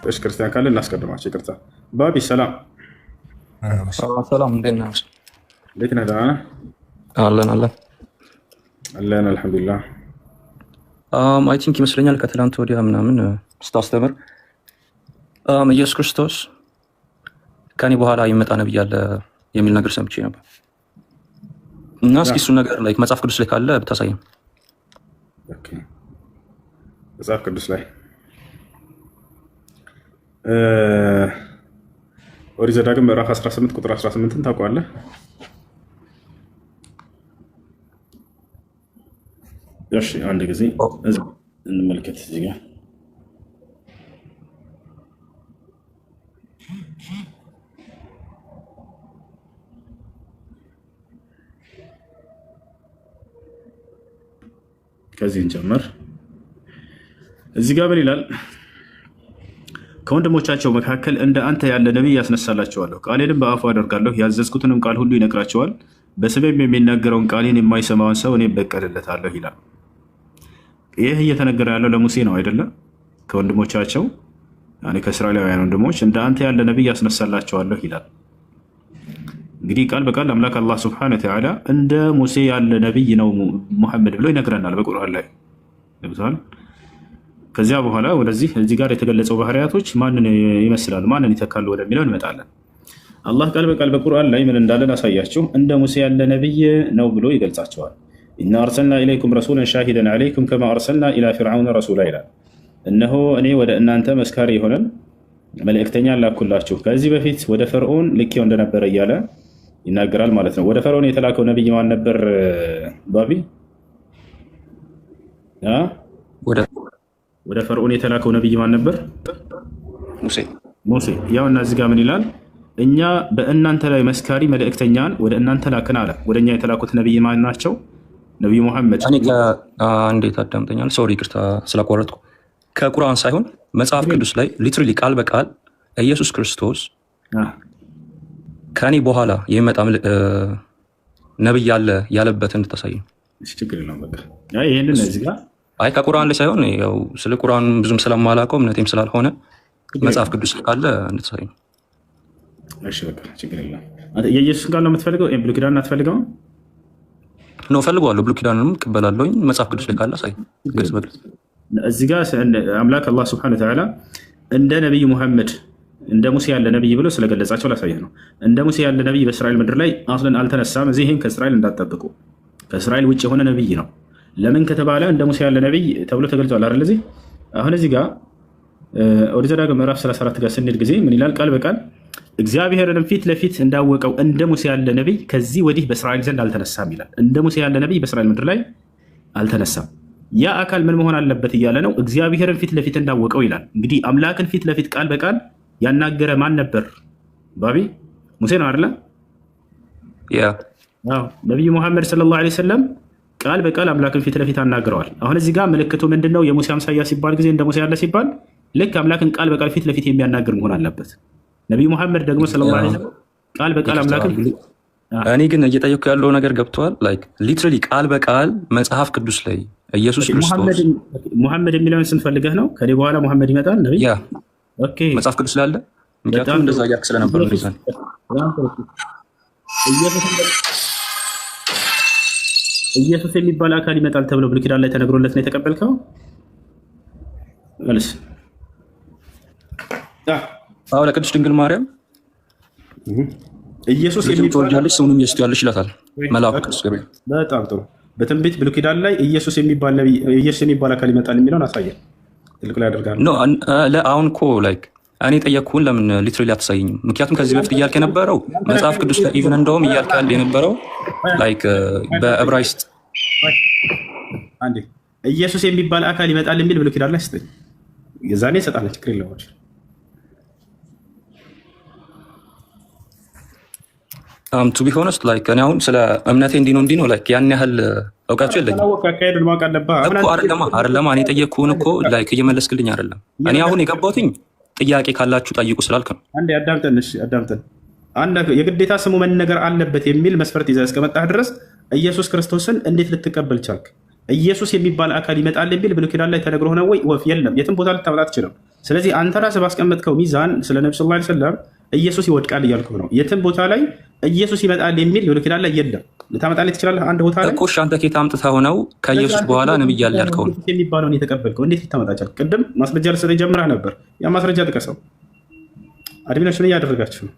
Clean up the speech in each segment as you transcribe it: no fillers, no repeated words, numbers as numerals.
እሺ ክርስቲያን ካለ እናስቀድማቸው። ይቅርታ ባቢ ሰላም ሰላም እንዴት ነህ? እንዴት ነህ? ደህና ነህ? አለን አለን አልሐምዱሊላህ። አይ ቲንክ ይመስለኛል ከትላንት ወዲያ ምናምን ስታስተምር ኢየሱስ ክርስቶስ ከኔ በኋላ ይመጣ ነብይ አለ የሚል ነገር ሰምቼ ነበር እና እስኪ እሱ ነገር ላይ መጽሐፍ ቅዱስ ላይ ካለ ብታሳየን። ኦኬ መጽሐፍ ቅዱስ ላይ ኦሪት ዘዳግም ምዕራፍ 18 ቁጥር 18ን ታውቀዋለህ? እሺ አንድ ጊዜ እንመልከት እዚህ ጋር ከዚህ እንጀምር። እዚህ ጋር ምን ይላል? ከወንድሞቻቸው መካከል እንደ አንተ ያለ ነቢይ ያስነሳላቸዋለሁ፣ ቃሌንም በአፉ አደርጋለሁ፣ ያዘዝኩትንም ቃል ሁሉ ይነግራቸዋል። በስሜም የሚናገረውን ቃሌን የማይሰማውን ሰው እኔ በቀልለታለሁ ይላል። ይህ እየተነገረ ያለው ለሙሴ ነው አይደለም? ከወንድሞቻቸው ከእስራኤላውያን ወንድሞች እንደ አንተ ያለ ነቢይ ያስነሳላቸዋለሁ ይላል። እንግዲህ ቃል በቃል አምላክ አላህ ስብሐነ ወተዓላ እንደ ሙሴ ያለ ነቢይ ነው ሙሐመድ ብሎ ይነግረናል በቁርአን ላይ ገብቷል። ከዚያ በኋላ ወደዚህ እዚህ ጋር የተገለጸው ባህሪያቶች ማንን ይመስላሉ፣ ማንን ይተካሉ ወደሚለው እንመጣለን። አላህ ቃል በቃል በቁርአን ላይ ምን እንዳለን አሳያችሁ። እንደ ሙሴ ያለ ነቢይ ነው ብሎ ይገልጻቸዋል። ኢና አርሰልና ኢለይኩም ረሱለን ሻሂደን ዐለይኩም ከማ አርሰልና ኢላ ፊርዓውነ ረሱላ ይላል። እነሆ እኔ ወደ እናንተ መስካሪ የሆነን መልእክተኛ ላኩላችሁ፣ ከዚህ በፊት ወደ ፈርዖን ልኬው እንደነበረ እያለ ይናገራል ማለት ነው። ወደ ፈርዖን የተላከው ነቢይ ማን ነበር? ባቢ ወደ ፈርዖን የተላከው ነቢይ ማን ነበር? ሙሴ። ያው እና እዚህ ጋር ምን ይላል? እኛ በእናንተ ላይ መስካሪ መልእክተኛን ወደ እናንተ ላክን አለ። ወደ እኛ የተላኩት ነቢይ ማን ናቸው? ነቢዩ ሙሐመድ። እንዴት አዳምጠኛል? ሶሪ ይቅርታ ስላቋረጥኩ። ከቁርአን ሳይሆን መጽሐፍ ቅዱስ ላይ ሊትራሊ ቃል በቃል ኢየሱስ ክርስቶስ ከኔ በኋላ የሚመጣ ነብይ አለ ያለበት እንድታሳይ። ችግር የለውም በቃ ይሄንን እዚህ ጋር አይ ከቁርአን ላይ ሳይሆን ያው ስለ ቁርአን ብዙም ስለማላውቀው እምነቴም ስላልሆነ መጽሐፍ ቅዱስ ካለ እንድታሳይ። እሺ በቃ ችግር የለውም። አንተ የኢየሱስን ቃል ነው የምትፈልገው? ብሉይ ኪዳን አትፈልገውም? ነው ፈልገዋለሁ። ብሉይ ኪዳንንም እቀበላለሁኝ። መጽሐፍ ቅዱስ ላይ ካለ አሳይ። ግልጽ በግልጽ እዚህ ጋር አምላክ አላህ ሱብሓነሁ ወተዓላ እንደ ነቢይ ሙሐመድ እንደ ሙሴ ያለ ነቢይ ብሎ ስለገለጻቸው ላሳየህ ነው። እንደ ሙሴ ያለ ነቢይ በእስራኤል ምድር ላይ አስለን አልተነሳም። እዚህም ከእስራኤል እንዳትጠብቁ፣ ከእስራኤል ውጭ የሆነ ነቢይ ነው። ለምን ከተባለ እንደ ሙሴ ያለ ነቢይ ተብሎ ተገልጿል አይደል? እዚህ አሁን እዚህ ጋር ኦሪት ዘዳግም ምዕራፍ 34 ጋር ስንሄድ ጊዜ ምን ይላል? ቃል በቃል እግዚአብሔርንም ፊት ለፊት እንዳወቀው እንደ ሙሴ ያለ ነቢይ ከዚህ ወዲህ በእስራኤል ዘንድ አልተነሳም ይላል። እንደ ሙሴ ያለ ነቢይ በእስራኤል ምድር ላይ አልተነሳም። ያ አካል ምን መሆን አለበት እያለ ነው? እግዚአብሔርን ፊት ለፊት እንዳወቀው ይላል። እንግዲህ አምላክን ፊት ለፊት ቃል በቃል ያናገረ ማን ነበር? ባቢ ሙሴ ነው አይደለ? ነቢዩ ሙሐመድ ሰለላሁ ዐለይሂ ወሰለም ቃል በቃል አምላክን ፊት ለፊት አናግረዋል። አሁን እዚህ ጋር ምልክቱ ምንድን ነው? የሙሴ አምሳያ ሲባል ጊዜ እንደ ሙሴ ያለ ሲባል ልክ አምላክን ቃል በቃል ፊት ለፊት የሚያናግር መሆን አለበት። ነቢዩ ሙሐመድ ደግሞ ሰለላሁ ዐለይሂ ወሰለም ቃል በቃል አምላክን እኔ ግን እየጠየኩ ያለው ነገር ገብተዋል። ላይክ ሊትራሊ ቃል በቃል መጽሐፍ ቅዱስ ላይ ኢየሱስ ክርስቶስ ሙሐመድ የሚለውን ስንፈልገህ ነው። ከኔ በኋላ ሙሐመድ ይመጣል ነቢይ መጽሐፍ ቅዱስ ላይ አለ። ምክንያቱም እንደዛ እያልክ ስለነበር ኢየሱስ የሚባል አካል ይመጣል ተብሎ ብሉይ ኪዳን ላይ ተነግሮለት ነው የተቀበልከው? መልስ ለቅድስት ድንግል ማርያም ኢየሱስ የሚባል ስሙንም ኢየሱስ ያለሽ ይላታል መልአኩ ቅዱስ ገብርኤል። በጣም ጥሩ። በትንቢት ብሉይ ኪዳን ላይ ኢየሱስ የሚባል አካል ይመጣል የሚለውን አሳየን። ትልቅ ላይ ያደርጋል። አሁን እኮ ላይክ እኔ ጠየቅኩህን ለምን ሊትራሊ አትሳይኝም? ምክንያቱም ከዚህ በፊት እያልክ የነበረው መጽሐፍ ቅዱስ ላይ ኢቭን እንደውም እያልክ ያለ የነበረው ላይክ በዕብራይስጥ አንዴ ኢየሱስ የሚባል አካል ይመጣል የሚል ብሉይ ኪዳን ላይ ስጠኝ። የዛኔ እሰጣለሁ። ችግር የለውም። ቱ ቢ ሆነስት ላይክ እኔ አሁን ስለ እምነቴ እንዲህ ነው ላይክ ያን ያህል እውቀቱ የለኝም እኮ አይደለማ። እኔ ጠየቅኩህን እኮ ላይክ እየመለስክልኝ አይደለም። እኔ አሁን የገባሁትኝ ጥያቄ ካላችሁ ጠይቁ ስላልክ ነው። አንዴ አዳምጠን። የግዴታ ስሙ መነገር አለበት የሚል መስፈርት ይዘህ እስከመጣህ ድረስ ኢየሱስ ክርስቶስን እንዴት ልትቀበል ቻልክ? ኢየሱስ የሚባል አካል ይመጣል የሚል ብሉይ ኪዳን ላይ ተነግሮ ሆነ ወይ? ወፍ የለም። የትም ቦታ ልታመጣ አትችልም። ስለዚህ አንተ ራስህ ባስቀመጥከው ሚዛን ስለ ነቢ ስ ላ ሰለም ኢየሱስ ይወድቃል እያልኩ ነው። የትም ቦታ ላይ ኢየሱስ ይመጣል የሚል ብሉይ ኪዳን ላይ የለም። ልታመጣልኝ ትችላለህ? አንድ ቦታ ላይ እኮ እሺ፣ አንተ ኬት አምጥተህ ነው ከኢየሱስ በኋላ ነብይ አለ ያልከው ነው የሚባለውን የተቀበልከው? እንዴት ልታመጣቻል? ቅድም ማስረጃ ልሰጥህ ጀምረህ ነበር። ያ ማስረጃ ጥቀሰው። አድሚኖች ምን እያደረጋችሁ ነው?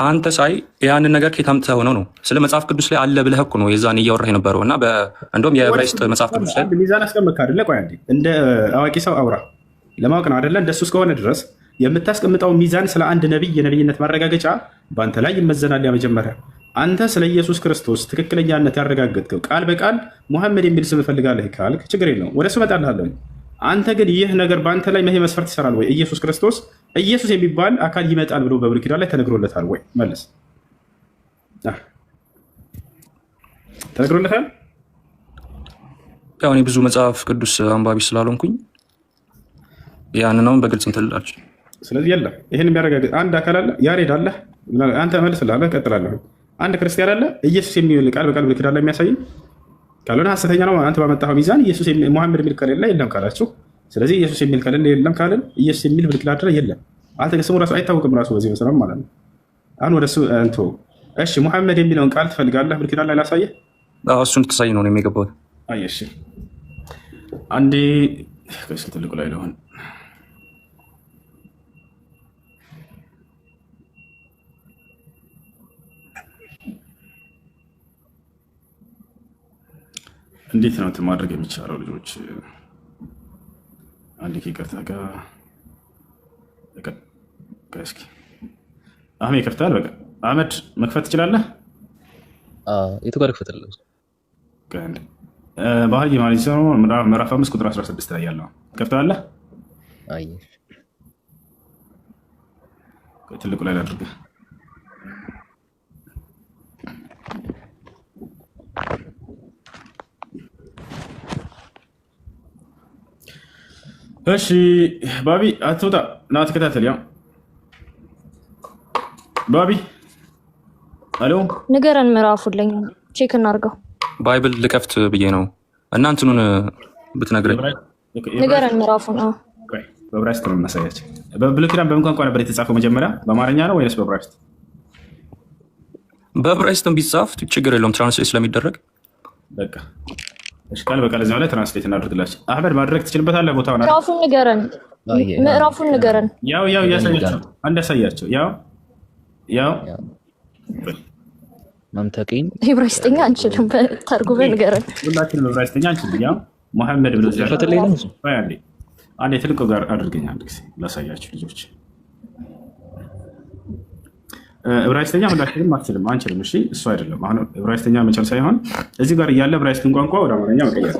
አንተ ሳይ ያንን ነገር ኬት አምጥተህ ነው ስለ መጽሐፍ ቅዱስ ላይ አለ ብለህ እኮ ነው የዛን እያወራህ የነበረው እና እንደውም የዕብራይስጥ መጽሐፍ ቅዱስ ላይ ሚዛን አስቀመጥክ አይደለ? ቆይ አንዴ፣ እንደ አዋቂ ሰው አውራ ለማወቅ ነው አይደለ? እንደሱ እስከሆነ ድረስ የምታስቀምጠው ሚዛን ስለ አንድ ነቢይ የነቢይነት ማረጋገጫ በአንተ ላይ ይመዘናል። ያ መጀመሪያ አንተ ስለ ኢየሱስ ክርስቶስ ትክክለኛነት ያረጋገጥከው ቃል በቃል ሙሐመድ የሚል ስም እፈልጋለሁ ካልክ ችግር የለውም፣ ወደ እሱ እመጣልሃለሁ። አንተ ግን ይህ ነገር በአንተ ላይ ይሄ መስፈርት ይሰራል ወይ? ኢየሱስ ክርስቶስ ኢየሱስ የሚባል አካል ይመጣል ብሎ በብሉይ ኪዳን ላይ ተነግሮለታል ወይ? መልስ። ተነግሮለታል? ያው እኔ ብዙ መጽሐፍ ቅዱስ አንባቢ ስላልሆንኩኝ ያንንም በግልጽ እንትልላችሁ። ስለዚህ የለም ይህን የሚያረጋግጥ አንድ አካል አለ። ያሬድ አለ። አንተ መልስልሃለሁ፣ እቀጥላለሁ። አንድ ክርስቲያን አለ ኢየሱስ የሚል ቃል በቃል ብሉይ ኪዳን ላይ የሚያሳይ ካልሆነ ሐሰተኛ ነው። አንተ ባመጣኸው ሚዛን ኢየሱስ ሙሐመድ የሚል ከሌለ የለም ካላችሁ፣ ስለዚህ ኢየሱስ የሚል ከሌለ የለም ካልን ኢየሱስ የሚል ብሉይ ኪዳን ላይ የለም። አንተ ስሙ ራሱ አይታወቅም ራሱ በዚህ መሰረት ማለት ነው። አሁን ወደ እሱ እንቶ እሺ፣ ሙሐመድ የሚለውን ቃል ትፈልጋለህ? ብሉይ ኪዳን ላይ ላሳየህ? እሱን ትሳይ ነው የሚገባው። አይ እሺ፣ አንዴ ከእሱ ትልቁ ላይ ለሆን እንዴት ነው ማድረግ የሚቻለው? ልጆች አንድ ከይቅርታ ጋር እስኪ አህሜ ይከፍታል። በቃ አህመድ መክፈት ትችላለህ? የቱ ጋር ክፈትልህ? ባህል ማለት ነው ምዕራፍ 5 ቁጥር 16 ላይ ያለው ከፍታለህ? አይ ትልቁ ላይ አድርገህ እሺ ባቢ አትውጣ፣ ና ተከታተል። ያ ባቢ አሎ፣ ንገረን፣ ምዕራፉን ለኛ ቼክ እናድርገው። ባይብል ልከፍት ብዬ ነው እና እንትኑን ብትነግረኝ። ንገረን ምዕራፉን። በዕብራይስጥ ነው የምናሳያቸው። በብሉይ ኪዳን በምን ቋንቋ ነበር የተጻፈው? መጀመሪያ በአማርኛ ነው ወይስ በዕብራይስጥ? በዕብራይስጥም ቢጻፍ ችግር የለውም ትራንስሌት ስለሚደረግ። በቃ እሺ፣ ቃል በቃል እዚያው ላይ ትራንስሌት እናድርግላችሁ። አህመድ ማድረግ ትችልበታለህ። ቦታው ምዕራፉን ንገረን፣ ምዕራፉን ንገረን። ያው ያሳያቸው፣ አንድ ያሳያቸው። ያው መምተቂን ዕብራይስጥኛ አንችልም፣ ተርጉመህ ንገረን። ሁላችንም ዕብራይስጥኛ አንችልም። ያው ሙሐመድ ብሎ አንዴ ትልቁ ጋር አድርገኝ አንድ ጊዜ ላሳያችሁ ልጆች። ዕብራይስጥኛ ሁላችንም አትችልም፣ አንችልም። እሺ እሱ አይደለም አሁን ዕብራይስጥኛ መቻል ሳይሆን እዚህ ጋር እያለ ዕብራይስጥን ቋንቋ ወደ አማርኛ መቀየር።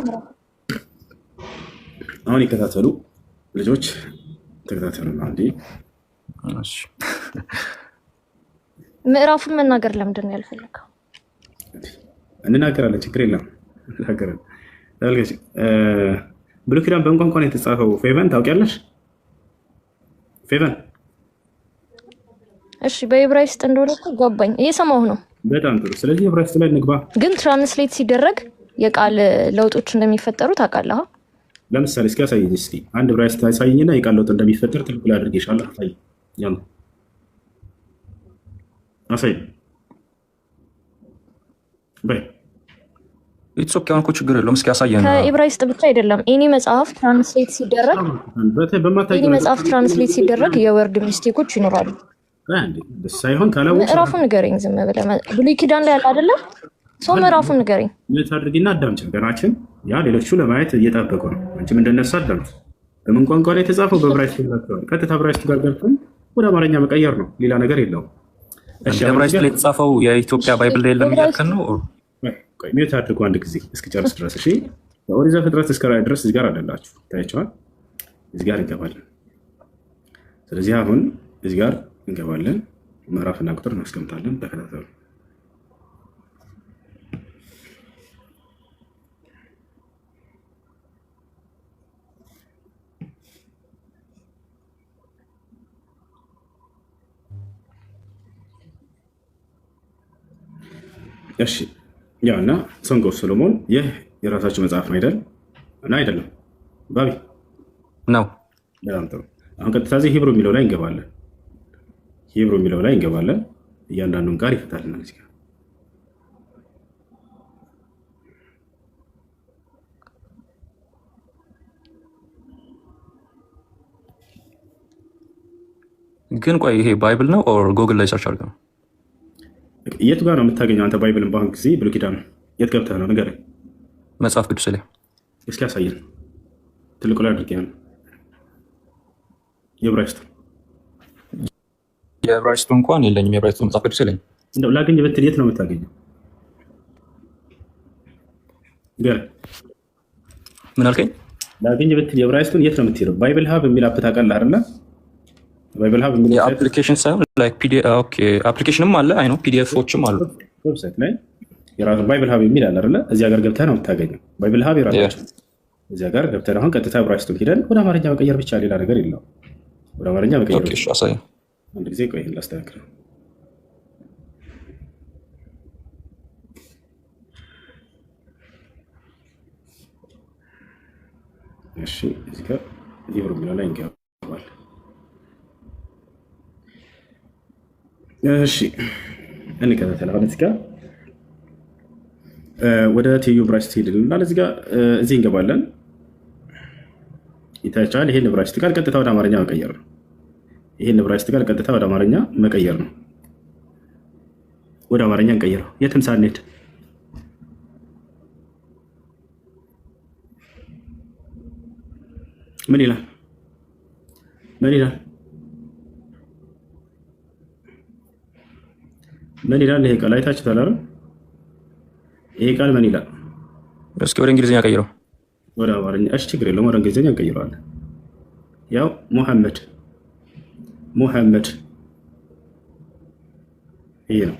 አሁን ይከታተሉ ልጆች፣ ተከታተሉ። አንዴ ምዕራፉን መናገር ለምንድን ነው ያልፈለገው? እንናገራለን፣ ችግር የለም እንናገራለን። ብሉይ ኪዳን በምን ቋንቋ ነው የተጻፈው? ፌቨን ታውቂያለሽ? ፌቨን እሺ፣ በዕብራይስጥ እንደሆነ እኮ ገባኝ፣ እየሰማሁ ነው። በጣም ጥሩ። ስለዚህ ዕብራይስጥ ላይ እንግባ። ግን ትራንስሌት ሲደረግ የቃል ለውጦች እንደሚፈጠሩ ታውቃለህ? ለምሳሌ እስኪ አሳይኝ። እስኪ አንድ ዕብራይስጥ አሳይኝና የቃል ለውጥ እንደሚፈጠር ትልቁ ላይ አድርጌ ይሻላል። አሳይኝ፣ ያው አሳይኝ በይ። ኢትስ ኦኬ፣ አሁን እኮ ችግር የለውም። እስኪ አሳየን። ከዕብራይስጥ ብቻ አይደለም፣ ኤኒ መጽሐፍ ትራንስሌት ሲደረግ የወርድ ሚስቴኮች ይኖራሉ። ሳይሆን ምዕራፉን ንገረኝ። ዝም ብለህ ብሉይ ኪዳን ላይ ያለ አይደለም ሰው ምዕራፉን ንገረኝ። አድርጊና አዳምጪ ነገራችን። ያ ሌሎቹ ለማየት እየጠበቁ ነው። አንቺም እንደነሱ አዳምጪ። በምን ቋንቋ ላይ የተጻፈው? በዕብራይስጥ ይላቸዋል። ቀጥታ ዕብራይስጥ ጋር ገብተን ወደ አማርኛ መቀየር ነው፣ ሌላ ነገር የለውም። ዕብራይስጥ ላይ የተጻፈው የኢትዮጵያ ባይብል ላይ የለም እያልከን ነው? ሚዩት አድርጉ አንድ ጊዜ እስኪጨርስ ድረስ። እሺ፣ ኦሪት ዘፍጥረት እስከ ራዕይ ድረስ እዚህ ጋር አለላችሁ፣ ታያችኋል። እዚህ ጋር እንገባለን። ስለዚህ አሁን እዚህ ጋር እንገባለን፣ ምዕራፍና ቁጥር እናስቀምጣለን። ተከታተሉ። እሺ ያው እና ሶንግ ኦፍ ሶሎሞን ይህ የራሳችሁ መጽሐፍ ነው አይደል? እና አይደለም ባቢ ነው። በጣም ጥሩ። አሁን ቀጥታ እዚህ ሂብሩ የሚለው ላይ እንገባለን። ሂብሩ የሚለው ላይ እንገባለን። እያንዳንዱን ቃል ይፈታልናል እዚህ ጋር ግን ቆይ ይሄ ባይብል ነው ኦር ጉግል ላይ ሰርች አድርገው ነው? የቱ ጋር ነው የምታገኘው አንተ ባይብልን? በአሁን ጊዜ ብሉይ ኪዳን የት ገብተህ ነው ንገረኝ። መጽሐፍ ቅዱስ ላይ እስኪ ያሳየን። ትልቁ ላይ አድርጌ ነው የዕብራይስጡ እንኳን የለኝም። የዕብራይስጡ መጽሐፍ ቅዱስ የለኝም። እንደው ላገኝ ብትል የት ነው የምታገኘው? ንገረኝ። ምን አልከኝ? ላገኝ ብትል የዕብራይስጡን የት ነው የምትሄደው? ባይብል ሀብ የሚል አፕ ታውቃለህ አይደለ? ባይብል ሀብ የሚል የአፕሊኬሽን ሳይሆን ላይክ ፒዲኤፍ። ኦኬ አፕሊኬሽንም አለ። አይ ነው ፒዲኤፎችም አሉ። ዌብሳይት ላይ የራሱ ባይብል ሀብ የሚል አለ አይደለ? እዚያ ጋር ገብተህ ነው የምታገኘው። ባይብል ሀብ የራሳቸው እዚያ ጋር ገብተህ አሁን ቀጥታ ዕብራይስጡን ሄደን ወደ አማርኛ መቀየር ብቻ፣ ሌላ ነገር የለውም። ወደ አማርኛ መቀየር ብቻ። አሳይ። አንድ ጊዜ ቆይ ላስተካክለው። እሺ እዚህ ጋር ሂብሩ የሚለው ላይ እንገባለን። እሺ እንከታተል። አሁን እዚህ ጋር ወደ ትይዩ ዕብራይስጥ ሄድልና እዚህ ጋር እዚህ እንገባለን። ይታያችኋል። ይሄን ዕብራይስጥ ቃል ቀጥታ ወደ አማርኛ መቀየር ነው። ይሄን ዕብራይስጥ ቃል ቀጥታ ወደ አማርኛ መቀየር ነው። ወደ አማርኛ እንቀይረው የትም ሳንሄድ። ምን ይላል? ምን ይላል? ምን ይላል? ይሄ ቃል አይታችሁታል አይደል? ይሄ ቃል ምን ይላል? እስኪ ወደ እንግሊዝኛ ቀይረው። ወደ አማርኛ እሺ፣ ችግር የለውም። ወደ እንግሊዝኛ እንቀይረዋለን። ያው ሙሐመድ ይሄ ነው።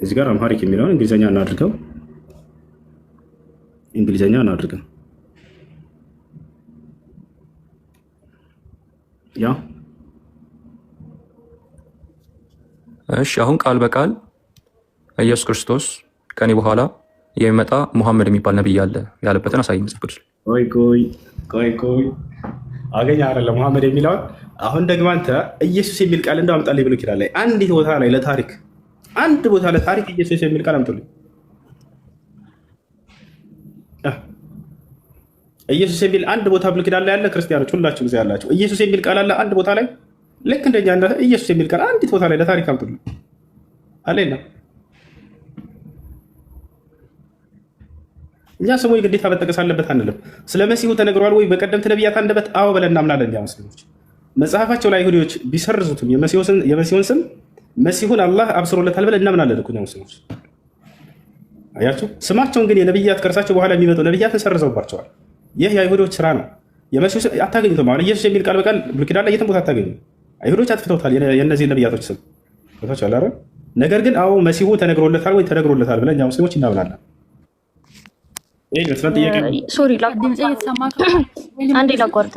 እዚህ ጋር አምሃሪክ የሚለውን እንግሊዝኛ እናድርገው። ያው እሺ፣ አሁን ቃል በቃል ኢየሱስ ክርስቶስ ከኔ በኋላ የሚመጣ ሙሐመድ የሚባል ነብይ አለ ያለበትን አሳይ መጽሐፍ ቅዱስ። ቆይ አገኘ አይደለ? ሙሐመድ የሚለውን አሁን ደግሞ አንተ ኢየሱስ የሚል ቃል እንደው አምጣልኝ ብሎ ኪዳን ላይ አንዲት ቦታ ላይ ለታሪክ አንድ ቦታ ለታሪክ ኢየሱስ የሚል ቃል አምጡልኝ። ኢየሱስ የሚል አንድ ቦታ ብሎ ኪዳን ላይ ያለ ክርስቲያኖች ሁላችሁ ጊዜ ያላችሁ ኢየሱስ የሚል ቃል አለ አንድ ቦታ ላይ ልክ እንደኛ ኢየሱስ የሚል ቃል አንዲት ቦታ ላይ ለታሪክ አምጡልኝ አለና እኛ ስሙ ግዴታ መጠቀስ አለበት አንልም። ስለ መሲሁ ተነግሯል ወይ በቀደምት ነቢያት አንደበት? አዎ ብለን እናምናለን። እኛ ሙስሊሞች መጽሐፋቸው ላይ አይሁዶች ቢሰርዙትም የመሲሁን ስም መሲሁን አላህ አብስሮለታል ብለን እናምናለን እኮ እኛ ሙስሊሞች። አያችሁ፣ ስማቸውን ግን የነቢያት ከእርሳቸው በኋላ የሚመጡ ነቢያትን ሰርዘውባቸዋል። ይህ የአይሁዶች ስራ ነው። የመሲሁ ስም አታገኙትም። አሁን ኢየሱስ የሚል ቃል በቃል ብሉይ ኪዳን ላይ የትም ቦታ አታገኙ። አይሁዶች አጥፍተውታል የእነዚህ ነቢያቶች ስም ቦታቸው አለ። ነገር ግን አዎ መሲሁ ተነግሮለታል ወይ ተነግሮለታል ብለን እኛ ሙስሊሞች እናምናለን። ሶሪ አንዴ ላቋርጥ።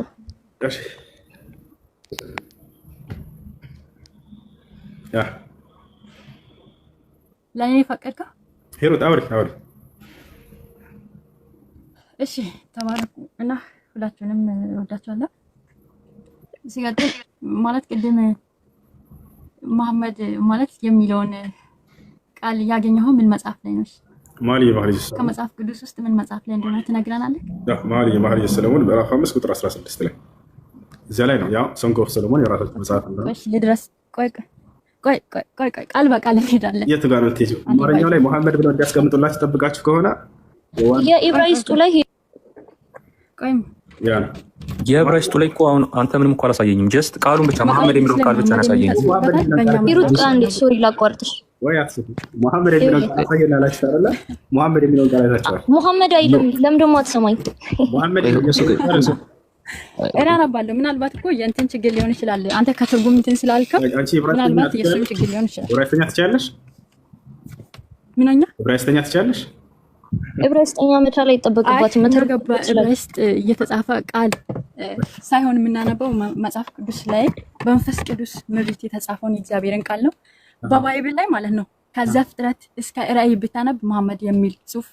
ለእኔ ፈቀድካ? ሂሩት አውሪ። እሺ ተባረኩ እና ሁላችሁንም እወዳችኋለሁ። ሲቀጥል ማለት ቅድም መሐመድ ማለት የሚለውን ቃል ያገኘኸው ምን መጽሐፍ ላይ ነው? ከመጽሐፍ ቅዱስ ውስጥ ምን መጽሐፍ ላይ እንደሆነ ትነግረናለህ? መኃልየ ሰሎሞን ምዕራፍ 5 ቁጥር 16 ላይ እዚያ ላይ ነው። ያው ሰንግ ኦፍ ሰሎሞን የራሳቸው መጽሐፍ ነው። እሺ ልድረስ። ቆይ ቃል በቃል እንሄዳለን። የቱ ጋር ነው የምትሄጂው? አማርኛው ላይ መሐመድ ብለው እንዲያስቀምጡላችሁ ጠብቃችሁ ከሆነ የዕብራይስጡ ላይ ቆይ የዕብራይስጡ ላይ እኮ አሁን አንተ ምንም እኮ አላሳየኝም። ጀስት ቃሉን ብቻ መሐመድ የሚለውን ቃል ብቻ ነው ያሳየኝ። ሂሩት አንዴ ሶሪ ላቋርጥሽ። ሙሐመድ የሚለውን ቃል አሳየን አላችሁ አይደለ? ሙሐመድ የሚለውን ቃል አይታችኋል። ሙሐመድ አይልም። ለምን ደግሞ አትሰማኝ? እራራባለሁ። ምናልባት እኮ የእንትን ችግር ሊሆን ይችላል። አንተ ከትርጉም እንትን ስላልከው ምናልባት የእሱም ችግር ሊሆን ይችላል። ዕብራይስጥኛ ትችያለሽ? ምንኛ ዕብራይስጥኛ ትችያለሽ? ዕብራይስጥኛ መቻል አይጠበቅባትም። ዕብራይስጥ እየተጻፈ ቃል ሳይሆን የምናነበው መጽሐፍ ቅዱስ ላይ በመንፈስ ቅዱስ ምሪት የተጻፈውን የእግዚአብሔርን ቃል ነው። በባይብል ላይ ማለት ነው። ከዘፍጥረት እስከ ራዕይ ብታነብ መሐመድ የሚል ጽሑፍ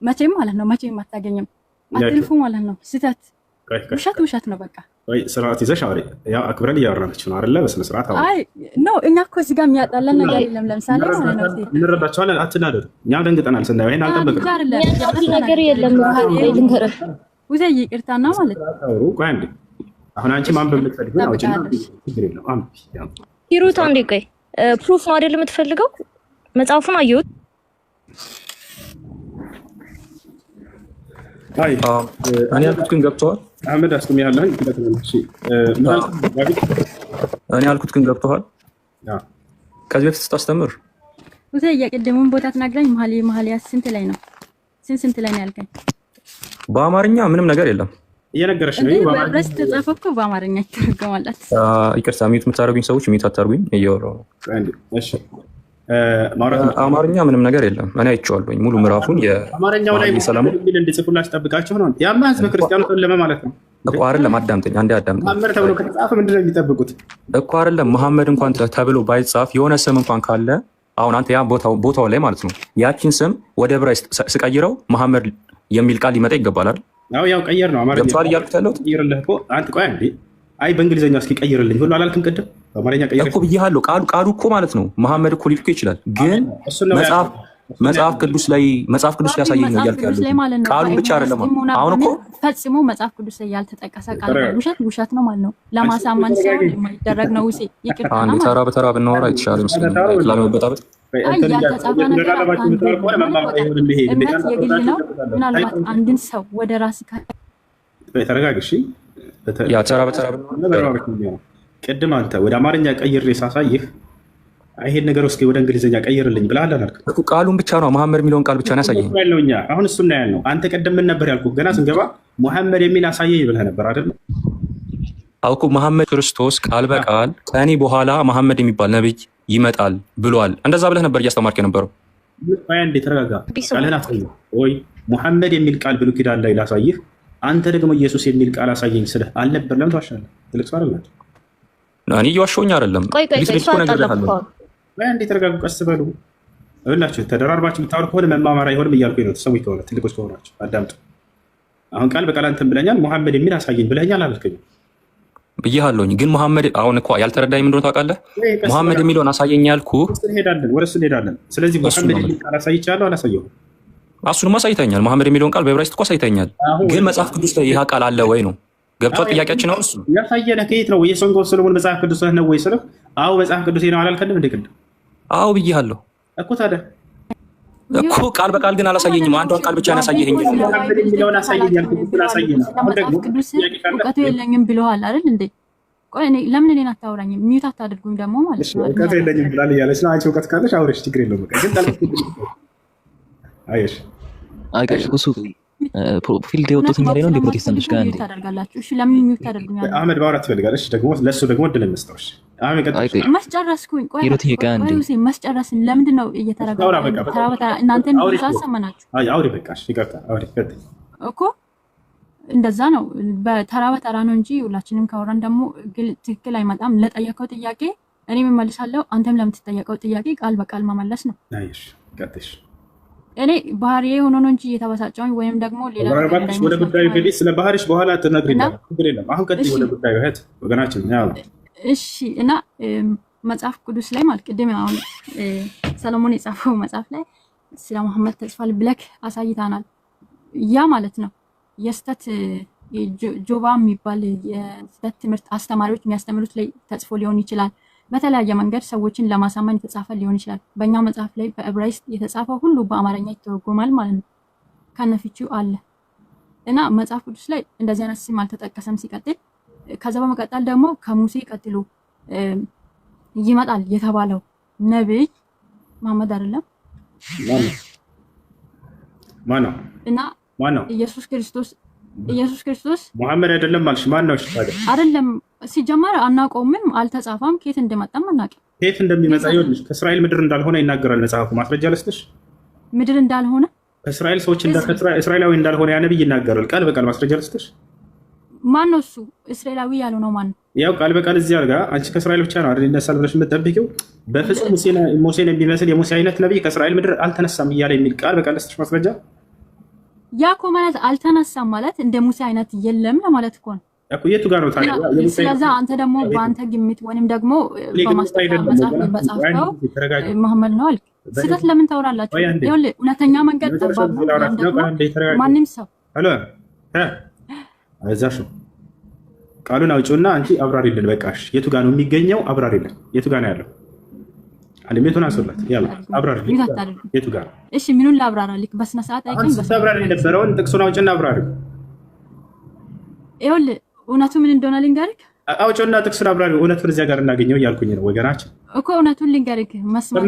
መቼም ማለት ነው መቼም አታገኝም። አትልፉ ማለት ነው። ስህተት ውሸት ነው በቃ። ወይ ስርዓት ይዘሽ አውሪ። ያው አክብረን እያወራናችሁ ነው አይደለ? በስነ ስርዓት አውሪ። አይ ኖ እኛ እኮ እዚህ ጋር የሚያጣለን ነገር የለም። ለምሳሌ እንረዳቸዋለን። አትናደዱ። እኛም ደንግጠናል ስናየው ይሄን አልጠበቅንም። ነገር የለም። ልንገርህ ውዜ ይቅርታና ማለት ነው። ቆይ አንዴ አሁን አንቺ ማንበብ የምትፈልጊው ነው አውጪና ችግር የለውም። አንቺ ሂሩት አንዴ ቆይ ፕሩፍ ነው አይደል የምትፈልገው? መጽሐፉን አየሁት። አይ እኔ ያልኩት ግን ገብቶሃል? አህመድ አስቁም ያለኝ እሺ እኔ ያልኩት ግን ገብቶሃል? ከዚህ በፊት ስታስተምር ውዜ የቅድሙን ቦታ ትናገረኝ። መሀል ስንት ላይ ነው? ስንት ላይ ነው ያልከኝ? በአማርኛ ምንም ነገር የለም እየነገረሽ ነው። በብረስ ተጻፈ እኮ በአማርኛ ይተረጎማላት። ይቅርታ ሚዩት የምታደርጉኝ ሰዎች ሚዩት አታርጉኝ፣ እያወራሁ ነው። እሺ አማርኛ ምንም ነገር የለም። እኔ አይቼዋለሁኝ ሙሉ ምዕራፉን። አማርኛው ላይ ሰላም ቢል እንድጽፉላችሁ ጠብቃችሁ ነው። ያማ ህዝበ ክርስቲያኑ ተለመ ማለት ነው እኮ አይደለም። አዳምጠኝ አንዴ አዳምጠኝ። መሐመድ ተብሎ ከተጻፈ ምንድነው የሚጠብቁት እኮ አይደለም። መሐመድ እንኳን ተብሎ ባይጻፍ የሆነ ስም እንኳን ካለ አሁን አንተ ያ ቦታው ላይ ማለት ነው ያቺን ስም ወደ ዕብራይስጥ ስቀይረው መሐመድ የሚል ቃል ሊመጣ ይገባል አይደል? ያው ቀየር ነው አማርኛ ገብቶሃል እያልኩት ያለሁት። ቀይርልህ እኮ አንተ ቆይ አንዴ። አይ በእንግሊዝኛ እስኪ ቀይርልኝ ሁሉ አላልክም ቅድም? በአማርኛ ቀይር እኮ ብዬሃለሁ። ቃሉ እኮ ማለት ነው መሐመድ እኮ ሊልኩ ይችላል፣ ግን መጽሐፍ ቅዱስ ላይ ያሳየኝ ነው እያልኩ ያለሁት። ቃሉን ብቻ አይደለም። አሁን እኮ ፈጽሞ መጽሐፍ ቅዱስ ላይ ያልተጠቀሰ ቃል ውሸት ነው ማለት ነው። ለማሳመን ሳይሆን የማይደረግ ነው። ውሴ ይቅርታ ነው። አንዴ ተራ በተራ ብናወራ የተሻለ ይመስለኛል ላለመበጣበጥ። ያልተጻፈ ነገር እምነት የግል ነው። ምናልባት አንድን ሰው ወደ ራስ ተረጋግሽ። ያ ተራ በተራ ብናወራ ቅድም አንተ ወደ አማርኛ ቀይሬ ሳሳይህ ይሄን ነገር እስኪ ወደ እንግሊዝኛ ቀይርልኝ ብለሃል አላልክም? ቃሉን ብቻ ነው መሐመድ የሚለውን ቃል ብቻ ነው ያሳየኝ። አሁን እሱ እና ያልነው አንተ ቅድም ምን ነበር ያልኩህ? ገና ስንገባ መሐመድ የሚል አሳየኝ ብለህ ነበር አይደል? አውቁ መሐመድ ክርስቶስ ቃል በቃል ከእኔ በኋላ መሐመድ የሚባል ነብይ ይመጣል ብሏል። እንደዛ ብለህ ነበር እያስተማርክ የነበረው። እንዴ ተረጋጋ። ቃልህን አሳየኝ ወይ መሐመድ የሚል ቃል ብሉይ ኪዳን ላይ ላሳይህ፣ አንተ ደግሞ ኢየሱስ የሚል ቃል አሳየኝ ስልህ አልነበር? ለምን ትዋሻለህ? ትልቅ ሰው አይደል? እኔ እየዋሸሁኝ አይደለም። እንዴ ተረጋጉ፣ ቀስ በሉ እላችሁ። ተደራርባችሁ የምታወሩ ከሆነ መማማር አይሆንም እያልኩኝ ነው። ተሰሙኝ ከሆነ ትልቆች ከሆናችሁ አዳምጡ። አሁን ቃል በቃል አንተን ብለኛል፣ መሐመድ የሚል አሳየኝ ብለኛል አላልከኝም? ብያለሁኝ። ግን መሐመድ አሁን እኮ ያልተረዳኝ ምንድነው ታውቃለህ? መሐመድ የሚለውን አሳየኝ ያልኩህ ወደ እሱ እንሄዳለን። ስለዚህ መሐመድ የሚል ቃል አሳይቻለሁ አላሳየሁም? እሱንም አሳይተኛል። መሐመድ የሚለውን ቃል በዕብራይስጥ እኮ አሳይተኛል። ግን መጽሐፍ ቅዱስ ላይ ይህ ቃል አለ ወይ ነው ገብቷል? ጥያቄያችን ነው እሱ። ያሳየነህ ከየት ነው? የሰንጎ ሰሎሞን መጽሐፍ ቅዱስ ነው ወይ ስልህ፣ አዎ መጽሐፍ ቅዱስ ነው አላልከንም? እንደ ቅድም አዎ ብያለሁ እኮ። ታዲያ እኮ ቃል በቃል ግን አላሳየኝም። አንዷን ቃል ብቻ ነው ያሳየኸኝ። መሐመድ የሚለውን አሳየኝ ያልኩህ ብላ አሳየኝ። አሁን ደግሞ እውቀቱ የለኝም ብለዋል አይደል እንዴ? ቆይ እኔ ለምን እኔን አታወራኝም? ሚዩት አታድርጉኝ ደግሞ ማለት ነው። እውቀቱ የለኝም ብላል እያለች ነው። አንቺ እውቀት ካለሽ አውረሽ ችግር የለውም። በቃ ግን ታልኩ አይሽ አይቀሽ እሱ ፊልድ የወጡት እኛ ላይ ነው እንደ ፕሮቴስታንቶች ጋር እንዴ ታደርጋላችሁ? እሺ ለምን ሚዩት ታደርጉኛላችሁ? አህመድ ማውራት ትፈልጋለሽ? ደግሞ ለሱ ደግሞ እድል እንስጠውሽ። አህመድ ቀጥታ መስጨረስኩኝ። ቆይ መስጨረስን ለምንድን ነው እየተረጋጋችሁ? ተራ በተራ እናንተን ብዙ አሰማናችሁ። አውሪ በቃሽ። ይቅርታ አውሪ እኮ እንደዛ ነው። በተራ በተራ ነው እንጂ ሁላችንም ካወራን ደግሞ ትክክል አይመጣም። ለጠየቀው ጥያቄ እኔ እመልሳለሁ፣ አንተም ለምትጠየቀው ጥያቄ ቃል በቃል መመለስ ነው። አይሽ ቀጥሽ። እኔ ባህሪዬ ሆኖ ነው እንጂ እየተበሳጨሁኝ ወይም ደግሞ ሌላ ወደ ጉዳዩ እንግዲህ ስለ ባህሪሽ በኋላ ትነግሪኛለሽ። ችግር የለም። አሁን ቀጥይ ወደ ጉዳዩ እህት ወገናችን። እሺ እና መጽሐፍ ቅዱስ ላይ ማለት ቅድም አሁን ሰሎሞን የጻፈው መጽሐፍ ላይ ስለ መሐመድ ተጽፏል ብለክ አሳይታናል። ያ ማለት ነው የስተት ጆባ የሚባል የስተት ትምህርት አስተማሪዎች የሚያስተምሩት ላይ ተጽፎ ሊሆን ይችላል። በተለያየ መንገድ ሰዎችን ለማሳመን የተጻፈ ሊሆን ይችላል። በእኛ መጽሐፍ ላይ በዕብራይስጥ የተጻፈው ሁሉ በአማርኛ ይተረጎማል ማለት ነው። ከነፍቺው አለ እና መጽሐፍ ቅዱስ ላይ እንደዚህ አይነት ስም አልተጠቀሰም። ሲቀጥል ከዛ በመቀጠል ደግሞ ከሙሴ ቀጥሎ ይመጣል የተባለው ነብይ መሐመድ አይደለም ማነው? እና ማነው? ኢየሱስ ክርስቶስ መሐመድ አይደለም ማለሽ ማን ነው? አይደለም ሲጀመር አናውቀውም፣ አልተጻፈም። ከየት እንደመጣም አናውቅም። ከየት እንደሚመጣ ይኸውልሽ፣ ከእስራኤል ምድር እንዳልሆነ ይናገራል መጽሐፉ። ማስረጃ ልስጥሽ። ምድር እንዳልሆነ ከእስራኤል ሰዎች እስራኤላዊ እንዳልሆነ ያ ነብይ ይናገራል። ቃል በቃል ማስረጃ ልስጥሽ። ማን ነው እሱ? እስራኤላዊ ያልሆነው ማን ነው? ያው ቃል በቃል እዚህ አልጋ አንቺ ከእስራኤል ብቻ ነው አይደል ይነሳል ብለሽ የምትጠብቂው? በፍጹም ሙሴን የሚመስል የሙሴ አይነት ነብይ ከእስራኤል ምድር አልተነሳም እያለ የሚል ቃል በቃል ልስጥሽ ማስረጃ። ያ እኮ ማለት አልተነሳም ማለት እንደ ሙሴ አይነት የለም ለማለት እኮ ነው እኮ። የቱ ጋር ነው ታዲያ? ስለዚህ አንተ ደግሞ በአንተ ግምት ወይንም ደግሞ በማስተካከል መጽሐፍ በጻፈው መሐመድ ነው አልክ። ስህተት ለምን ታወራላችሁ? ይኸውልህ እውነተኛ መንገድ ጠባብ ነው። ማንም ሰው ሄሎ አዛሽ ቃሉን አውጪውና አንቺ አብራሪልን። በቃሽ። የቱ ጋር ነው የሚገኘው? አብራሪልን። የቱ ጋር ነው ያለው? አንድ ሜቱን አንሶላት ያላ አብራሪልን። የቱ ጋር? እሺ ምኑን ላብራራልክ? በስነ ስርዓት አይቀኝ። በስነ አብራሪ የነበረውን ጥቅሱን አውጪና አብራሪ። ይኸውልህ እውነቱ ምን እንደሆነ ልንገርክ። አውጪውና ጥቅሱን አብራሪ። እውነቱን እዚያ ጋር እናገኘው እያልኩኝ ነው ወገናችን። እኮ እውነቱን ልንገርክ መስማት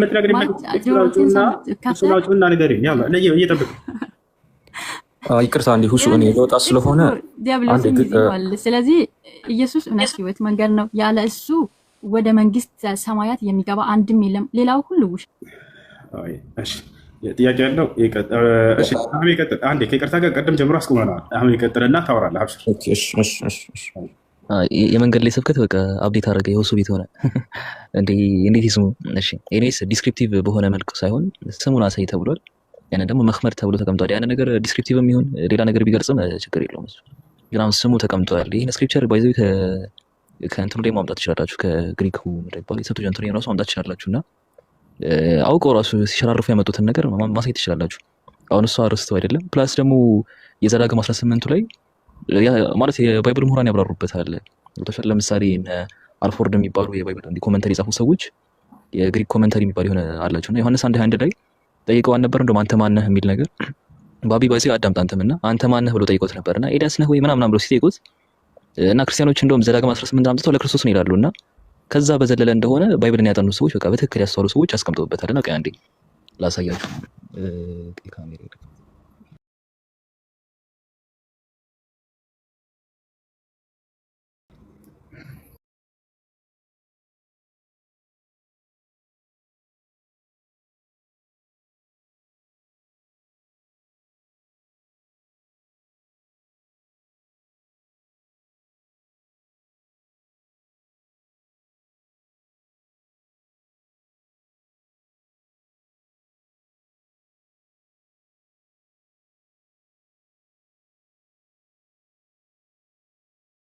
ጥቅሱን አውጪውና ንገሪኝ። ያላ ለየ እየጠበቅ ይቅርታ እንዴ ሁሱ እኔ ልወጣ ስለሆነ ዲያብሎስ ይባል። ስለዚህ ኢየሱስ እውነት ህይወት መንገድ ነው። ያለ እሱ ወደ መንግስት ሰማያት የሚገባ አንድም የለም። ሌላው ሁሉ ውሸት። እሺ ጥያቄ ያለው እሺ አሁን ይቀጥል። አንዴ ከይቅርታ ጋር ቀደም ጀምሮ አስቆመናል። አሁን ይቀጥልና ታወራለህ። አብሽር። የመንገድ ላይ ስብከት በቃ አብዴት አደረገ። የሁሱ ቤት ሆነ እንዴት ይስሙ? እሺ ኤኒዌይስ ዲስክሪፕቲቭ በሆነ መልኩ ሳይሆን ስሙን አሳይ ተብሏል። ያን ደግሞ መክመር ተብሎ ተቀምጧል። ያን ነገር ዲስክሪፕቲቭ የሚሆን ሌላ ነገር ቢገልጽም ችግር የለውም። እሱ ግን አሁን ስሙ ተቀምጧል። ይሄን ስክሪፕቸር ባይዘው ከእንትኑ ላይ ማምጣት ትችላላችሁ። ከግሪኩ ይባል የሰብቶጀንቱ ራሱ ማምጣት ትችላላችሁና አውቀው ራሱ ሲሸራርፉ ያመጡትን ነገር ማሳየት ትችላላችሁ። አሁን እሱ አርዕስቱ አይደለም። ፕላስ ደግሞ የዘዳግም 18ቱ ላይ ማለት የባይብል ምሁራን ያብራሩበታል። ለምሳሌ አልፎርድ የሚባሉ የባይብል ኮመንተሪ የጻፉ ሰዎች የግሪክ ኮመንተሪ የሚባል የሆነ አላቸውና ዮሐንስ 1:21 ላይ ጠይቀው አልነበር እንደውም አንተ ማነህ የሚል ነገር ባቢ ባይዚ አዳምጥ አንተምና አንተ ማነህ ብሎ ጠይቆት ነበርና ኤልያስ ነህ ወይ ምናምን ብሎ ሲጠይቁት እና ክርስቲያኖች እንደውም ዘዳግም 18 አምጥተው ለክርስቶስ ነው ይላሉና ከዛ በዘለለ እንደሆነ ባይብልን ያጠኑ ሰዎች በቃ በትክክል ያስተዋሉ ሰዎች አስቀምጠውበታልና ቀይ አንዴ ላሳያችሁ ካሜራ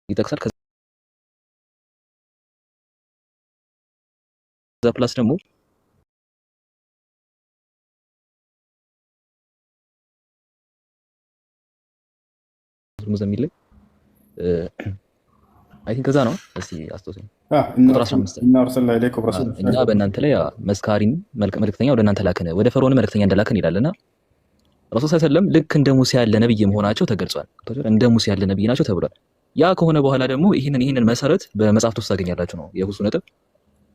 ይጠቅሳል። ከዛ ፕላስ ደግሞ ሙዘሚል ላይ አይ ቲንክ ከዛ ነው። እስቲ አስተውሰኝ ቁጥር 15 እና በእናንተ ላይ መስካሪን መልእክተኛ ወደ እናንተ ላከነ ወደ ፈርዖን መልእክተኛ እንደላከን ይላልና ረሱል ሰለላሁ ልክ እንደ ሙሴ ያለ ነብይ መሆናቸው ተገልጿል። እንደ ሙሴ ያለ ነብይ ናቸው ተብሏል። ያ ከሆነ በኋላ ደግሞ ይሄንን መሰረት በመጽሐፍት ውስጥ ታገኛላችሁ ነው የሁሱ ነጥብ።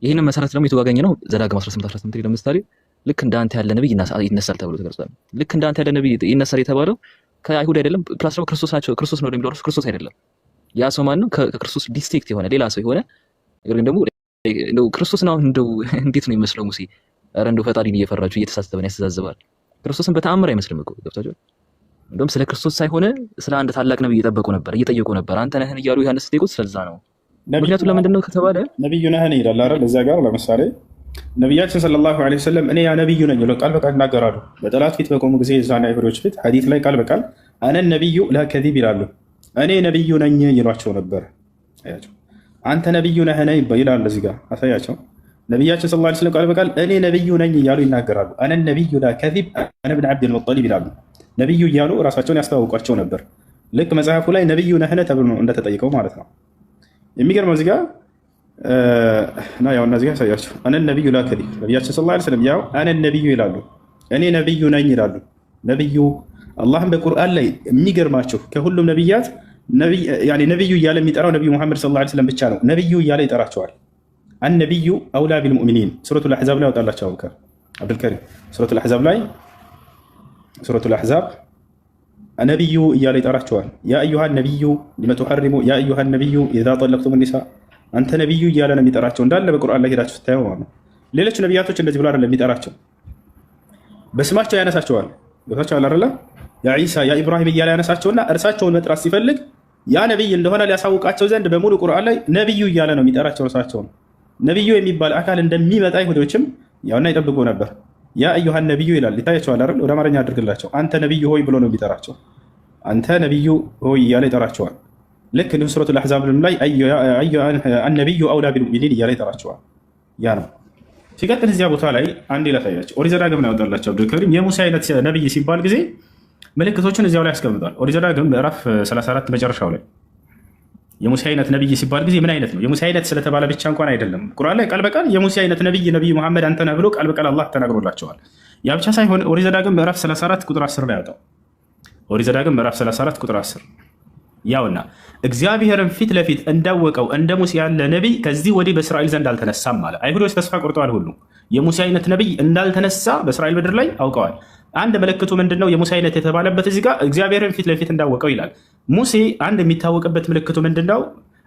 ይሄንን መሰረት ደግሞ የተዋገኘ ነው ዘዳግም 18 ለምሳሌ ልክ እንዳንተ ያለ ነብይ ይነሳል ተብሎ ተገልጿል። ልክ እንዳንተ ያለ ነብይ ይነሳል የተባለው ከአይሁድ አይደለም። ፕላስ ደግሞ ክርስቶስ ነው የሚለው ክርስቶስ አይደለም። ያ ሰው ማን ነው? ከክርስቶስ ዲስቲንክት የሆነ ሌላ ሰው የሆነ ነገር ግን ደግሞ እንደው ክርስቶስ ነው እንደው እንዴት ነው የሚመስለው ሙሴ? ኧረ እንደው ፈጣሪን እየፈራችሁ እየተሳሰበን ያስተዛዝባል። ክርስቶስን በተአምር አይመስልም እኮ ገብታችሁ። እንደውም ስለ ክርስቶስ ሳይሆን ስለ አንድ ታላቅ ነብይ እየጠየቁ ነበር። አንተ ነህን እያሉ ዮሐንስ ሲጠይቁት ስለዛ ነው። ምክንያቱም ለምንድን ነው ከተባለ ነብዩ ነህን ይላል አይደል? እዛ ጋር ለምሳሌ ነብያችን ሰለላሁ ዐለይሂ ወሰለም እኔ ያ ነብዩ ነኝ ብለው ቃል በቃል ይናገራሉ። በጠላት ፊት በቆሙ ጊዜ እዛና አይሁዶች ፊት ሐዲስ ላይ ቃል በቃል አነ ነብዩ ላ ከዚብ ይላሉ። እኔ ነብዩ ነኝ ይሏቸው ነበር። አያቸው አንተ ነብዩ ነህን ይላል። እዚህ ጋር አሳያቸው። ነብያችን ሰለላሁ ዐለይሂ ወሰለም ቃል በቃል እኔ ነብዩ ነኝ እያሉ ይናገራሉ። አነ ነብዩ ላ ከዚብ አነ ኢብኑ አብዱል ሙጠሊብ ይላሉ። ነብዩ እያሉ ራሳቸውን ያስተዋውቋቸው ነበር። ልክ መጽሐፉ ላይ ነብዩ ነህን ተብሎ እንደተጠይቀው ማለት ነው። የሚገርመው እዚህ ጋር እና ያው እነዚህ ያሳያችሁ አነ ነብዩ ላ ከዚብ ነብያችን ሰለላሁ ዐለይሂ ወሰለም ያው አነ ነብዩ ይላሉ። እኔ ነብዩ ነኝ ይላሉ። ነብዩ አላህም በቁርአን ላይ የሚገርማቸው ከሁሉም ነብያት ነብዩ እያለ የሚጠራው ነብዩ መሐመድ ሰለላሁ ዐለይሂ ወሰለም ብቻ ነው። ነብዩ እያለ ይጠራቸዋል። አነብዩ አውላ ቢልሙእሚኒን ሱረቱል አሕዛብ ላይ ያወጣላቸው አብዱልከሪም ሱረቱል አሕዛብ ነብዩ እያለ ይጠራቸዋል። ያ አዩሃ ነብዩ ሊመ ቱሐሪሙ ያ አዩሃ ነብዩ ኢዛ ጠለቅቱም ኒሳ አንተ ነብዩ እያለ ነው የሚጠራቸው። እንዳለ በቁርአን ላይ ሄዳችሁ ስታየው ማለት ነው። ሌሎች ነብያቶች እንደዚህ ብሎ አይደለም የሚጠራቸው፣ በስማቸው ያነሳቸዋል። ገብታችኋል አይደለ? ያ ዒሳ ያ ኢብራሂም እያለ ያነሳቸውና እርሳቸውን መጥራት ሲፈልግ ያ ነብይ እንደሆነ ሊያሳውቃቸው ዘንድ በሙሉ ቁርአን ላይ ነብዩ እያለ ነው የሚጠራቸው። እርሳቸውን ነብዩ የሚባል አካል እንደሚመጣ ይሁዶችም ያውና ይጠብቁ ነበር። ያ አዩሃ ነቢዩ ይላል። ይታያቸዋል አይደል? ወደ አማርኛ አድርግላቸው። አንተ ነቢዩ ሆይ ብሎ ነው የሚጠራቸው። አንተ ነቢዩ ሆይ እያለ ይጠራቸዋል። ልክ እንዲሁ ሱረቱል አሕዛብ ላይ አነቢዩ አውላ ቢልሙእሚኒን እያለ ይጠራቸዋል። ያ ነው። ሲቀጥል እዚያ ቦታ ላይ አንድ ላሳያቸው። ኦሪት ዘዳግም ነው ያወጣላቸው አብዱልከሪም። የሙሴ አይነት ነቢይ ሲባል ጊዜ ምልክቶችን እዚያው ላይ ያስቀምጧል። ኦሪት ዘዳግም ምዕራፍ 34 መጨረሻው ላይ የሙሴ አይነት ነቢይ ሲባል ጊዜ ምን አይነት ነው? የሙሴ አይነት ስለተባለ ብቻ እንኳን አይደለም። ቁርአን ላይ ቃል በቃል የሙሴ አይነት ነቢይ ሙሐመድ አንተ ነህ ብሎ ቃል በቃል አላህ ተናግሮላቸዋል። ያ ብቻ ሳይሆን ኦሪት ዘዳግም ምዕራፍ 34 ቁጥር 10 ላይ ያወጣው። ኦሪት ዘዳግም ምዕራፍ 34 ቁጥር 10 ያውና እግዚአብሔርን ፊት ለፊት እንዳወቀው እንደ ሙሴ ያለ ነቢይ ከዚህ ወዲህ በእስራኤል ዘንድ አልተነሳም አለ። አይሁዶች ተስፋ ቆርጠዋል። ሁሉ የሙሴ አይነት ነቢይ እንዳልተነሳ በእስራኤል ምድር ላይ አውቀዋል። አንድ ምልክቱ ምንድነው? የሙሴ አይነት የተባለበት እዚህ ጋር እግዚአብሔርን ፊት ለፊት እንዳወቀው ይላል። ሙሴ አንድ የሚታወቅበት ምልክቱ ምንድነው?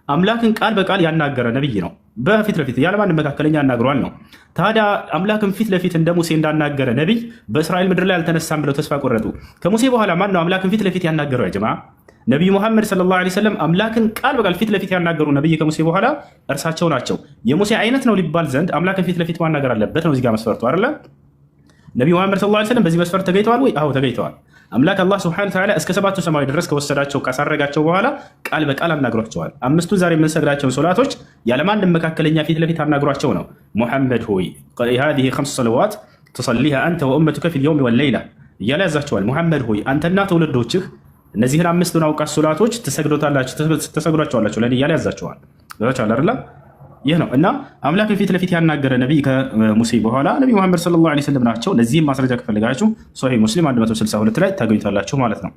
አምላክን ቃል በቃል ያናገረ ነቢይ ነው። በፊት ለፊት ያለማንም መካከለኛ ያናግሯል ነው። ታዲያ አምላክን ፊት ለፊት እንደ ሙሴ እንዳናገረ ነቢይ በእስራኤል ምድር ላይ አልተነሳም ብለው ተስፋ ቆረጡ። ከሙሴ በኋላ ማን ነው አምላክን ፊት ለፊት ያናገረው? ያጀማ ነቢዩ ሙሐመድ ሰለላሁ ዐለይሂ ወሰለም አምላክን ቃል በቃል ፊት ለፊት ያናገሩ ነቢይ ከሙሴ በኋላ እርሳቸው ናቸው። የሙሴ አይነት ነው ሊባል ዘንድ አምላክን ፊት ለፊት ማናገር አለበት ነው እዚጋ መስፈርቱ አይደለ? ነቢዩ ሙሐመድ ሰለላሁ ዐለይሂ ወሰለም በዚህ መስፈርት ተገኝተዋል ወይ? አዎ ተገኝተዋል። አምላክ አላህ ሱብሓነሁ ወተዓላ እስከ 7ቱ ሰማይ ድረስ ከወሰዳቸው ካሳረጋቸው በኋላ ቃል በቃል አናግሯቸዋል። 5ቱ ዛሬ የምንሰግዳቸውን ሶላቶች ያለማንም መካከለኛ ፊት ለፊት አናግሯቸው ነው። ሙሐመድ ሆይ هذه 5 صلوات تصليها انت وامتك في اليوم والليله እያለ ያዛቸዋል። ሙሐመድ ሆይ አንተና ትውልዶችህ እነዚህን 5ቱን አውቃት ሶላቶች ተሰግዷቸዋላችሁ ለኔ እያለ ያዛቸዋል። ዘቻለ አይደል? ይህ ነው እና አምላክን ፊት ለፊት ያናገረ ነቢይ ከሙሴ በኋላ ነቢዩ ሙሐመድ ሰለላሁ ዐለይሂ ወሰለም ናቸው። ለዚህም ማስረጃ ከፈለጋችሁ ሶሒህ ሙስሊም 162 ላይ ታገኙታላችሁ ማለት ነው።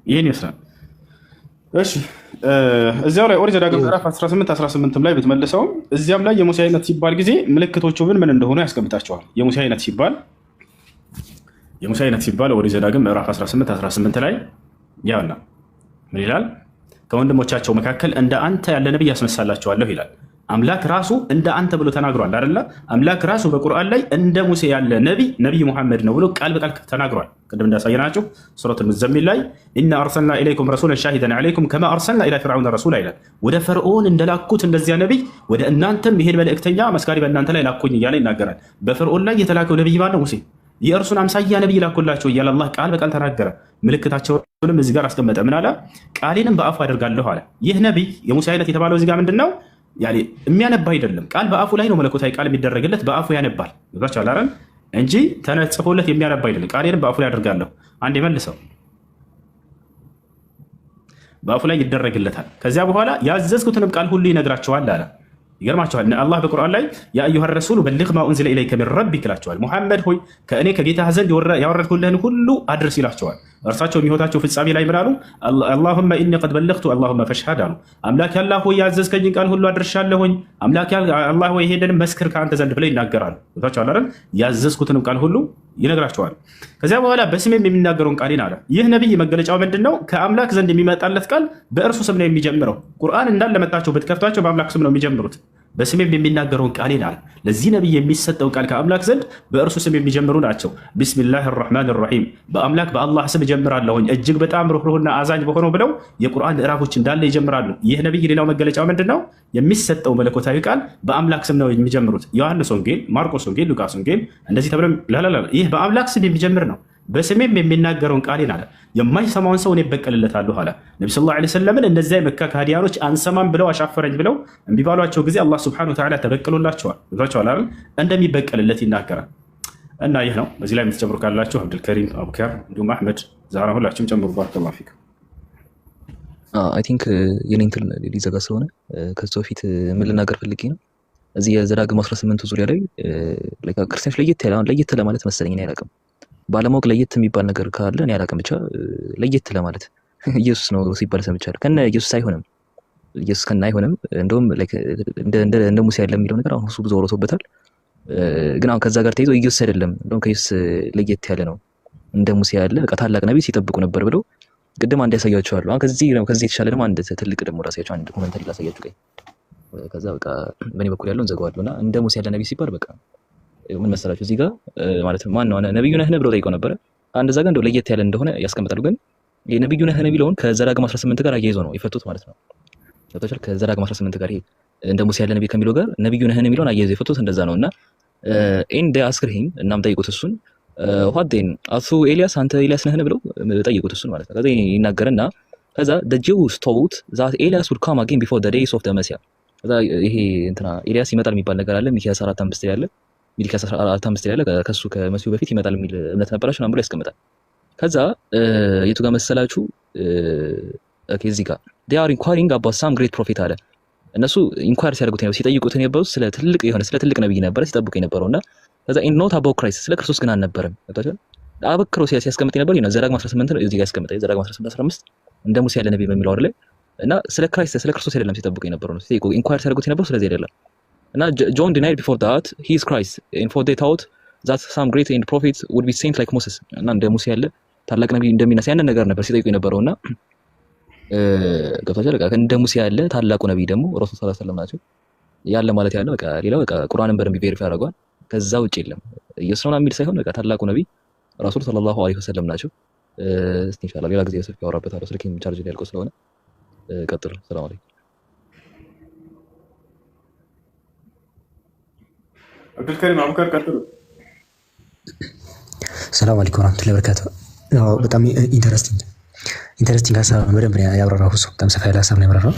ይህን ይመስላል። እሺ እዚያው ላይ ኦሪት ዘዳግም ምዕራፍ 18 ላይ ብትመልሰውም እዚያም ላይ የሙሴ አይነት ሲባል ጊዜ ምልክቶቹ ምን እንደሆኑ ያስቀምጣቸዋል። የሙሴ አይነት ሲባል ኦሪት ዘዳግም ምዕራፍ 18 ላይ ያውና ምን ይላል? ከወንድሞቻቸው መካከል እንደ አንተ ያለ ነቢይ ያስነሳላቸዋለሁ ይላል። አምላክ ራሱ እንደ አንተ ብሎ ተናግሯል አይደለ? አምላክ ራሱ በቁርአን ላይ እንደ ሙሴ ያለ ነቢይ ሙሐመድ ነው ብሎ ቃል በቃል ተናግሯል። ቅድም እንዳሳየናችሁ ሱረቱል ሙዘሚል ላይ ኢና አርሰልና ኢለይኩም ረሱለን ሻሂደን ዐለይኩም ከማ አርሰልና ኢላ ፊርዓውነ ረሱላ ይላል። ወደ ፈርዖን እንደላኩት እንደዚያ ነቢይ ወደ እናንተም ይሄን መልእክተኛ መስካሪ በእናንተ ላይ ላኩኝ እያለ ይናገራል። በፈርዖን ላይ የተላከው ነቢይ ማን ነው? ሙሴ። የእርሱን አምሳያ ነቢይ ላኩላቸው እያለ አላህ ቃል በቃል ተናገረ። ምልክታቸውንም እዚህ ጋር አስቀመጠ። ምን አለ? ቃሌንም በአፉ አደርጋለሁ አለ። ይህ ነቢይ የሙሴ አይነት የተባለው እዚህ ጋር ምንድን ነው? የሚያነባ አይደለም። ቃል በአፉ ላይ ነው መለኮታዊ ቃል የሚደረግለት፣ በአፉ ያነባል ዛቻላረን እንጂ ተነጽፎለት የሚያነባ አይደለም። ቃሌንም በአፉ ላይ አደርጋለሁ። አንድ የመልሰው በአፉ ላይ ይደረግለታል። ከዚያ በኋላ ያዘዝኩትንም ቃል ሁሉ ይነግራቸዋል አለ። ይገርማቸዋል። አላህ በቁርአን ላይ ያ አዩሃ ረሱሉ በሊግ ማ ኡንዚለ ኢለይከ ሚን ረቢክ ይላቸዋል። ሙሐመድ ሆይ ከእኔ ከጌታህ ዘንድ ያወረድኩልህን ሁሉ አድርስ ይላቸዋል። እርሳቸው የሚወታቸው ፍጻሜ ላይ ምን አሉ? አላሁመ ኢኒ ቀድ በለግቱ አላሁመ ፈሽሀድ አሉ። አምላክ አላህ ሆይ ያዘዝከኝን ቃል ሁሉ አድርሻለሁኝ፣ አምላክ አላህ ሆይ ሄደን መስክር ከአንተ ዘንድ ብለው ይናገራሉ። ታቸዋል አይደል? ያዘዝኩትንም ቃል ሁሉ ይነግራቸዋል። ከዚያ በኋላ በስሜም የሚናገረውን ቃሌን አለ። ይህ ነቢይ መገለጫው ምንድን ነው? ከአምላክ ዘንድ የሚመጣለት ቃል በእርሱ ስም ነው የሚጀምረው። ቁርአን እንዳለመጣቸው ብትከፍቷቸው በአምላክ ስም ነው የሚጀምሩት። በስሜም የሚናገረውን ቃሌን አለ። ለዚህ ነቢይ የሚሰጠው ቃል ከአምላክ ዘንድ በእርሱ ስም የሚጀምሩ ናቸው። ቢስሚላህ ራህማን ራሒም፣ በአምላክ በአላህ ስም እጀምራለሁኝ እጅግ በጣም ሩህሩህና አዛኝ በሆነው ብለው የቁርአን ምዕራፎች እንዳለ ይጀምራሉ። ይህ ነቢይ ሌላው መገለጫው ምንድን ነው? የሚሰጠው መለኮታዊ ቃል በአምላክ ስም ነው የሚጀምሩት። ዮሐንስ ወንጌል፣ ማርቆስ ወንጌል፣ ሉቃስ ወንጌል እንደዚህ ተብለው ይህ በአምላክ ስም የሚጀምር ነው። በስሜም የሚናገረውን ቃሌን አለ የማይሰማውን ሰው እኔ እበቀልለታለሁ አለ። ነቢ ሰለላሁ ዐለይሂ ወሰለምን እነዚያ የመካ ከሃዲያኖች አንሰማም ብለው አሻፈረኝ ብለው እምቢ ባሏቸው ጊዜ አላህ ሱብሓነሁ ወተዓላ ተበቅሎላቸዋል። እንደሚበቀልለት ይናገራል። እና ይህ ነው። በዚህ ላይ የምትጨምሩ ካላችሁ አብዱልከሪም፣ አቡከር እንዲሁም አሕመድ፣ ዛራ ሁላችሁም ጨምሩ። ባረከላሁ ፊኩም። አይ ቲንክ የኔ እንትን ሊዘጋ ስለሆነ ከዚህ በፊት ምን ልናገር ፈልጌ ነው። እዚህ የዘዳግም 18 ዙሪያ ላይ ክርስቲያኖች ለየት ለማለት መሰለኝ እኔ አላውቅም። ባለማወቅ ለየት የሚባል ነገር ካለ እኔ አላውቅም። ብቻ ለየት ለማለት ኢየሱስ ነው ሲባል ሰምቻለሁ። ከነ ኢየሱስ አይሆንም፣ ኢየሱስ ከነ አይሆንም። እንደውም እንደ ሙሴ ያለ የሚለው ነገር አሁን እሱ ብዙ ወሮቶበታል። ግን አሁን ከዛ ጋር ተይዞ ኢየሱስ አይደለም እንደውም ከኢየሱስ ለየት ያለ ነው፣ እንደ ሙሴ ያለ በቃ ታላቅ ነቢይ ሲጠብቁ ነበር ብለው ቅድም አንድ ያሳያቸዋለሁ። አሁን ከዚህ የተሻለ ደግሞ አንድ ትልቅ ደግሞ ራሳቸው አንድ ኮሜንታሪ ላሳያችሁ ቆይ። ከዛ በቃ በእኔ በኩል ያለውን እንዘጋዋለሁ። እና እንደ ሙሴ ያለ ነቢይ ሲባል በቃ ምን መሰላችሁ እዚህ ጋር ማለት ማን ነው ነብዩ ነህ ብለው ጠይቀው ነበረ። አንድ እዛ ጋር እንደው ለየት ያለ እንደሆነ ያስቀምጣሉ። ግን የነብዩ ነህ የሚለውን ከዘዳግም 18 ጋር አያይዞ ነው የፈቱት ማለት ነው። ከዘዳግም 18 ጋር ይሄ እንደ ሙሴ ያለ ነብይ ከሚለው ጋር ነብዩ ነህ የሚለውን አያይዞ የፈቱት እንደዛ ነው። እና ኤንድ አስክር ሂም እናም ጠይቁት እሱን ኋዴን አሱ ኤልያስ አንተ ኤልያስ ነህን ብለው ጠይቁት እሱን ማለት ነው። ከዛ ይናገርና ከዛ the Jews thought that Elias would come again before the days of the Messiah። ከዛ ይሄ እንትና ኤልያስ ይመጣል የሚባል ነገር አለ ሚክያስ 4:5 ላይ አለ ሚክያስ 4:5 ላይ አለ ከሱ ከመሲሁ በፊት ይመጣል የሚል እምነት ነበራቸው ምናምን ብሎ ያስቀምጣል። ከዛ የቱ ጋር መሰላችሁ እዚህ ጋር they are inquiring about some great prophet አለ። እነሱ ኢንኳየር ሲያደርጉት ነው ሲጠይቁት የነበሩት ስለ ትልቅ ነብይ ነበር ሲጠብቁ የነበረውና ከዛ in not about Christ ስለ ክርስቶስ ግን አልነበረም። አበክሮ ሲያስቀምጥ የነበረው ነው ዘዳግም 18 ነው እዚህ ጋር ያስቀምጣል። ዘዳግም 18:15 እንደ ሙሴ ያለ ነብይ በሚለው አይደለ እና ስለ ክርስቶስ አይደለም ሲጠብቁ የነበረው ነው ሲጠይቁ ኢንኳየር ሲያደርጉት የነበረው ስለዚህ አይደለም። እና John denied before that he is Christ and for they thought that some great and prophets would be saints like Moses እና እንደ ሙሴ ያለ ታላቅ ነብይ እንደሚነሳ ያንን ነገር ነበር ሲጠይቁ የነበረውና ገብቷቸዋል። በቃ እንደ ሙሴ ያለ ታላቁ ነብይ ደግሞ ረሱል ሰለላሁ ዐለይሂ ወሰለም ናቸው ያለ ማለት ያለው በቃ ሌላው በቃ ቁርአንን በደንብ ቬሪፋይ አድርጓል። ከዛ ውጪ የለም ኢየሱስ ነው የሚል ሳይሆን በቃ ታላቁ ነብይ ረሱል ሰለላሁ ዐለይሂ ወሰለም ናቸው። እስቲ ኢንሻአላህ ሌላ ጊዜ ሰፊ ያወራበታለሁ። ስልኬን ቻርጅ ላይ ያልቆ ስለሆነ ቀጥሉ። ሰላም አለይኩም። አብዱልከሪም አቡከር ቀጥሉ። ሰላም አለይኩም ወራህመቱላሂ ወበረካቱ። በጣም ኢንተረስቲንግ ሀሳብ በደንብ ያብራራው እሱ በጣም ሰፋ ያለ ሀሳብ ነው ያብራራው።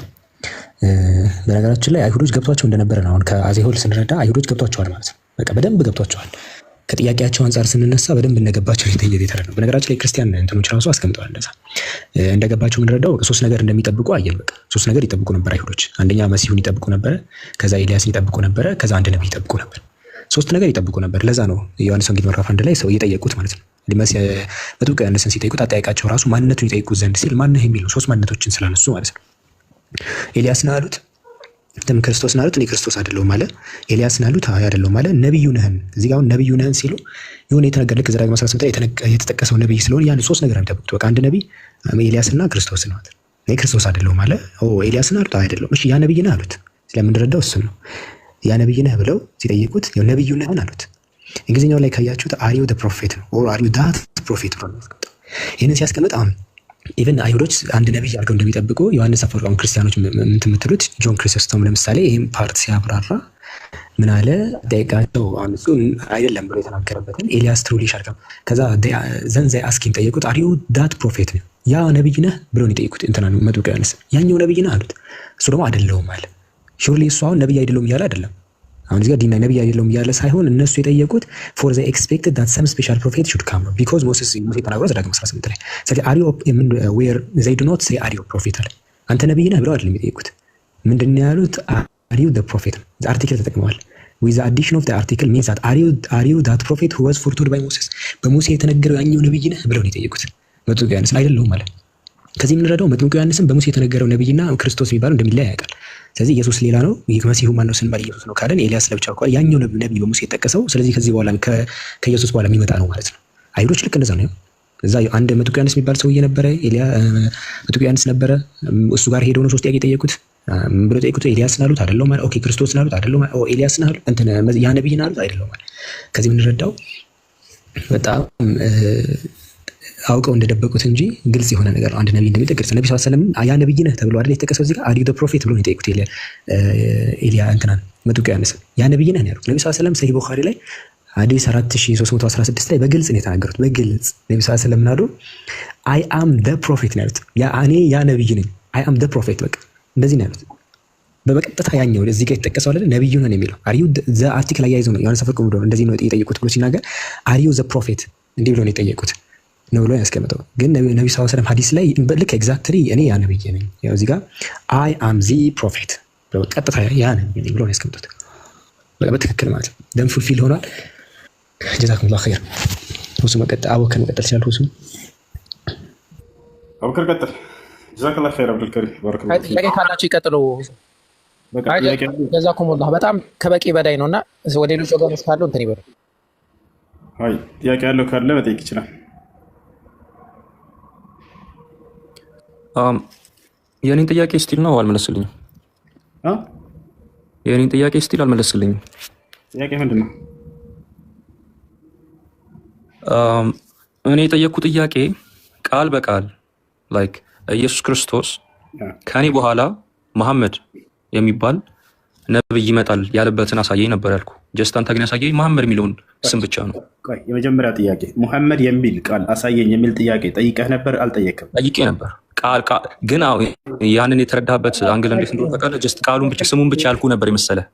በነገራችን ላይ አይሁዶች ገብቷቸው እንደነበረ ነው አሁን ከአዜሆል ስንረዳ አይሁዶች ገብቷቸዋል ማለት ነው። በቃ በደንብ ገብቷቸዋል። ከጥያቄያቸው አንፃር ስንነሳ በደንብ እንደገባቸው የተረዳ ነው። በነገራችን ላይ ክርስቲያን እንትኖች ራሱ አስቀምጠዋል እንደዛ እንደገባቸው የምንረዳው ሶስት ነገር እንደሚጠብቁ አየን። በቃ ሶስት ነገር ይጠብቁ ነበር አይሁዶች። አንደኛ መሲሁን ይጠብቁ ነበር፣ ከዛ ኤልያስን ይጠብቁ ነበር፣ ከዛ አንድ ነብይ ይጠብቁ ነበር። ሶስት ነገር ይጠብቁ ነበር። ለዛ ነው ዮሐንስ ወንጌል ምዕራፍ 1 ላይ ሰው እየጠየቁት ማለት ነው በጥብቅ ያነሰን ሲጠይቁት አጠያየቃቸው ራሱ ማንነቱን ይጠይቁት ዘንድ ሲል ማንነህ የሚሉ ሶስት ማንነቶችን ስላነሱ ማለት ነው። ኤልያስን አሉት ለምን ክርስቶስን አሉት እኔ ክርስቶስ አይደለሁም አለ። ኤልያስን አሉት አይ አይደለሁም አለ። ነብዩ ነህን እዚህ ጋር ነብዩ ነህን ሲሉ የሆነ የተነገረ ልክ ዘዳግም 18 ላይ የተጠቀሰው ነብይ ስለሆነ ያን ሶስት ነገር እንደጠበቁት በቃ አንድ ነብይ ኤልያስና ክርስቶስ ነው አይደል? እኔ ክርስቶስ አይደለሁም አለ። ኤልያስን አሉት አይ አይደለሁም። እሺ ያ ነብይ ነህ አሉት። ስለምንረዳው እሱ ነው ያ ነብይ ነህ ብለው ሲጠይቁት ነብዩ ነህን አሉት። እንግሊዝኛው ላይ ካያችሁት አሪው ዘ ፕሮፌት ነው ኦር አሪው ዳት ፕሮፌት ነው። ይሄንን ሲያስቀምጥ አሁን ኢቭን አይሁዶች አንድ ነብይ አድርገው እንደሚጠብቁ ዮሐንስ አፈወርቅ ክርስቲያኖች የምትሉት ጆን ክሪስቶስተም ለምሳሌ ይሄን ፓርት ሲያብራራ ምን አለ ጠይቃቸው አሁን እሱ አይደለም ብሎ የተናገረበትን ኤልያስ ትሩሊ ሻርከም ከዛ ዘንዘይ አስኪን ጠየቁት አሪው ዳት ፕሮፌት ነው ያ ነብይ ነህ ብሎ ነው የጠየቁት እንትና ነው መጥምቁ ዮሐንስ ያኛው ነብይ ነህ አሉት። እሱ ደግሞ አይደለሁም አለ። ሹርሊ እሱ አሁን ነብይ አይደለሁም እያለ አይደለም አሁን እዚህ ጋር ዲና ነብይ አይደለም እያለ ሳይሆን እነሱ የጠየቁት for they expected that some special prophet should come because ሙሴ ተናግሮ ዘዳግም 18 ላይ ስለዚህ are you where they do not say are you prophet አለ። አንተ ነብይ ነህ ብለው አይደለም የጠየቁት ምንድነው ያሉት are you the prophet አርቲክል ተጠቅመዋል። with the addition of the article means that are you that prophet who was foretold by Moses በሙሴ የተነገረው ያኛው ነብይ ነህ ብለው ነው የጠየቁት። መጥምቁ ዮሐንስ አይደለም ማለት ከዚህ የምንረዳው መጥምቁ ዮሐንስም በሙሴ የተነገረው ነብይና ክርስቶስ የሚባለው እንደሚለያይ ያውቃል። ስለዚህ ኢየሱስ ሌላ ነው መሲሁ ማን ነው ስንባል ኢየሱስ ነው ካለን ኤልያስ ለብቻው ቋል ያኛው ነብይ በሙሴ የተጠቀሰው ስለዚህ ከዚህ በኋላ ከኢየሱስ በኋላ የሚመጣ ነው ማለት ነው። አይሁዶች ልክ እንደዛ ነው። እዛ አንድ መጥምቁ ዮሐንስ የሚባል ሰውዬ ነበረ መጥምቁ ዮሐንስ ነበረ እሱ ጋር ሄደው ነው ሶስት ጥያቄ ጠየቁት ብሎ ጠየቁት ኤልያስን አሉት አይደለም ማለት ኦኬ ክርስቶስን አሉት አይደለም ኤልያስን አሉት እንትን ያ ነብይን አሉት አይደለም ማለት ከዚህ የምንረዳው በጣም አውቀው እንደደበቁት እንጂ ግልጽ የሆነ ነገር አንድ ነብይ እንደሚጠቅስ ነብዩ ሰለላሁ ዐለይሂ ወሰለም ያ ነብይ ነህ ተብሎ አይደል የተጠቀሰው እዚህ ጋር አሪው ዘ ፕሮፌት ብሎ ነው የጠየቁት ኤልያ እንትናን መጥምቁ ዮሐንስ ያ ነብይ ነህ ያሉት ነብዩ ሰለላሁ ዐለይሂ ወሰለም ሰሂህ ቡኻሪ ላይ ሐዲስ 4316 ላይ በግልጽ ነው የተናገሩት። በግልጽ ነብዩ ሰለላሁ ዐለይሂ ወሰለም ናዱ አይ አም ዘ ፕሮፌት ነው ያሉት። ያ እኔ ያ ነብይ ነኝ አይ አም ዘ ፕሮፌት በቃ እንደዚህ ነው ያሉት። በቀጥታ ያኛው እዚህ ጋር የተጠቀሰው አይደል ነብዩ ነህ የሚለው አሪው ዘ አርቲክል አያይዘው ነው ዮሐንስ አፈወርቅ ብሎ እንደዚህ ነው የጠየቁት ብሎ ሲናገር አሪው ዘ ፕሮፌት እንዲህ ብሎ ነው የጠየቁት ነው ብሎ ያስቀምጠው። ግን ነብዩ ሰለላሁ ዐለይሂ ወሰለም ሐዲስ ላይ ልክ ኤግዛክትሊ እኔ ያ ነብይ ነኝ ያው እዚህ ጋር አይ አም ዚ ፕሮፌት በቀጥታ ያ ነብይ ነኝ ብሎ ነው ያስቀምጡት። በትክክል ማለት ነው ደም ፉልፊል ሆኗል። ጀዛኩሙላሁ ኸይር። ሁሱ አቡከር መቀጠል ይችላል። ሁሱ አቡከር ቀጥል። ጀዛከላሁ ኸይር አብዱልከሪም ባረከላሁ ፊክ። ጥያቄ ካላችሁ ይቀጥሉ። ጀዛኩሙላህ በጣም ከበቂ በላይ ነውና ወደ ሌሎች ወገኖች ካሉ እንትን ይበሉ። አይ ጥያቄ ያለው ካለ መጠየቅ ይችላል። የኔን ጥያቄ ስቲል ነው አልመለስልኝም። የኔን ጥያቄ ስቲል አልመለስልኝም። ጥያቄ ምንድን ነው? እኔ የጠየቅኩት ጥያቄ ቃል በቃል ላይክ ኢየሱስ ክርስቶስ ከኔ በኋላ መሐመድ የሚባል ነብይ ይመጣል ያለበትን አሳየኝ ነበር ያልኩ። ጀስት አንተ ግን ያሳየኝ መሐመድ የሚለውን ስም ብቻ ነው። ቆይ የመጀመሪያ ጥያቄ ሙሐመድ የሚል ቃል አሳየኝ የሚል ጥያቄ ጠይቀህ ነበር አልጠየቅም? ጠይቄ ነበር። ቃል ግን ያንን የተረዳህበት አንግል እንዴት እንደሆነ ታውቃለህ? ጀስት ቃሉን ብቻ ስሙን ብቻ ያልኩ ነበር የመሰለህ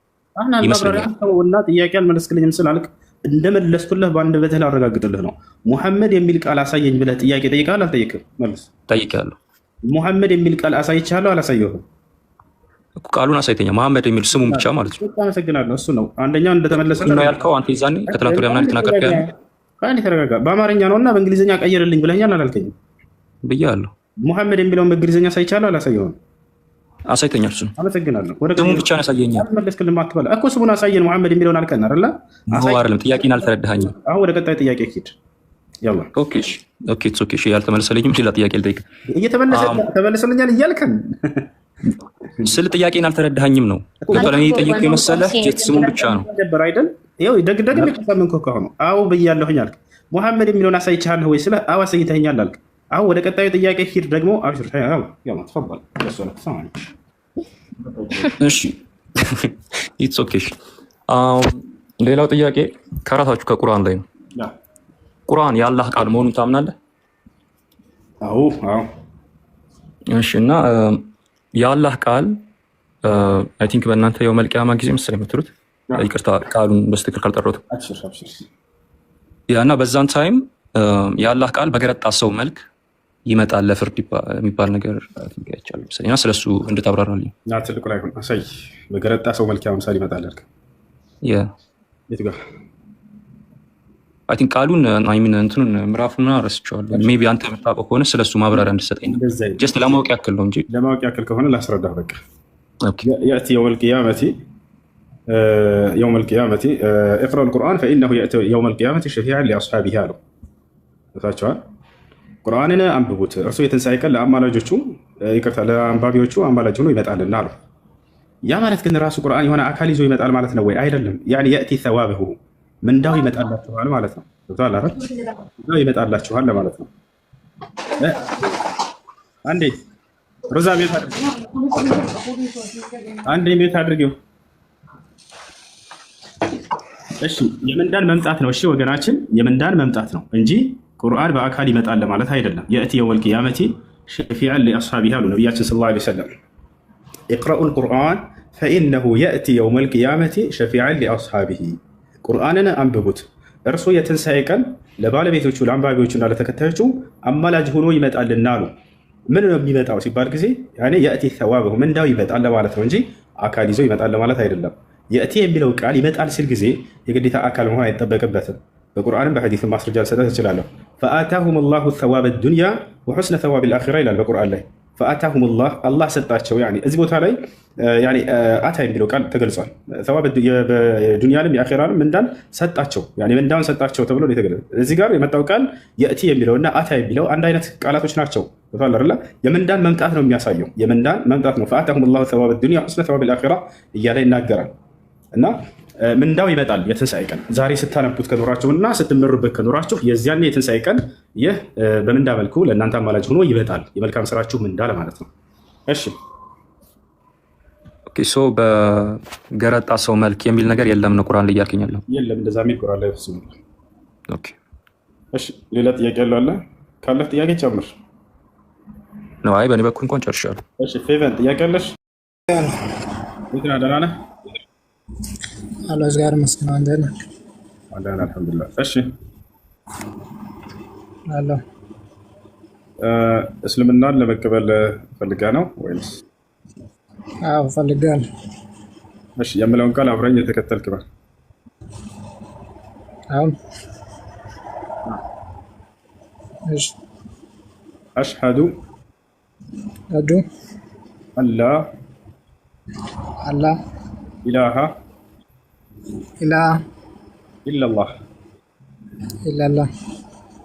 ይመስለኛል። እና ጥያቄ አልመለስክልኝም ስላልክ እንደመለስኩልህ በአንድ በትህ ላረጋግጥልህ ነው። ሙሐመድ የሚል ቃል አሳየኝ ብለህ ጥያቄ ጠይቀሃል አልጠየቅም? መልስ። ጠይቄያለሁ። ሙሐመድ የሚል ቃል አሳይቻለሁ አላሳየሁም? ቃሉን አሳይተኛ መሐመድ የሚል ስሙን ብቻ ማለት ነው። አመሰግናለሁ። እሱ ነው አንደኛው እንደተመለሰ ነው ያልከው አንተ ይዛኔ ከትላንት ወዲያ ምናምን ተናገርከኝ። አንዴ ተረጋጋ። በአማርኛ ነውና በእንግሊዝኛ ቀይርልኝ ብለኛል አላልከኝም? ብያለሁ። ሙሐመድ የሚለውን በእንግሊዝኛ አሳይቻለሁ አላሳየሁም? አሳይተኛል። እሱን አመሰግናለሁ። ስሙን ብቻ ነው ያሳየኛል። አልመለስክልም አትበላ እኮ ስሙን አሳየን ሙሐመድ የሚለውን አልከን አይደለ? አይደለም ጥያቄን አልተረዳኸኝም። አሁን ወደ ቀጣይ ጥያቄ ሂድ። ያላ ኦኬ ኦኬ ኦኬ። ያልተመለሰልኝም ሌላ ጥያቄ ልጠይቅ። እየተመለሰልኛል እያልከን ስለ ጥያቄን አልተረዳኸኝም ነው ለኔ ጠይቄ መሰለህ። ጀት ስሙን ብቻ ነው ነበር አይደል? ይኸው ደግደግ የሚቀሳምን እኮ ከሆነ አዎ ብያለሁኝ አልክ። ሙሐመድ የሚለውን አሳይቻለሁ ወይ ስለ አዎ አሳይተኸኛል አልክ። አሁን ወደ ቀጣዩ ጥያቄ ሂድ። ደግሞ አብሽር ያላ ተፈضل እሺ ኢትስ ኦኬ። ሌላው ጥያቄ ከራሳችሁ ከቁርአን ላይ ነው። ቁርአን የአላህ ቃል መሆኑን ታምናለህ? አዎ አዎ። እሺ እና የአላህ ቃል አይ ቲንክ በእናንተ የውመል ቂያማ ጊዜ መሰለኝ የምትሉት፣ ይቅርታ ቃሉን በስትክክል ካልጠራሁት እና በዛን ታይም የአላህ ቃል በገረጣ ሰው መልክ ይመጣል ለፍርድ የሚባል ነገር አይቻልም መሰለኝ እና ስለሱ እንድታብራራልኝ። ትልቁ ላይ ሆን አሳይ። በገረጣ ሰው መልክ ያው ምሳሌ ይመጣል አልክ። የት ጋር አይ ቲንክ ቃሉን አይ ሚን እንትኑን ምዕራፉን ረስቼዋለሁ። ሜይ ቢ አንተ የምታውቀው ከሆነ ስለሱ ማብራሪያ እንድትሰጠኝ ነው። ጀስት ለማወቅ ያክል ነው እንጂ ለማወቅ ያክል ከሆነ ላስረዳህ። በቃ يأتي يوم القيامة اقرأ القرآن فإنه يأتي يوم القيامة شفيعا لأصحابه አለው። ታቻዋል ቁርአንን አንብቡት እርሱ የትንሣኤ ቀን ለአማላጆቹ ይቅርታ ለአንባቢዎቹ አማላጅ ሆኖ ይመጣልና አለው። ያ ማለት ግን ራሱ ቁርአን የሆነ አካል ይዞ ይመጣል ማለት ነው ወይ? አይደለም። ያኒ يأتي ثوابه ምንዳው ይመጣላችኋል ማለት ነው። ገብቶሃል አይደል? ምንዳው ይመጣላችኋል ለማለት ነው። አንዴ ሮዛ ቤት አድርጊው፣ አንዴ ቤት አድርጊው። እሺ የምንዳን መምጣት ነው። እሺ ወገናችን የምንዳን መምጣት ነው እንጂ ቁርአን በአካል ይመጣል ለማለት አይደለም። يأتي يوم القيامة شفيعا لأصحابه አሉ ነብያችን ሰለላሁ ዐለይሂ ወሰለም። اقرأوا القرآن فإنه يأتي يوم القيامة شفيعا لأصحابه ቁርአንን አንብቡት እርሱ የትንሣኤ ቀን ለባለቤቶቹ ለአንባቢዎቹና ለተከታዮቹ አማላጅ ሆኖ ይመጣልና አሉ። ምን ነው የሚመጣው ሲባል ጊዜ ያኔ يأتي ثوابه ምንዳው ይመጣል ለማለት ነው እንጂ አካል ይዞ ይመጣል ለማለት አይደለም። የእቲ የሚለው ቃል ይመጣል ሲል ጊዜ የግዴታ አካል መሆን አይጠበቅበትም። በቁርአንም በሐዲስም ማስረጃ ልሰጥህ እችላለሁ። فآتاهم الله ثواب الدنيا وحسن ثواب الآخرة ይላል በቁርአን ላይ። فآتاهم الله አላህ ሰጣቸው። ያኔ እዚህ ቦታ ላይ ያኔ አታ የሚለው ቃል ተገልጿል። ثواب የዱንያንም የአኺራንም ምንዳን ሰጣቸው፣ ያኔ ምንዳን ሰጣቸው ተብሎ ነው የተገለጸው። እዚህ ጋር የመጣው ቃል የእቲ የሚለውና አታ የሚለው አንድ አይነት ቃላቶች ናቸው። አይደለ? የምንዳን መምጣት ነው የሚያሳየው። የምንዳን መምጣት ነው። فآتاهم الله ثواب الدنيا وحسن ثواب الآخرة እያለ ይናገራል። እና ምንዳው ይመጣል የትንሣኤ ቀን። ዛሬ ስታነቡት ከኖራችሁና ስትመሩበት ከኖራችሁ የዚያኔ የትንሣኤ ቀን ይህ በምንዳ መልኩ ለእናንተ አማላጅ ሆኖ ይመጣል። የመልካም ስራችሁ ምንዳ ለማለት ነው። እሺ ኦኬ። ሶ በገረጣ ሰው መልክ የሚል ነገር የለም ነው ቁርአን ላይ እያልከኝ ያለው? የለም እንደዛ የሚል ቁርአን ላይ ፍጹም። ኦኬ እሺ ሌላ ጥያቄ ያለው አለ? ካለህ ጥያቄ ጨምር ነው። አይ በእኔ በኩል እንኳን ጨርሻለሁ። እሺ ፌቨን ጥያቄ አለሽ? እንትና ደህና ነህ? አላህ ጋር መስገን አንተ ነህ? አላህ አልሐምዱሊላህ። እሺ አላህ እስልምናን ለመቀበል ፈልጋ ነው ወይስ? አዎ ፈልጋለሁ። እሺ የምለውን ቃል አብረኝ የተከተልክ በል። አዎ እሺ አሽሀዱ አላ ኢላሃ ኢለላህ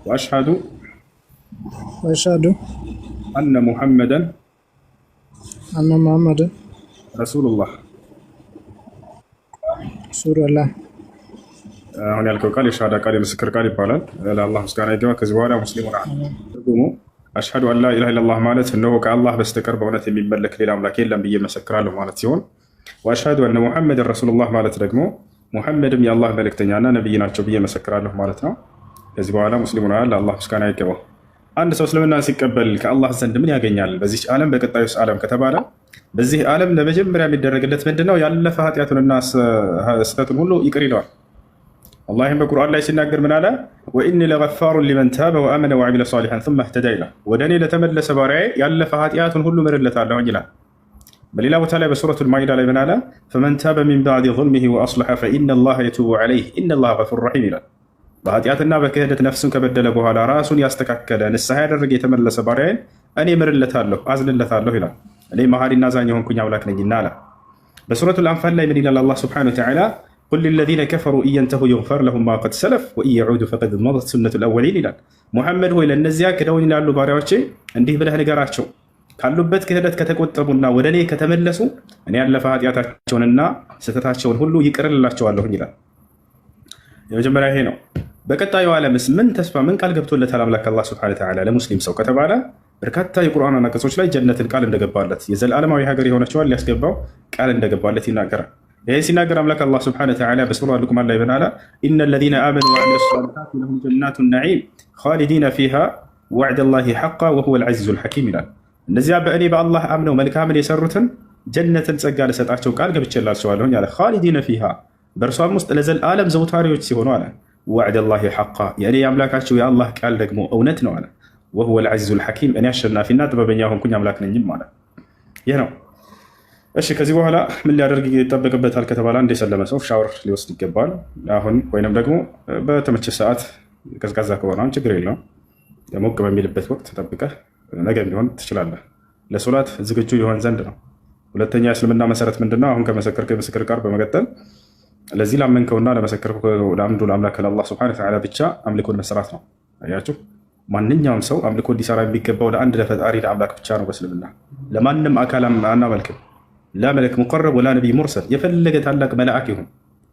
ወአሽሀዱ አነ ሙሐመደን ረሱሉላህ። አሁን ያልከው ቃል የሻሃዳ ቃል የምስክር ቃል ይባላል። ለአላህ ምስጋና ይገባ። ከዚህ በኋላ ሙስሊሙን ትርጉሙ አሽሀዱ አን ላ ኢላሃ ኢለላህ ማለት እነሆ ከአላህ በስተቀር በእውነት የሚመለክ ሌላ አምላክ የለም ብዬ መሰክራለሁ ማለት ሲሆን ወአሽሀዱ አነ ሙሐመድን ረሱሉላህ ማለት ደግሞ ሙሐመድም የአላህ መልእክተኛና ነቢይ ናቸው ብዬ መሰክራለሁ ማለት ነው። ከዚህ በኋላ ሙስሊሙ ለአላህ ምስጋና ይገባው። አንድ ሰው እስልምናን ሲቀበል ከአላህ ዘንድ ምን ያገኛል በዚህ ዓለም በቀጣዩስ ዓለም ከተባለ በዚህ ዓለም ለመጀመሪያ የሚደረግለት ምንድነው? ያለፈ ኃጢአቱንና ስህተቱን ሁሉ ይቅር ይለዋል። አላህም በቁርአን ላይ ሲናገር ምን አለ? ወኢኒ ለገፋሩን ሊመን ታበ ወአመነ ወዐሚለ ሷሊሐን ሱመ እህተዳ ይላል። ወደ እኔ ለተመለሰ ባሪያዬ ያለፈ ኃጢአቱን ሁሉ ምርለታለሁ ይላል። በሌላ ቦታ ላይ በሱረቱል ማኢዳ ላይ ምን አለ? ፈመን ታበ ሚን ባዕድ ዙልሚሂ ወአስለሐ ፈኢነላሀ የቱቡ ዐለይህ ኢነላሀ ገፉሩር ረሒም ይላል። በኃጢአትና በክህደት ነፍሱን ከበደለ በኋላ ራሱን ያስተካከለ ንስሐ ያደረገ የተመለሰ ባሪያዬን እኔ ምርለታለሁ አዝንለታለሁ ይላል። እኔ መሐሪና አዛኝ የሆንኩኝ አምላክ ነኝና አለ። በሱረቱል አንፋል ላይ ምን ይላል አላህ ሱብሓነሁ ወተዓላ? ቁል ሊለዚነ ከፈሩ ኢየንተሁ ዩግፈር ለሁም ማ ቀድ ሰለፍ ወኢን የዑዱ ፈቀድ መደት ሱነቱል አወሊን ይላል። ሙሐመድ ሆይ ለእነዚያ ክደውኝ ላሉ ባሪያዎቼ እንዲህ ብለህ ንገራቸው ካሉበት ክህደት ከተቆጠቡና ወደ እኔ ከተመለሱ እኔ ያለፈ ኃጢአታቸውንና ስህተታቸውን ሁሉ ይቅርልላቸዋለሁኝ ይላል። የመጀመሪያ ይሄ ነው። በቀጣዩ ዓለምስ ምን ተስፋ ምን ቃል ገብቶለታል አምላክ አላህ ሱብሓነሁ ወተዓላ ለሙስሊም ሰው ከተባለ በርካታ የቁርአን አንቀጾች ላይ ጀነትን ቃል እንደገባለት የዘላለማዊ ሀገር የሆነችዋን ሊያስገባው ቃል እንደገባለት ይናገራል። ይህ ሲናገር አምላክ አላህ ሱብሓነሁ ወተዓላ በሱራ ሉቅማን ላይ ምን አለ? ኢነ ለዚነ አመኑ ወዐሚሉ ሷሊሓት ለሁም ጀናቱ ነዒም ኻሊዲነ ፊሃ ወዕደላሂ ሐቃ ወሁወል ዐዚዙል ሐኪም ይላል። እነዚያ በእኔ በአላህ አምነው መልካምን የሰሩትን ጀነትን ጸጋ ልሰጣቸው ቃል ገብቼላቸዋለሁኝ አለ። ኻሊዲነ ፊሃ በእርሷም ውስጥ ለዘላለም ዘውታሪዎች ሲሆኑ አለ። ወዕደላሂ ሐቃ የእኔ የአምላካቸው የአላህ ቃል ደግሞ እውነት ነው አለ። ወሁወል ዐዚዙል ሐኪም እኔ አሸናፊና ጥበበኛ ሆንኩኝ አምላክ ነኝም አለ። ይህ ነው። እሺ ከዚህ በኋላ ምን ሊያደርግ ይጠበቅበታል ከተባለ አንድ የሰለመ ሰው ሻወር ሊወስድ ይገባል። አሁን ወይንም ደግሞ በተመቸ ሰዓት ቀዝቃዛ ከሆነ ችግር የለውም። ሞቅ በሚልበት ወቅት ጠብቀህ ነገ ቢሆን ትችላለህ። ለሶላት ዝግጁ ይሆን ዘንድ ነው። ሁለተኛ የእስልምና መሰረት ምንድነው? አሁን ከመሰከርከው የምስክር ቃል በመቀጠል ለዚህ ላመንከውና ለመሰከርከው ለአንዱ ለአምላክ ለአላህ ሱብሓነሁ ወተዓላ ብቻ አምልኮን መስራት ነው። አያችሁ፣ ማንኛውም ሰው አምልኮ እንዲሰራ የሚገባው ለአንድ ለፈጣሪ ለአምላክ ብቻ ነው። በእስልምና ለማንም አካል አናመልክም። ላ መለክ ሙቀረብ ወላ ነቢይ ሙርሰል፣ የፈለገ ታላቅ መልአክ ይሁን፣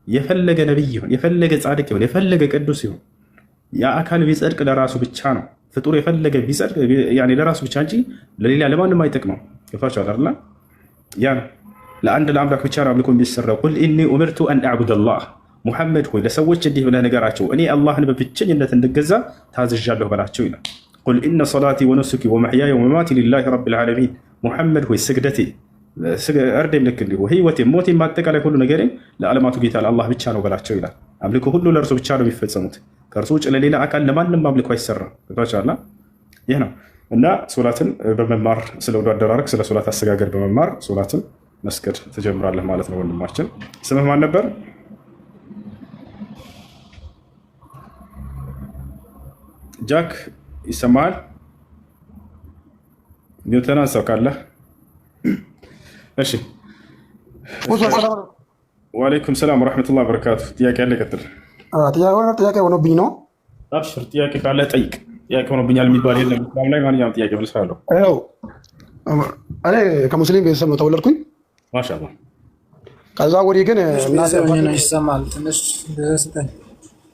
የፈለገ ነቢይ ይሁን፣ የፈለገ ጻድቅ ይሁን፣ የፈለገ ቅዱስ ይሁን፣ ያ አካል ቢጸድቅ ለራሱ ብቻ ነው። ፍጡር የፈለገ ቢጸድቅ ለራሱ ብቻ እንጂ ለሌላ ለማንም አይጠቅመው። ገፋችኋል አይደል? ያ ነው ለአንድ ለአምላክ ብቻ ነው አምልኮ የሚሰራው። ቁል ኢኒ ኡምርቱ አን አዕቡደላህ፣ ሙሐመድ ሆይ ለሰዎች እንዲህ ብለህ ንገራቸው እኔ አላህን በብቸኝነት እንድገዛ ታዝዣለሁ በላቸው ይላል። ቁል ኢነ ሰላቲ ወኑሱኪ ወመሕያየ ወመማቲ ሊላሂ ረቢል ዓለሚን፣ ሙሐመድ ሆይ ስግደቴ እርዴም ልክ እንዲሁ ህይወቴ ሞቴ ማጠቃላይ ሁሉ ነገሬ ለዓለማቱ ጌታ ለአላህ ብቻ ነው በላቸው ይላል። አምልኮ ሁሉ ለእርሱ ብቻ ነው የሚፈጸሙት። ከእርሱ ውጭ ለሌላ አካል ለማንም አምልኮ አይሰራም። ገብቷችኋል? ይህ ነው እና ሶላትን በመማር ስለ ውዱ አደራረግ ስለ ሶላት አሰጋገድ በመማር ሶላትን መስገድ ትጀምራለህ ማለት ነው። ወንድማችን ስምህ ማን ነበር? ጃክ ይሰማሃል? ኒውተን አንሳው ካለህ። እሺ ወአለይኩም ሰላም ወረሕመቱላሂ ወበረካቱ። ጥያቄ ያለ ይቀጥል። ጥያቄ ሆኖብኝ ነው። አብሽር፣ ጥያቄ ካለ ጠይቅ። ጥያቄ ሆኖብኛል የሚባል የለም። እስላም ላይ ማንኛውም ጥያቄ መልሳለሁ። እኔ ከሙስሊም ቤተሰብ ነው ተወለድኩኝ። ማሻአላህ። ከዛ ወዲህ ግን ይሰማል ትንሽ።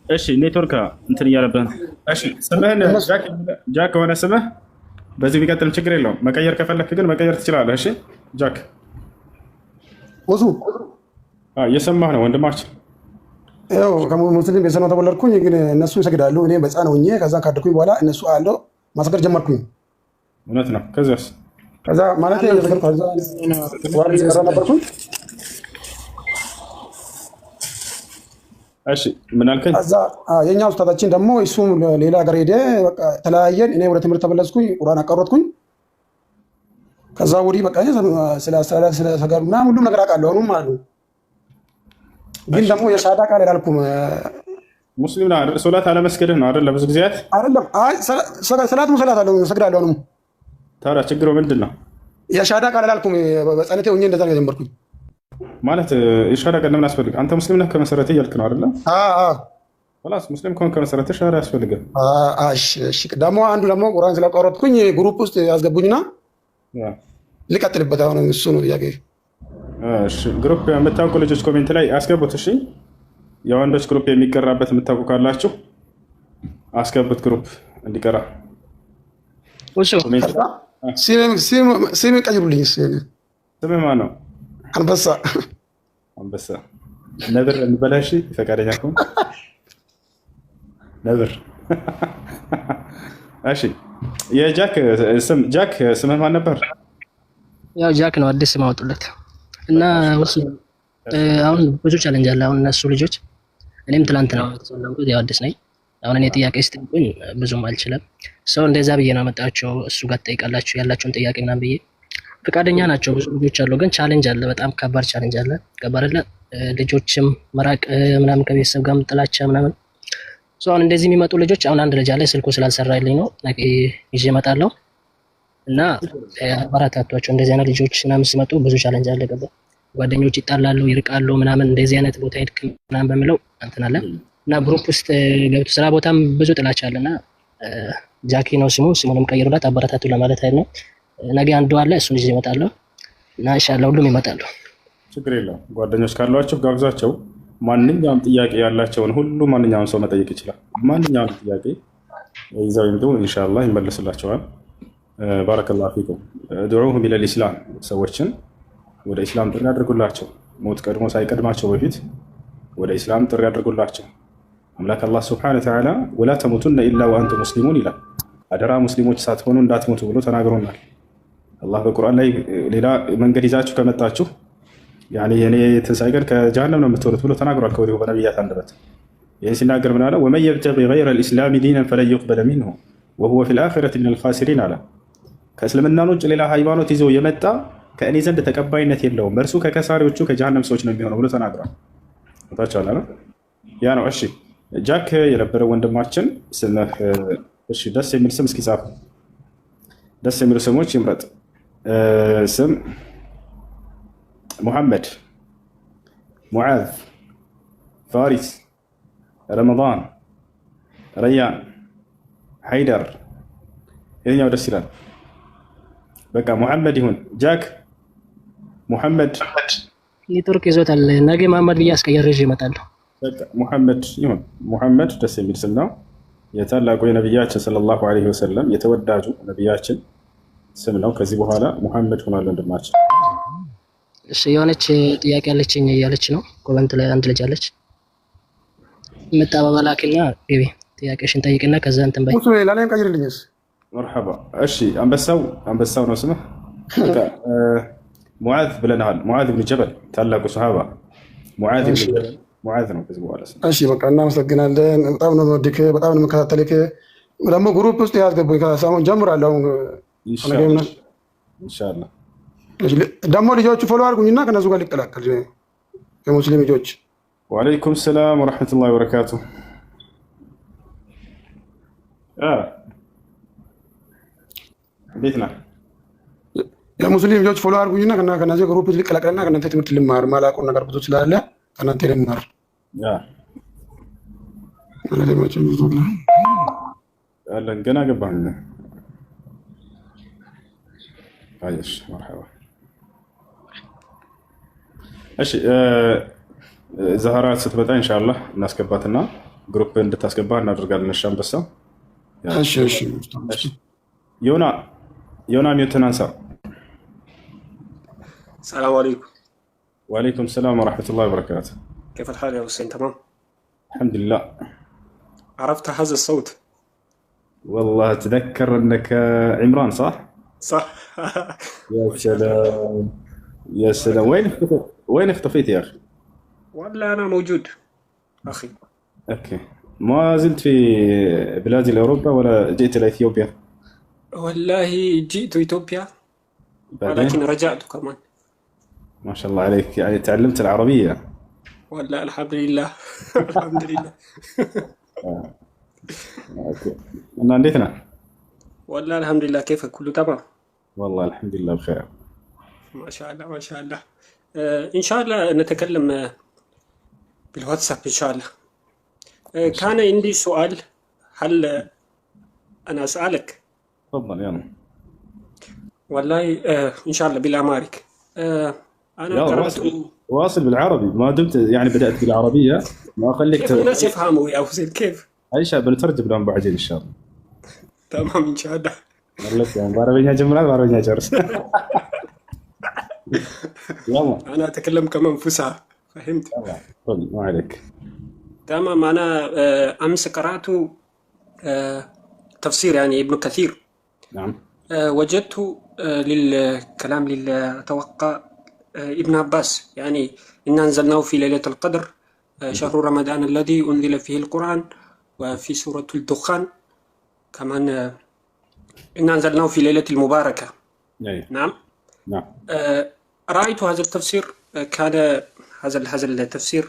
እሺ ኔትወርክ እንትን እያለብህ ነው። እሺ ስምህን ጃክ ከሆነ ስምህ በዚህ ቢቀጥል ችግር የለውም። መቀየር ከፈለክ ግን መቀየር ትችላለህ። እሺ ጃክ ወሱ እየሰማህ ነው ወንድማችን። ያው ከሙስሊም ቤተሰብ ነው ተወለድኩኝ። ግን እነሱ ይሰግዳሉ፣ እኔ በሕፃን ሆኜ ከዛ ካደኩኝ በኋላ እነሱ አለው ማስገድ ጀመርኩኝ። እውነት ነው። ከዛ ማለት ነበርኩኝ። እሺ ምን አልከኝ? ከዛ የኛ ውስታታችን ደግሞ እሱም ሌላ ሀገር ሄደ። በቃ ተለያየን። እኔ ወደ ትምህርት ተመለስኩኝ፣ ቁርአን አቀረጥኩኝ። ከዛ ወዲህ በቃ ስለ ሰገድ ምናምን ሁሉም ነገር አውቃለሁ አሁንም ማለት ነው። ግን ደግሞ የሻዳ ቃል አላልኩም። ሙስሊም ነው አይደል? ሶላት አለመስገድህ ነው አይደል? ለብዙ ጊዜያት አይደለም። አይ ሰላት አለው ሰግዳለሁ አሁንም። ታዲያ ችግሩ ምንድን ነው? የሻዳ ቃል አላልኩም። በህፃነቴ ሆኜ እንደዛ ነው የጀመርኩኝ። ማለት የሻዳ ቃል ለምን አስፈልግ? አንተ ሙስሊም ነህ ከመሰረተ እያልክ ነው አይደለ? ላስ ሙስሊም ከሆንክ ከመሰረተ ሻዳ ያስፈልጋል። ደግሞ አንዱ ደግሞ ቁርአን ስላቋረጥኩኝ ግሩፕ ውስጥ ያስገቡኝና ልቀጥልበት። አሁን እሱ ነው ጥያቄ። ግሩፕ የምታውቁ ልጆች ኮሜንት ላይ አስገቡት። እሺ የወንዶች ግሩፕ የሚቀራበት የምታውቁ ካላችሁ አስገቡት፣ ግሩፕ እንዲቀራ። ስም ቀይሩልኝ። ስምህ ማን ነው? አንበሳ አንበሳ ነብር እንበላሽ ፈቃደኛ ከሆነ ነብር። እሺ የጃክ ስም ጃክ ስምህ ማን ነበር? ያው ጃክ ነው አዲስ ስም አወጡለት እና አሁን ብዙ ቻሌንጅ አለ። አሁን እነሱ ልጆች እኔም ትላንት ነው የተሰለምኩት፣ ያው አዲስ ነኝ። አሁን እኔ ጥያቄ ስትጠይቁኝ ብዙም አልችልም። ሰው እንደዛ ብዬ ነው መጣቸው። እሱ ጋር ትጠይቃላችሁ ያላችሁን ጥያቄ ምናምን ብዬ ፈቃደኛ ናቸው። ብዙ ልጆች አሉ፣ ግን ቻሌንጅ አለ፣ በጣም ከባድ ቻሌንጅ አለ። ከባድ ልጆችም መራቅ ምናምን ከቤተሰብ ጋር ጥላቻ ምናምን። አሁን እንደዚህ የሚመጡ ልጆች አሁን አንድ ልጅ አለ ስልኩ ስላልሰራልኝ ነው ይዤ እመጣለሁ እና አበረታቷቸው። እንደዚህ አይነት ልጆች ምናምን ሲመጡ ብዙ ቻሌንጅ አለ። ገባ ጓደኞች ይጣላሉ፣ ይርቃሉ ምናምን። እንደዚህ አይነት ቦታ ሄድክ ምናምን በሚለው እንትን አለ እና ግሩፕ ውስጥ ገብቶ ስራ ቦታም ብዙ ጥላቻ አለና ጃኪ ነው ስሙ። ስሙንም ቀይሩላት አበረታቱ ለማለት አይደል ነው። ነገ አንዱ አለ እሱን ይዤ እመጣለሁ እና ኢንሻአላህ ሁሉም ይመጣሉ። ችግር የለውም። ጓደኞች ካሏቸው ጋብዛቸው። ማንኛውም ጥያቄ ያላቸውን ሁሉ ማንኛውም ሰው መጠየቅ ይችላል። ማንኛውም ጥያቄ ይዘው ይምጡ፣ ኢንሻአላህ ይመለስላቸዋል። ባረከላሁ ፊኩም። ዱዑሁም ኢለል ኢስላም፣ ሰዎችን ወደ ኢስላም ጥሪ አድርጉላቸው። ሞት ቀድሞ ሳይቀድማቸው በፊት ወደ ኢስላም ጥሪ አድርጉላቸው። አምላክ አላህ ሱብሓነሁ ወተዓላ ወላ ተሙቱነ ኢላ ወአንቱም ሙስሊሙን ይላል። አደራ ሙስሊሞች ሳትሆኑ እንዳትሞቱ ብሎ ተናግሮናል። አላህ በቁርአን ላይ ሌላ መንገድ ይዛችሁ ከመጣችሁ የኔ ትንሣኤ ቀን ከጀሃነም ነው የምትሆኑት ብሎ ተናግሯል ከወዲሁ በነቢያት አንደበት። ይህን ሲናገር ምን አለ? ወመን የብተጊ ገይረ ልእስላሚ ዲነን ፈለን ዩቅበለ ሚንሁ ወሁወ ፊል አኺረቲ ሚነል ኻሲሪን አለ። ከእስልምና ውጭ ሌላ ሃይማኖት ይዞ የመጣ ከእኔ ዘንድ ተቀባይነት የለውም፣ እርሱ ከከሳሪዎቹ ከጀሃነም ሰዎች ነው የሚሆነው ብሎ ተናግሯል። ታቻለ ያ ነው። እሺ ጃክ የነበረው ወንድማችን ስምህ እሺ፣ ደስ የሚል ስም እስኪ ጻፍ። ደስ የሚሉ ስሞች ይምረጥ። ስም ሙሐመድ፣ ሙዓዝ፣ ፋሪስ፣ ረመዳን፣ ረያን፣ ሃይደር። የትኛው ደስ ይላል? በቃ ሙሐመድ ይሁን። ጃክ ሙሐመድ ኔትወርክ ይዞታል። ነገ መሐመድ ብዬ አስቀይሬ እመጣለሁ። በቃ ሙሐመድ ይሁን። ሙሐመድ ደስ የሚል ስም ነው። የታላቁ የነቢያችን ሰለላሁ ዐለይሂ ወሰለም የተወዳጁ ነቢያችን ስም ነው። ከዚህ በኋላ ሙሐመድ ሆኗል ወንድማችን። እሺ የሆነች ጥያቄ አለችኝ እያለች ነው ኮመንት ላይ አንድ ልጅ አለች። መጣባባላክና ግቢ ጥያቄሽን ጠይቅና ከዛ እንትን በይ። ላላይም ቀይርልኝስ። መርሐባ። እሺ አንበሳው ነው ስምህ። ሙዓዝ ብለናል። ሙዓዝ ብን ጀበል ታላቁ ሰሃባ ሙዓዝ ብን ጀበል ሙዓዝ ነው ከዚህ በኋላ ስም። እሺ በቃ እናመሰግናለን። በጣም ነው የምወድህ፣ በጣም ነው የምከታተልህ። ደግሞ ግሩፕ ውስጥ ያስገቡኝ ከሰሞኑን ጀምራለሁ። ኢንሻአላህ ደግሞ ልጆቹ ፎሎ አድርጉኝና ከነሱ ጋር ሊቀላቀል የሙስሊም ልጆች። ወአለይኩም ሰላም ወረሕመቱላሂ ወበረካቱ። እንዴት ነህ? የሙስሊም ልጆች ፎሎ አድርጉኝና ከነዚህ ግሩፕ ሊቀላቀልና ከእናንተ ትምህርት ልማር። ማላውቀው ነገር ብዙ ስላለ ከእናንተ ልማር። አለን ገና ገባህ። አየሽ መርሐባ። እሺ ዛህራ ስትመጣ ኢንሻአላህ እናስገባትና ግሩፕ እንድታስገባ እናደርጋለን። እሺ አንበሳ። እሺ ዮና ሚውትን አንሳ። السلام عليكم. وعليكم السلام ورحمة الله وبركاته. كيف الحال يا حسين؟ تمام؟ الحمد لله. عرفت هذا الصوت؟ والله أتذكر أنك عمران صح؟ صح. يا سلام يا سلام. وين اختفيت يا أخي؟ والله أنا موجود أخي. أوكي. ما زلت في بلاد أوروبا ولا جئت إلى إثيوبيا؟ والله جئت إثيوبيا ولكن رجعت كمان. ما شاء الله عليك، يعني تعلمت العربية. والله الحمد لله. الحمد لله. اوكي. أنا عندنا. والله الحمد لله. كيفك؟ كله تمام؟ والله الحمد لله بخير. ما شاء الله ما شاء الله. إن شاء الله نتكلم بالواتساب إن شاء الله. كان عندي سؤال، هل أنا أسألك؟ تفضل يلا. والله إن شاء الله بالأمارك. أنا قرأت واصل بالعربي، ما دمت يعني بدأت بالعربية ما أخليك كيف الناس يفهموا يا حسين؟ كيف؟ أي شيء بنترجم لهم بعدين إن شاء الله. تمام إن شاء الله. والله يعني بعربية جملة بعربية جرس. يلا أنا أتكلم كمان فصحى، فهمت؟ تفضل، ما عليك. تمام. أنا أمس قرأت تفسير يعني ابن كثير. نعم. وجدت للكلام أتوقع ابن عباس يعني إن أنزلناه في ليلة القدر شهر رمضان الذي أنزل فيه القرآن، وفي سورة الدخان كمان إن أنزلناه في ليلة المباركة. نعم. نعم. رأيت هذا التفسير، كان هذا التفسير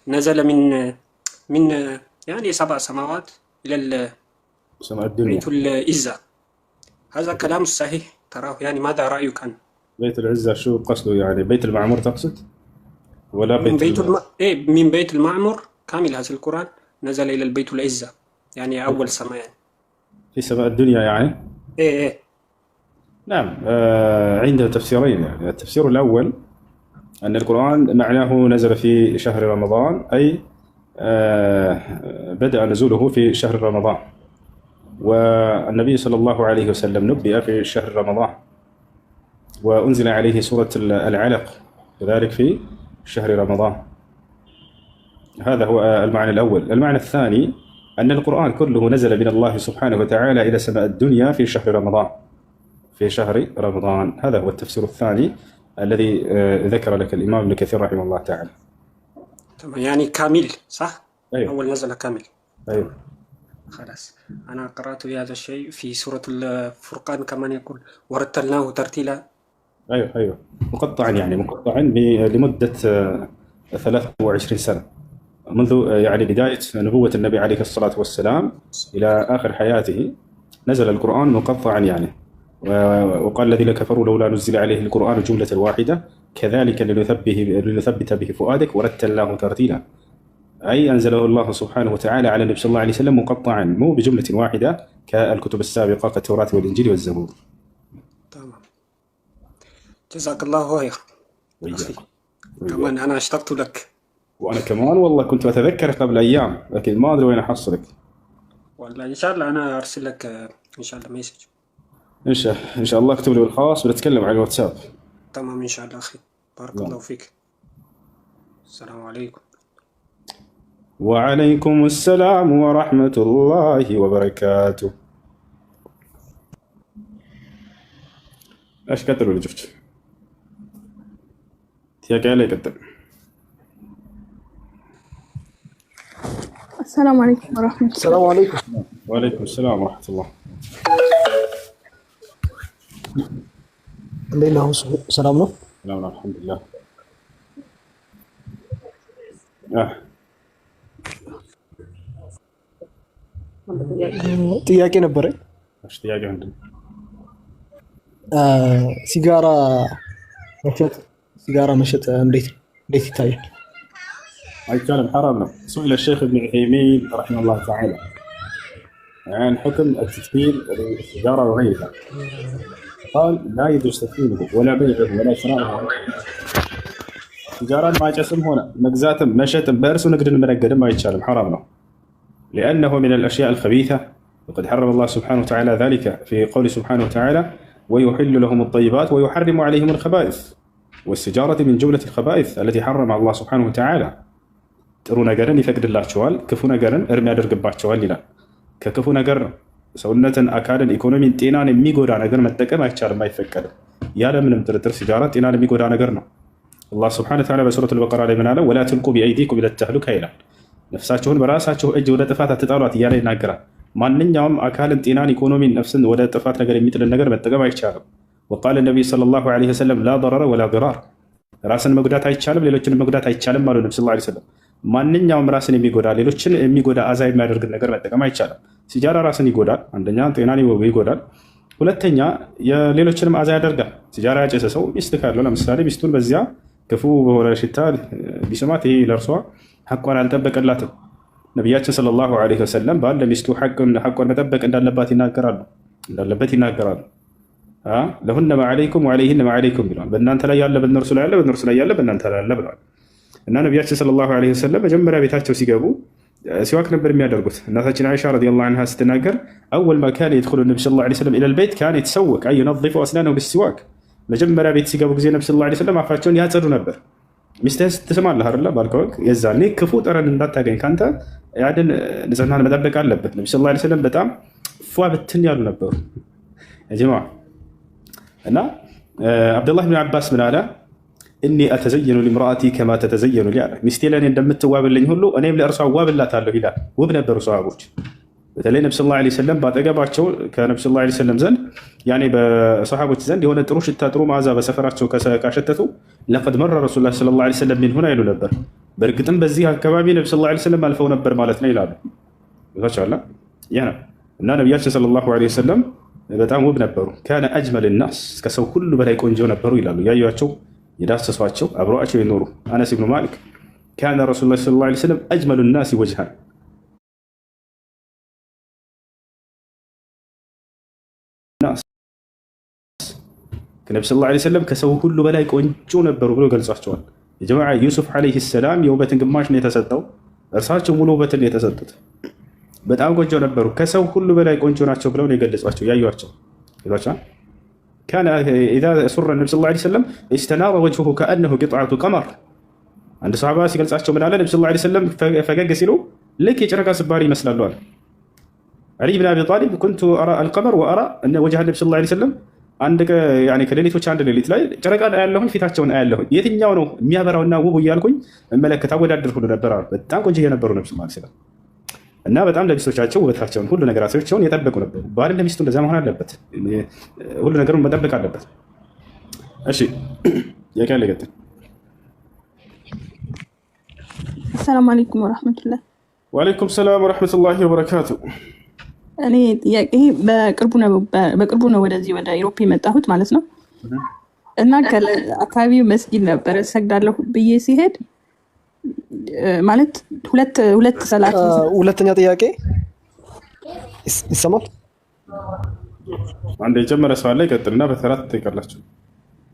نزل من يعني 7 سماوات إلى سماء الدنيا، بيت العزة. هذا كلام صحيح تراه؟ يعني ماذا رأيك أنت؟ بيت العزة شو قصده؟ يعني بيت المعمور تقصد؟ ولا بيت من بيت المعمور كامل هذا القرآن نزل إلى البيت العزة، يعني أول سماء يعني. في سماء الدنيا يعني؟ إيه. نعم. عنده تفسيرين. يعني التفسير الأول أن القرآن معناه نزل في شهر رمضان، أي بدأ نزوله في شهر رمضان، والنبي صلى الله عليه وسلم نبئ في شهر رمضان، وأنزل عليه سورة العلق كذلك في شهر رمضان. هذا هو المعنى الأول. المعنى الثاني أن القرآن كله نزل من الله سبحانه وتعالى إلى سماء الدنيا في شهر رمضان، في شهر رمضان. هذا هو التفسير الثاني الذي ذكر لك الإمام ابن كثير رحمه الله تعالى. يعني كامل صح؟ أيوه. أول نزل كامل. أيوه. خلاص، أنا قرأت هذا الشيء في سورة الفرقان كمان يقول ورتلناه ترتيلا. أيوه مقطعا، يعني مقطعا لمدة 23 سنة منذ يعني بداية نبوة النبي عليه الصلاة والسلام إلى آخر حياته، نزل القرآن مقطعا يعني. وقال الذين كفروا لولا نزل عليه القرآن جملة واحدة كذلك لنثبت به فؤادك ورتلناه ترتيلا، أي أنزله الله سبحانه وتعالى على النبي صلى الله عليه وسلم مقطعا، مو بجملة واحدة كالكتب السابقة كالتوراة والإنجيل والزبور. تمام، جزاك الله خير. كمان أنا اشتقت لك. وأنا كمان والله كنت أتذكرك قبل أيام، لكن ما أدري وين أحصلك. والله إن شاء الله أنا أرسل لك إن شاء الله مسج. إن شاء الله اكتب لي بالخاص، بنتكلم على الواتساب. تمام إن شاء الله أخي، بارك الله فيك. السلام عليكم. وعليكم السلام ورحمة الله وبركاته. ايش كتر اللي شفت؟ تياك علي كتر. السلام عليكم ورحمة الله. السلام عليكم. وعليكم السلام ورحمة الله. እንዴት ነው? ሰላም ነው? ሰላም አልሐምዱሊላህ። ጥያቄ ነበረኝ። እሺ፣ ጥያቄ ምንድን ነው? ሲጋራ መሸጥ እንዴት ይታያል? አይቻልም፣ حرام ነው። سئل الشيخ ابن عثيمين رحمه الله تعالى عن حكم التدخين للسيجارة وغيرها، قال لا يجوز تدخينه ولا بيعه ولا شراؤه. سيجارة ما يجسم هنا مجزاتم مشتم بارس ونقدر نقدم ما يتشالم، حرام له، لأنه من الأشياء الخبيثة، وقد حرم الله سبحانه وتعالى ذلك في قوله سبحانه وتعالى ويحل لهم الطيبات ويحرم عليهم الخبائث، والسيجارة من جملة الخبائث التي حرمها الله سبحانه وتعالى. ጥሩ ነገርን ይፈቅድላቸዋል፣ ክፉ ነገርን እርም ያደርግባቸዋል ይላል። ከክፉ ነገር ሰውነትን፣ አካልን፣ ኢኮኖሚን፣ ጤናን የሚጎዳ ነገር መጠቀም አይቻልም፣ አይፈቀድም። ያለ ምንም ጥርጥር ሲጃራ ጤናን የሚጎዳ ነገር ነው። አላህ ሱብሓነሁ ወተዓላ በሱረቱል በቀራ ላይ ምን አለ? ወላ ትልቁ ቢአይዲኩም ኢለ ተህሉካ ይላል። ነፍሳችሁን በራሳችሁ እጅ ወደ ጥፋት አትጣሏት እያለ ይናገራል። ማንኛውም አካልን፣ ጤናን፣ ኢኮኖሚን፣ ነፍስን ወደ ጥፋት ነገር የሚጥልን ነገር መጠቀም አይቻልም። ወቃለ ነቢዩ ሰለላሁ ዐለይሂ ወሰለም ላ ضረረ ወላ ዲራር፣ ራስን መጉዳት አይቻልም፣ ሌሎችን መጉዳት አይቻልም አሉ ነቢ ሰለላሁ ዐለይሂ ወሰለም። ማንኛውም ራስን የሚጎዳ ሌሎችን የሚጎዳ አዛ የሚያደርግ ነገር መጠቀም አይቻልም። ሲጃራ ራስን ይጎዳል፣ አንደኛ ጤናን ይጎዳል፣ ሁለተኛ የሌሎችንም አዛ ያደርጋል። ሲጃራ ያጨሰ ሰው ሚስት ካለው ለምሳሌ ሚስቱን በዚያ ክፉ በሆነ ሽታ ቢሰማት ይሄ ለእርሷ ሐቋን አልጠበቀላትም። ነቢያችን ሰለላሁ ዐለይሂ ወሰለም ባል ለሚስቱ ሐቋን መጠበቅ እንዳለበት ይናገራሉ። ለሁነ መዐለይኩም ወዐለይሂነ መዐለይኩም ብለዋል። በእናንተ ላይ ያለ በእነርሱ ላይ ያለ፣ በእነርሱ ላይ ያለ በእናንተ ላይ ያለ ብለዋል። እና ነቢያችን ሰለላሁ ዐለይሂ ወሰለም መጀመሪያ ቤታቸው ሲገቡ ሲዋክ ነበር የሚያደርጉት። እናታችን አይሻ ረዲየላሁ ዐንሃ ስትናገር አወል ማ ካነ የድኹሉ ነቢ ሰለላሁ ዐለይሂ ወሰለም ኢለል በይት ካነ የተሰወቅ አይ ዩነዚፉ አስናነሁ ቢሲዋክ፣ መጀመሪያ ቤት ሲገቡ ጊዜ ነቢ ሰለላሁ ዐለይሂ ወሰለም አፋቸውን ያጸዱ ነበር። ሚስትህን ትስማለህ አይደለ ባልከው የዛኔ ክፉ ጠረን እንዳታገኝ ካንተ ያድን ንጽህናን መጠበቅ አለበት። ነቢ ሰለላሁ ዐለይሂ ወሰለም በጣም ፏ ብትን ያሉ ነበሩ ጀማ እና አብዱላህ ብን አባስ ምን አለ? እኒ አተዘየኑ ሊምራአቲ ከማ ተተዘየኑ ሊ አለ። ሚስቴ ለእኔ እንደምትዋብልኝ ሁሉ እኔም ለእርሷ ዋብላታለሁ ይላል። ውብ ነበሩ ሰሃቦች። በተለይ ነቢ ሰለላሁ ዐለይሂ ወሰለም ባጠገባቸው ከነቢ ሰለላሁ ዐለይሂ ወሰለም ዘንድ ያኔ በሰሃቦች ዘንድ የሆነ ጥሩ ሽታ ጥሩ መዓዛ በሰፈራቸው ካሸተቱ ለቀድ መረ ረሱሉላህ ሰለላሁ ዐለይሂ ወሰለም ሚን ሁና ይሉ ነበር። በእርግጥም በዚህ አካባቢ ነቢ ሰለላሁ ዐለይሂ ወሰለም አልፈው ነበር ማለት ነው ይላሉ። ይታቻላ ያ ነው እና ነቢያችን ሰለላሁ ዐለይሂ ወሰለም በጣም ውብ ነበሩ። ካነ አጅመል ናስ ከሰው ሁሉ በላይ ቆንጆ ነበሩ ይላሉ። ያዩዋቸው የዳሰሷቸው አብረዋቸው የኖሩ አነስ ብኑ ማሊክ ካነ ረሱሉላህ ሰለላሁ ዐለይሂ ወሰለም አጅመሉ ናስ ወጅሃን ነቢ ሰለላሁ ዐለይሂ ወሰለም ከሰው ሁሉ በላይ ቆንጆ ነበሩ ብሎ ገልጿቸዋል። የጀማዓ ዩሱፍ ዐለይሂ ሰላም የውበትን ግማሽ ነው የተሰጠው፣ እርሳቸው ሙሉ ውበትን ነው የተሰጡት። በጣም ቆንጆ ነበሩ፣ ከሰው ሁሉ በላይ ቆንጆ ናቸው ብለው ነው የገለጿቸው ያዩዋቸው። ካነ ኢዛ ሱረ ነቢ ሰለላሁ ዐለይሂ ወሰለም ኢስተናረ ወጅሁሁ ከአነሁ ቂጥዐቱ ቀመር። አንድ ሰሃባ ሲገልጻቸው ምን አለ? ነቢ ሰለላሁ ዐለይሂ ወሰለም ፈገግ ሲሉ ልክ የጨረቃ ስባሪ ይመስላሉ አለ። ዓሊ ብን አቢ ጣሊብ ኩንቱ አራ አልቀመር ወአራ ወጅሀ ነቢ ሰለላሁ ዐለይሂ ወሰለም አንድ ከሌሊቶች አንድ ሌሊት ላይ ጨረቃን አያለሁኝ ፊታቸውን አያለሁኝ የትኛው ነው የሚያበራውና ውቡ እያልኩኝ እመለከት አወዳድር ሁሉ ነበር አሉ። በጣም ቆንጆ የነበሩ ነቢ ሰለላሁ ዐለይሂ ወሰለም እና በጣም ለሚስቶቻቸው ውበታቸውን ሁሉ ነገራቸውን የጠበቁ ነበሩ። ባል ለሚስቱ እንደዛ መሆን አለበት፣ ሁሉ ነገሩን መጠበቅ አለበት። እሺ ጥያቄ አለ ገጠ ሰላም አለይኩም ወራህመቱላህ። ወአለይኩም ሰላም ወራህመቱላሂ ወበረካቱ። እኔ ጥያቄ በቅርቡ ነው ወደዚህ ወደ ኢሮፕ የመጣሁት ማለት ነው እና ከአካባቢው መስጊድ ነበረ ሰግዳለሁ ብዬ ሲሄድ ማለት ሁለት ሰላት። ሁለተኛ ጥያቄ ይሰማል? አንድ የጀመረ ሰው አለ ይቀጥልና በተራት ትጠይቃላችሁ።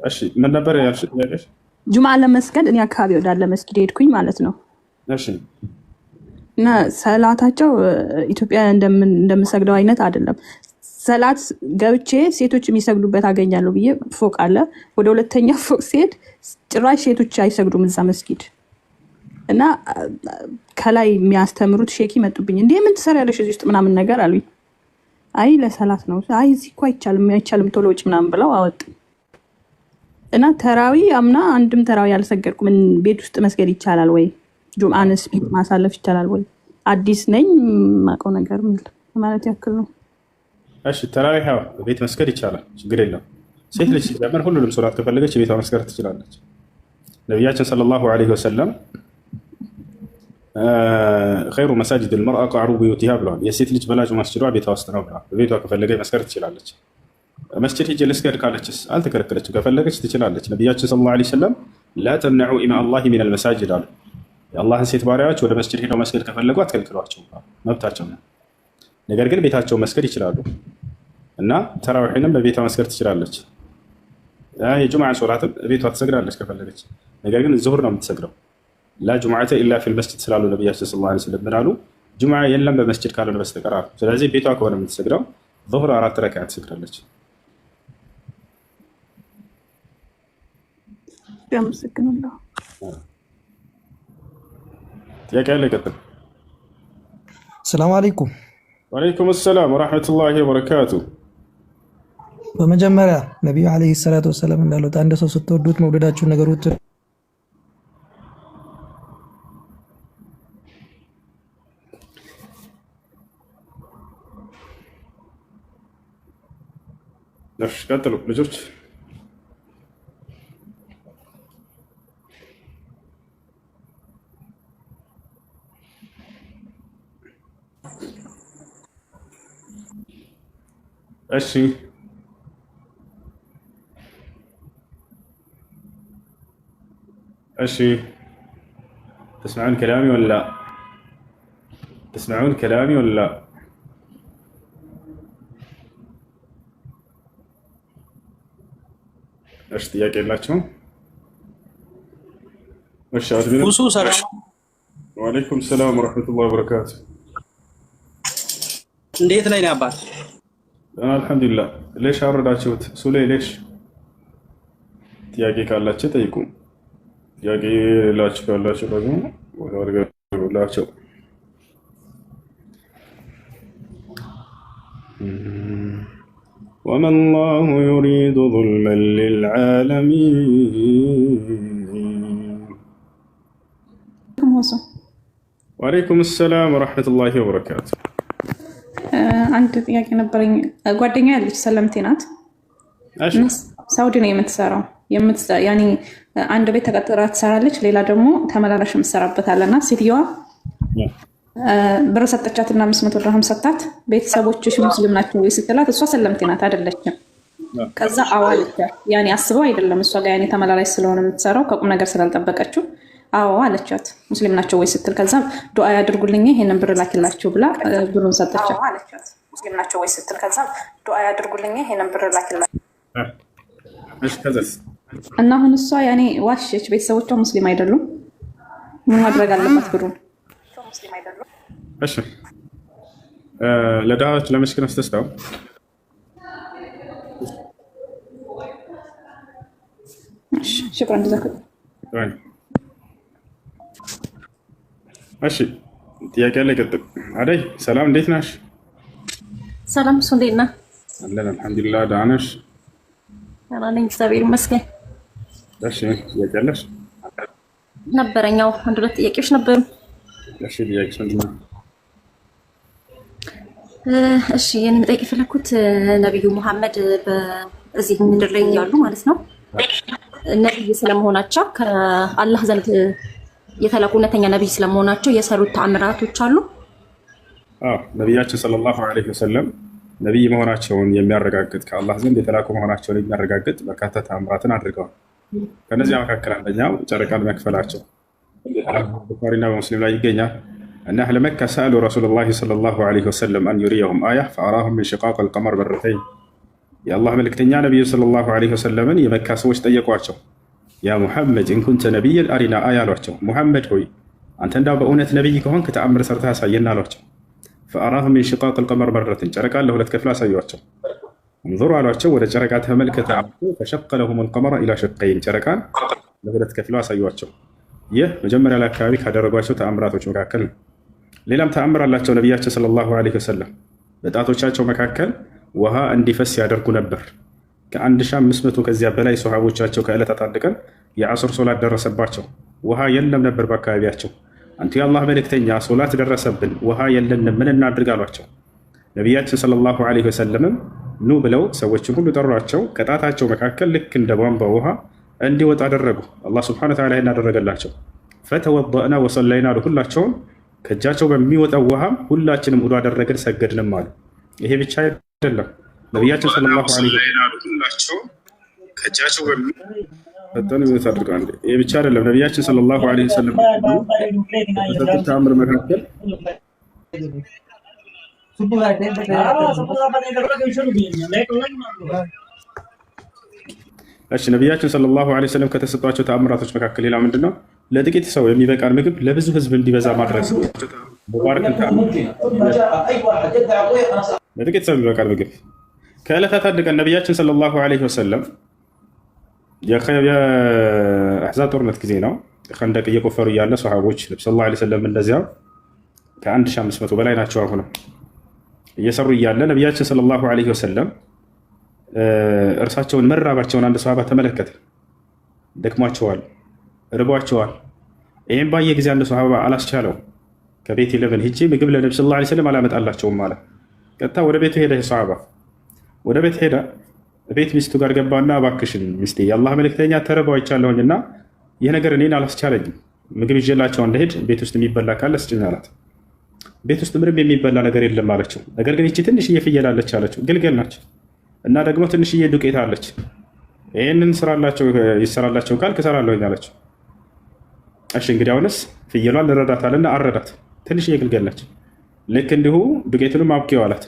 እሺ ምን ነበር ያልሽ ጥያቄሽ? ጁምዓ ለመስገድ እኔ አካባቢ ወዳለ መስጊድ ሄድኩኝ ማለት ነው። እሺ እና ሰላታቸው ኢትዮጵያ እንደምሰግደው አይነት አይደለም። ሰላት ገብቼ ሴቶች የሚሰግዱበት አገኛለሁ ብዬ ፎቅ አለ። ወደ ሁለተኛ ፎቅ ሲሄድ ጭራሽ ሴቶች አይሰግዱም እዛ መስጊድ እና ከላይ የሚያስተምሩት ሼክ መጡብኝ። እንዴ ምን ትሰሪያለሽ እዚህ ውስጥ ምናምን ነገር አሉኝ። አይ ለሰላት ነው። አይ እዚህ እኮ አይቻልም ቶሎ ውጭ ምናምን ብለው አወጡ እና ተራዊ አምና አንድም ተራዊ አልሰገድኩም። ምን ቤት ውስጥ መስገድ ይቻላል ወይ? ጁምዓንስ ቤት ማሳለፍ ይቻላል ወይ? አዲስ ነኝ ማውቀው ነገር ማለት ያክል ነው። እሺ ተራዊህ ቤት መስገድ ይቻላል፣ ችግር የለም። ሴት ልጅ ሲጀመር ሁሉንም ሶላት ከፈለገች ቤቷ መስገድ ትችላለች። ነቢያችን ሰለላሁ ዐለይሂ ወሰለም ኸይሩ መሳጅድ ልመርአ ቀዕሩ ቢዩቲሃ ብለዋል። የሴት ልጅ በላጩ መስጅዷ ቤቷ ውስጥ ነው ብለዋል። በቤቷ ከፈለገ መስገድ ትችላለች። መስጅድ ሂጅ ልስገድ ካለችስ አልተከለከለችም፣ ከፈለገች ትችላለች። ነቢያችን ሰለላሁ ዐለይሂ ወሰለም ላ ተምነዑ ኢማ አላሂ ሚነል መሳጅድ አሉ። የአላህን ሴት ባሪያዎች ወደ መስጅድ ሄደው መስገድ ከፈለጉ አትከልክሏቸው፣ መብታቸው ነው። ነገር ግን ቤታቸው መስገድ ይችላሉ እና ተራዊሕንም በቤቷ መስገድ ትችላለች። የጁምዓ ሶላትም ቤቷ ትሰግዳለች ከፈለገች። ነገር ግን ዙሁር ነው የምትሰግደው። ላ ጁምዓተ ኢላ ፊል መስጅድ ስላሉ ነቢያችን ሰለላሁ ዐለይሂ ወሰለም ምን አሉ? ጁምዓ የለም በመስጅድ ካልሆነ በስተቀር አሉ። ስለዚህ ቤቷ ከሆነ የምትሰግደው ዙሁር 4 ረክዓ ትሰግዳለች። አመሰግናለሁ። ጥያቄ ያለ ይቀጥል። ሰላም አለይኩም። ወአለይኩም ሰላም ወራህመቱላሂ ወበረካቱ። በመጀመሪያ ነቢዩ ዓለይሂ ሰላቱ ወሰላም እንዳሉት አንድ ሰው ስትወዱት መውደዳችሁን ነገሩት። እሺ ቀጥሉ ልጆች። እሺ እሺ تسمعون كلامي ولا لا؟ تسمعون كلامي ولا لا؟ እሺ ጥያቄ የላችሁም? እሺ አድሚን ሁሱ ሰላም። ወአለይኩም ሰላም ወራህመቱላሂ ወበረካቱ። እንዴት ላይ ነው አባት? አልሐምዱሊላህ። ليش አወረዳችሁት? ሱሌ ليش ጥያቄ ካላችሁ ጠይቁ። ጥያቄ ሌላችሁ ካላችሁ ደግሞ ወደላቸው። وما الله يريد ظلما للعالمين. وعليكم السلام ورحمة الله وبركاته. አንድ ጥያቄ ነበረኝ። ጓደኛ ያለች ሰለምቴ ናት። ሳውዲ ነው የምትሰራው። ያኔ አንድ ቤት ተቀጥራ ትሰራለች፣ ሌላ ደግሞ ተመላላሽ የምትሰራበት አለና ሴትዮዋ ብር ሰጠቻትና 500 ድርሃም ሰጣት። ቤተሰቦችሽ ሙስሊም ናቸው ወይ ስትላት እሷ ሰለምቴ ናት አይደለችም። ከዛ አዋለች። ያኔ አስበው አይደለም እሷ ጋር ያኔ ተመላላሽ ስለሆነ የምትሰራው ከቁም ነገር ስላልጠበቀችው አዎ አለቻት ሙስሊም ናቸው ወይ ስትል፣ ከዛ ዱዓ ያድርጉልኝ ይሄንን ብር ላኪላችሁ ብላ ብሩን ሰጠቻት። አለቻት ሙስሊም ናቸው ወይ ስትል፣ ከዛ ዱዓ ያድርጉልኝ ይሄንን ብር ላኪላችሁ። እሺ ከዛስ? እና አሁን እሷ ያኔ ዋሸች። ቤተሰቦቿ ሙስሊም አይደሉም። ምን ማድረግ አለባት? ብሩን ሙስሊም አይደሉም። እሺ ለዳዎች ለመስኪን አስተስተው እሺ ሽክራን ጀዛከ እሺ ጥያቄ ላይ ቀጥል። አደይ ሰላም፣ እንዴት ነሽ? ሰላም፣ እሱ እንዴት ነህ? አለን አልሐምዱሊላህ። ደህና ነሽ? ደህና ነኝ እግዚአብሔር ይመስገን። እሺ ጥያቄ አለሽ? ነበረኛው አንድ ሁለት ጥያቄዎች ነበሩ። እሺ ጥያቄ ምንድን ነው? እሺ የኔ መጠየቅ የፈለኩት ነብዩ መሐመድ በዚህ ምድር ላይ ያሉ ማለት ነው ነብይ ስለመሆናቸው ከአላህ ዘንድ የተላኩ እውነተኛ ነብይ ስለመሆናቸው የሰሩት ተአምራቶች አሉ? አዎ ነብያችን ሰለላሁ ዐለይሂ ወሰለም ነብይ መሆናቸውን የሚያረጋግጥ ከአላህ ዘንድ የተላኩ መሆናቸውን የሚያረጋግጥ በርካታ ተአምራትን አድርገዋል። ከነዚያ መካከል አንደኛው ጨረቃን መክፈላቸው ቡኻሪና በሙስሊም ላይ ይገኛል። እና አህለ መካ ሰአሉ ረሱሉላህ ሰለላሁ ዐለይሂ ወሰለም አን ዩሪየሁም አያ ፈአራሁም ሚን ሽቃቅ አልቀመር በረተይን። የአላህ መልእክተኛ ነቢዩ ሰለላሁ ዐለይሂ ወሰለምን የመካ ሰዎች ጠየቋቸው። ያ ሙሐመድ ኢንኩንተ ነቢይን አሪና አያ አሏቸው። ሙሐመድ ሆይ አንተ እንዳው በእውነት ነቢይ ከሆንክ ተአምር ሰርተህ አሳየን አሏቸው። ፈአራሁም ሚን ሽቃቅ አልቀመር በረተይን፣ ጨረቃን ለሁለት ከፍላ አሳዩአቸው። እንظሩ አሏቸው፣ ወደ ጨረቃ ተመልከተ። ፈሸቀ ለሁም አልቀመረ ኢላ ሸቀይን፣ ጨረቃን ለሁለት ከፍለው አሳዩአቸው። ይህ መጀመሪያ ላይ አካባቢ ካደረጓቸው ተአምራቶች መካከል ነው። ሌላም ተአምር አላቸው ነቢያችን ሰለላሁ ዐለይሂ ወሰለም። በጣቶቻቸው መካከል ውሃ እንዲፈስ ያደርጉ ነበር። ከ1500 ከዚያ በላይ ሶሃቦቻቸው ከዕለታት አንድ ቀን የዐሱር ሶላት ደረሰባቸው። ውሃ የለም ነበር በአካባቢያቸው። አንቱ የአላህ መልእክተኛ ሶላት ደረሰብን፣ ውሃ የለንም፣ ምን እናድርግ አሏቸው። ነቢያችን ሰለላሁ ዐለይሂ ወሰለምም ኑ ብለው ሰዎችን ሁሉ ጠሯቸው። ከጣታቸው መካከል ልክ እንደ ቧንቧ ውሃ እንዲወጣ አደረጉ። አላህ ሱብሓነሁ ወተዓላ እናደረገላቸው። ፈተወደእና ወሰለይና አሉ። ሁላቸውም ከእጃቸው በሚወጣው ውሃም ሁላችንም ውዱእ አደረግን ሰገድንም አሉ። ይሄ ብቻ አይደለም። ነቢያችን ሰለላሁ ዐለይሂ ወሰለም ከእጃቸው ይሄ ብቻ አይደለም። ነቢያችን ሰለላሁ ዐለይሂ ወሰለም ከሰጡት ተአምር መካከል እሺ ነቢያችን ሰለላሁ ዐለይሂ ወሰለም ከተሰጧቸው ተአምራቶች መካከል ሌላ ምንድን ነው? ለጥቂት ሰው የሚበቃን ምግብ ለብዙ ህዝብ እንዲበዛ ማድረግ። ሙባረክን ለጥቂት ሰው የሚበቃን ምግብ። ከዕለታት አንድ ቀን ነቢያችን ሰለላሁ ዐለይሂ ወሰለም የአሕዛብ ጦርነት ጊዜ ነው። ከንደቅ እየቆፈሩ እያለ ሰሃቦች ነቢ ሰለላሁ ዐለይሂ ወሰለም እንደዚያው ከ1500 በላይ ናቸው። አሁንም እየሰሩ እያለ ነቢያችን ሰለላሁ ዐለይሂ ወሰለም እርሳቸውን መራባቸውን አንድ ሰሃባ ተመለከተ። ደክሟቸዋል፣ ርቧቸዋል። ይህም ባየ ጊዜ አንድ ሰሃባ አላስቻለው። ከቤት ለምን ሂጄ ምግብ ለነቢ ሰለላሁ ዐለይሂ ወሰለም አላመጣላቸውም ማለት ቀጥታ ወደ ቤቱ ሄደ። ሰሃባ ወደ ቤት ሄደ። ቤት ሚስቱ ጋር ገባና እባክሽን ሚስቴ የአላህ መልእክተኛ ተርበው አይቻለሁኝና ይህ ነገር እኔን አላስቻለኝም፣ ምግብ ይዤላቸው እንደሄድ ቤት ውስጥ የሚበላ ካለ ስጭኝ አላት። ቤት ውስጥ ምንም የሚበላ ነገር የለም አለችው። ነገር ግን ይቺ ትንሽዬ ፍየል አለች አለችው። ግልገል ናች እና ደግሞ ትንሽዬ ዱቄት አለች። ይህንን ይሰራላቸው ካልክ እሰራለሁኝ አለችው። እሺ እንግዲህ አሁንስ ፍየሏን ልረዳታልና አረዳት። ትንሽዬ ግልገል ነች። ልክ እንዲሁ ዱቄቱንም አብኪው አላት።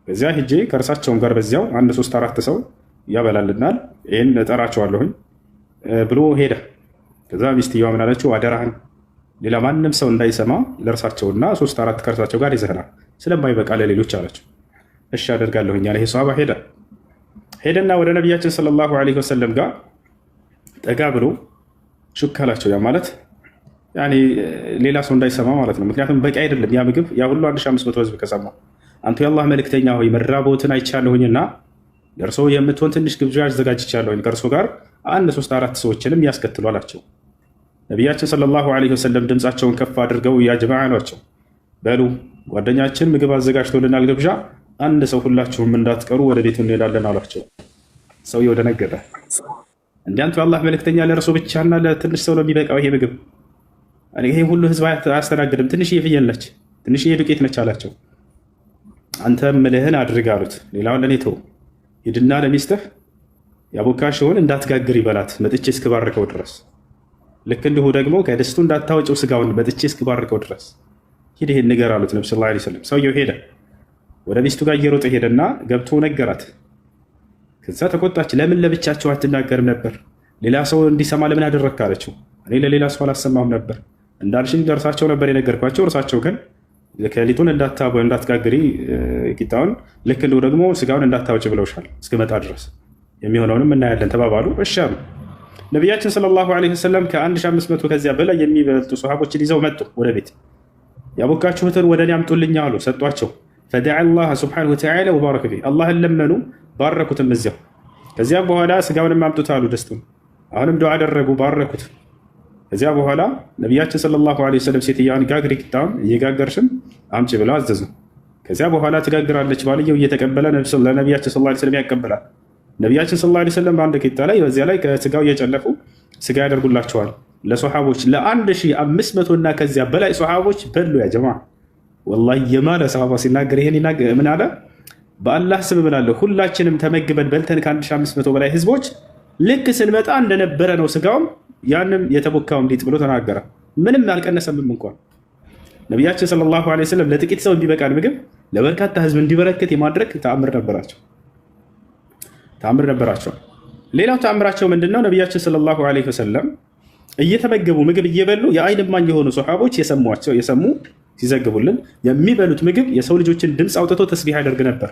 በዚያ ሂጄ ከእርሳቸውን ጋር በዚያው 1-3-4 ሰው ያበላልናል፣ ይህን እጠራቸዋለሁኝ ብሎ ሄደ። ከዛ ሚስትየዋ ምን አለችው? አደራህን ሌላ ማንም ሰው እንዳይሰማ ለእርሳቸውና 3-4 ከእርሳቸው ጋር ይዘህናል፣ ስለማይበቃ ለሌሎች አለችው። እሺ አደርጋለሁኝ ያለ ይሄ ሰሃባ ሄደና ወደ ነቢያችን ሰለላሁ ዐለይሂ ወሰለም ጋር ጠጋ ብሎ ሹክ አላቸው። ያ ማለት ሌላ ሰው እንዳይሰማ ማለት ነው። ምክንያቱም በቂ አይደለም ያ ምግብ፣ ያ ሁሉ 1500 ህዝብ ከሰማ አንቱ የአላህ መልእክተኛ ሆይ መራቦትን አይቻለሁኝና ለእርሶ የምትሆን ትንሽ ግብዣ አዘጋጅቻለሁኝ ከእርሶ ጋር 1-3-4 ሰዎችንም ያስከትሉ አላቸው። ነቢያችን ሰለላሁ ዐለይሂ ወሰለም ድምፃቸውን ከፍ አድርገው ያ ጀማዓ አሏቸው፣ በሉ ጓደኛችን ምግብ አዘጋጅቶልናል ግብዣ፣ አንድ ሰው ሁላችሁም እንዳትቀሩ ወደ ቤቱ እንሄዳለን አሏቸው። ሰውየው ደነገጠ። እንዲያንቱ የአላህ መልእክተኛ ለእርሶ ብቻና ለትንሽ ሰው ነው የሚበቃው ይሄ ምግብ? ይሄ ሁሉ ህዝብ አያስተናግድም። ትንሽዬ ፍየል ነች፣ ትንሽዬ ዱቄት ነች አላቸው። አንተ ምልህን አድርግ አሉት። ሌላውን ለእኔ ተው፣ ሂድና ለሚስትህ ያቦካሽውን እንዳትጋግር ይበላት መጥቼ እስክባርከው ድረስ። ልክ እንዲሁ ደግሞ ከድስቱ እንዳታወጪው ስጋውን መጥቼ እስክባርከው ድረስ ሂድ ይሄን ንገር አሉት ነቢ ሰለላሁ ዐለይሂ ወሰለም። ሰውየው ሄደ፣ ወደ ሚስቱ ጋር እየሮጠ ሄደና ገብቶ ነገራት። ከዛ ተቆጣች። ለምን ለብቻቸው አትናገርም ነበር? ሌላ ሰው እንዲሰማ ለምን አደረግክ አለችው። እኔ ለሌላ ሰው አላሰማም ነበር፣ እንዳልሽኝ ደርሳቸው ነበር የነገርኳቸው። እርሳቸው ግን ከሊጡን እንዳትጋግሪ ቂጣውን፣ ልክ እንዲሁ ደግሞ ስጋውን እንዳታወጭ ብለውሻል እስክመጣ ድረስ የሚሆነውንም እናያለን ተባባሉ። እሺ አሉ። ነቢያችን ሰለላሁ ዐለይሂ ወሰለም ከ1500 ከዚያ በላይ የሚበልጡ ሰሃቦችን ይዘው መጡ ወደ ቤት። ያቦካችሁትን ወደ እኔ አምጡልኝ አሉ፣ ሰጧቸው። ፈደዐ አላህ ሱብሓነሁ ወተዓላ ወባረከ ፊህ፣ አላህን ለመኑ ባረኩትም እዚያው። ከዚያም በኋላ ስጋውንም አምጡት አሉ ደስቱን፣ አሁንም ዱዓ አደረጉ ባረኩት። ከዚያ በኋላ ነቢያችን ሰለላሁ ዐለይሂ ወሰለም ሴትዮዋን ጋግሪ ቂጣውን እየጋገርሽም አምጪ ብለው አዘዙ። ከዚያ በኋላ ትጋግራለች፣ ባልየው እየተቀበለ ለነቢያችን ሰለላሁ ዐለይሂ ወሰለም ያቀብላል። ነቢያችን ሰለላሁ ዐለይሂ ወሰለም በአንድ ቂጣ ላይ በዚያ ላይ ከስጋው እየጨለፉ ስጋ ያደርጉላቸዋል ለሶሓቦች ለ1500 እና ከዚያ በላይ ሶሓቦች በሉ። ያ ጀማ ወላሂ የማለ ሰሃባ ሲናገር ይሄን ምን አለ? በአላህ ስም እምላለሁ ሁላችንም ተመግበን በልተን ከ1500 በላይ ህዝቦች ልክ ስንመጣ እንደነበረ ነው ስጋውም ያንም የተቦካውም ሊጥ ብሎ ተናገረ። ምንም አልቀነሰምም እንኳን። ነቢያችን ሰለላሁ ዐለይሂ ወሰለም ለጥቂት ሰው የሚበቃን ምግብ ለበርካታ ህዝብ እንዲበረከት የማድረግ ተአምር ነበራቸው። ሌላው ተአምራቸው ምንድነው? ነቢያችን ሰለላሁ ዐለይሂ ወሰለም እየተመገቡ ምግብ እየበሉ የአይን እማኝ የሆኑ ሶሓቦች የሰሙ ሲዘግቡልን የሚበሉት ምግብ የሰው ልጆችን ድምፅ አውጥቶ ተስቢህ ያደርግ ነበር።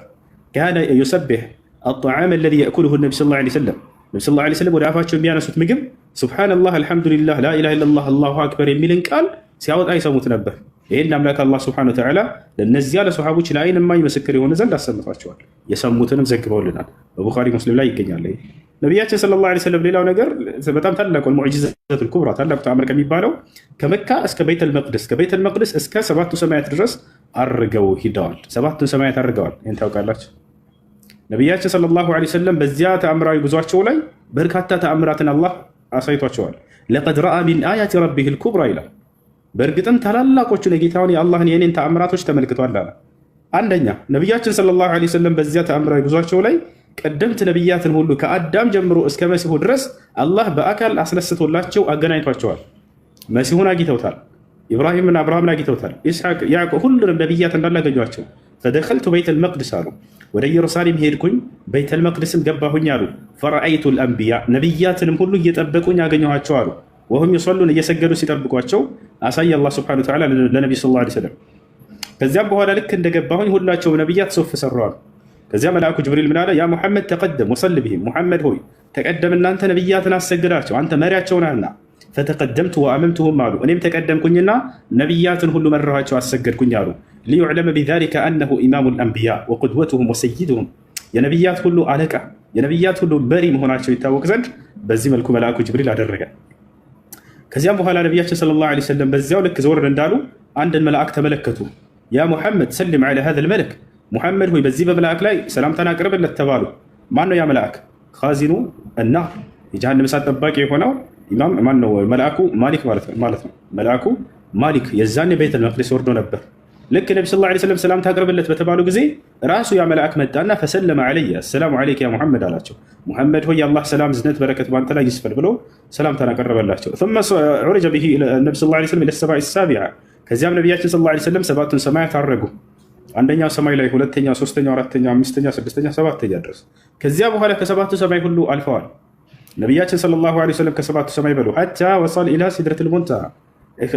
ካነ ዩሰቢህ አጣዓም አለዚ የእኩሉሁ ነቢ ሰለላሁ ዐለይሂ ወሰለም፣ ነቢ ሰለላሁ ዐለይሂ ወሰለም ወደ አፋቸው የሚያነሱት ምግብ ሱብሓነላህ፣ አልሐምዱሊላህ፣ ላኢላሃ ኢለላህ፣ አላሁ አክበር የሚልን ቃል ሲያወጣ ይሰሙት ነበር። ይህን አምላክ አላህ ሱብሓነሁ ወተዓላ ለእነዚያ ለሶሓቦች ለአይን እማኝ ምስክር የሆነ ዘንድ አሰምቷቸዋል። የሰሙትንም ዘግበውልናል። በቡኻሪ ሙስሊም ላይ ይገኛል። ነቢያችን ሰለላሁ ዐለይሂ ወሰለም ሌላው ነገር በጣም ታላቁ ሙዕጂዘቱል ኩብራ ታላቁ ተአምር ከሚባለው ከመካ እስከ ቤተል መቅደስ እስከ 7ቱ ሰማያት ድረስ አርገው ሂደዋል። 7ቱን ሰማያት አርገዋል። ይህን ታውቃላችሁ። ነቢያችን ሰለላሁ ዐለይሂ ወሰለም በዚያ ተአምራዊ ጉዟቸው ላይ በርካታ ተአምራትን አላህ አሳይቷቸዋል። ለቀድ ረአ ሚን አያቲ ረቢሂል ኩብራ ይላል። በእርግጥም ታላላቆቹን የጌታውን የአላህን የኔን ተአምራቶች ተመልክቷል አለ። አንደኛ ነቢያችን ሰለላሁ ዐለይሂ ወሰለም በዚያ ተአምራዊ ጉዟቸው ላይ ቀደምት ነቢያትን ሁሉ ከአዳም ጀምሮ እስከ መሲሁ ድረስ አላህ በአካል አስነስቶላቸው አገናኝቷቸዋል። መሲሁን አግኝተውታል፣ ኢብራሂምና አብርሃምን አግኝተውታል፣ ኢስሐቅ፣ ያዕቆብ ሁሉንም ነቢያት እንዳላገኟቸው። ፈደኸልቱ ቤተል መቅደስ አሉ፣ ወደ ኢየሩሳሌም ሄድኩኝ ቤተል መቅደስም ገባሁኝ አሉ። ፈረአይቱል አንቢያ ነቢያትንም ሁሉ እየጠበቁኝ አገኘኋቸው አሉ። ወሁም ይሰሉን እየሰገዱ ሲጠብቋቸው አሳየ አላህ ሱብሓነሁ ወተዓላ ለነቢዩ ሰለላሁ ዐለይሂ ወሰለም። ከዚያም በኋላ ልክ እንደገባሁኝ ሁላቸው ነቢያት ሶፍ ሰረዋል። ከዚያ መልአኩ ጅብሪል ምን አለ? ያ ሙሐመድ ተቀደም ወሰል ብሂም፣ ሙሐመድ ሆይ ተቀደም እናንተ ነቢያትን አሰግዳቸው አንተ መሪያቸው ነህና። ፈተቀደምቱ ወአመምቱሁም አሉ፣ እኔም ተቀደምኩኝና ነቢያትን ሁሉ መራኋቸው አሰገድኩኝ አሉ። ሊዩዕለመ ቢዛሊከ አነሁ ኢማሙል አንቢያ ወቁድወቱሁም ወሰይዱሁም፣ የነቢያት ሁሉ አለቃ የነቢያት ሁሉ መሪ መሆናቸው ይታወቅ ዘንድ በዚህ መልኩ መልአኩ ጅብሪል አደረገ። ከዚያም በኋላ ነቢያችን ሰለላሁ ዐለይሂ ወሰለም በዚያው ልክ ዞር እንዳሉ አንድን መልአክ ተመለከቱ። ያ ሙሐመድ ሰልም ዐላ ሃዛል መለክ፣ ሙሐመድ ሆይ በዚህ በመልአክ ላይ ሰላምታን አቅርብለት ተባሉ። ማን ነው ያ መልአክ? ካዚኑ እና የጀሃነም እሳት ጠባቂ የሆነው ኢማም ማን ነው? መልአኩ ማሊክ ማለት ነው። መልአኩ ማሊክ የዛኔ ቤተል መቅደስ ወርዶ ነበር። ልክ ነቢ ሰለላሁ ዐለይሂ ወሰለም ሰላምታ አቅርብለት በተባሉ ጊዜ ራሱ ያ መልአክ መጣና ፈሰለመ ዐለየ፣ አሰላሙ ዐለይከ ያ ሙሐመድ አላቸው። ሙሐመድ ሆይ የአላህ ሰላም፣ ዝነት፣ በረከት በአንተ ላይ ይስፈል ብሎ ሰላምታን አቀረበላቸው። ثم عرج به النبي صلى الله عليه وسلم الى السماء السابعه፣ ከዚያም ነቢያችን ሰለላሁ ዐለይሂ ወሰለም 7ቱን ሰማያት አረጉ። አንደኛው ሰማይ ላይ፣ ሁለተኛው፣ ሶስተኛው፣ አራተኛው፣ አምስተኛው፣ ስድስተኛው፣ ሰባተኛ ድረስ። ከዚያ በኋላ ከ7ቱ ሰማይ ሁሉ አልፈዋል። ነቢያችን ሰለላሁ ዐለይሂ ወሰለም ከ7ቱ ሰማይ በሉ ሐታ ወصل الى سدرة المنتهى፣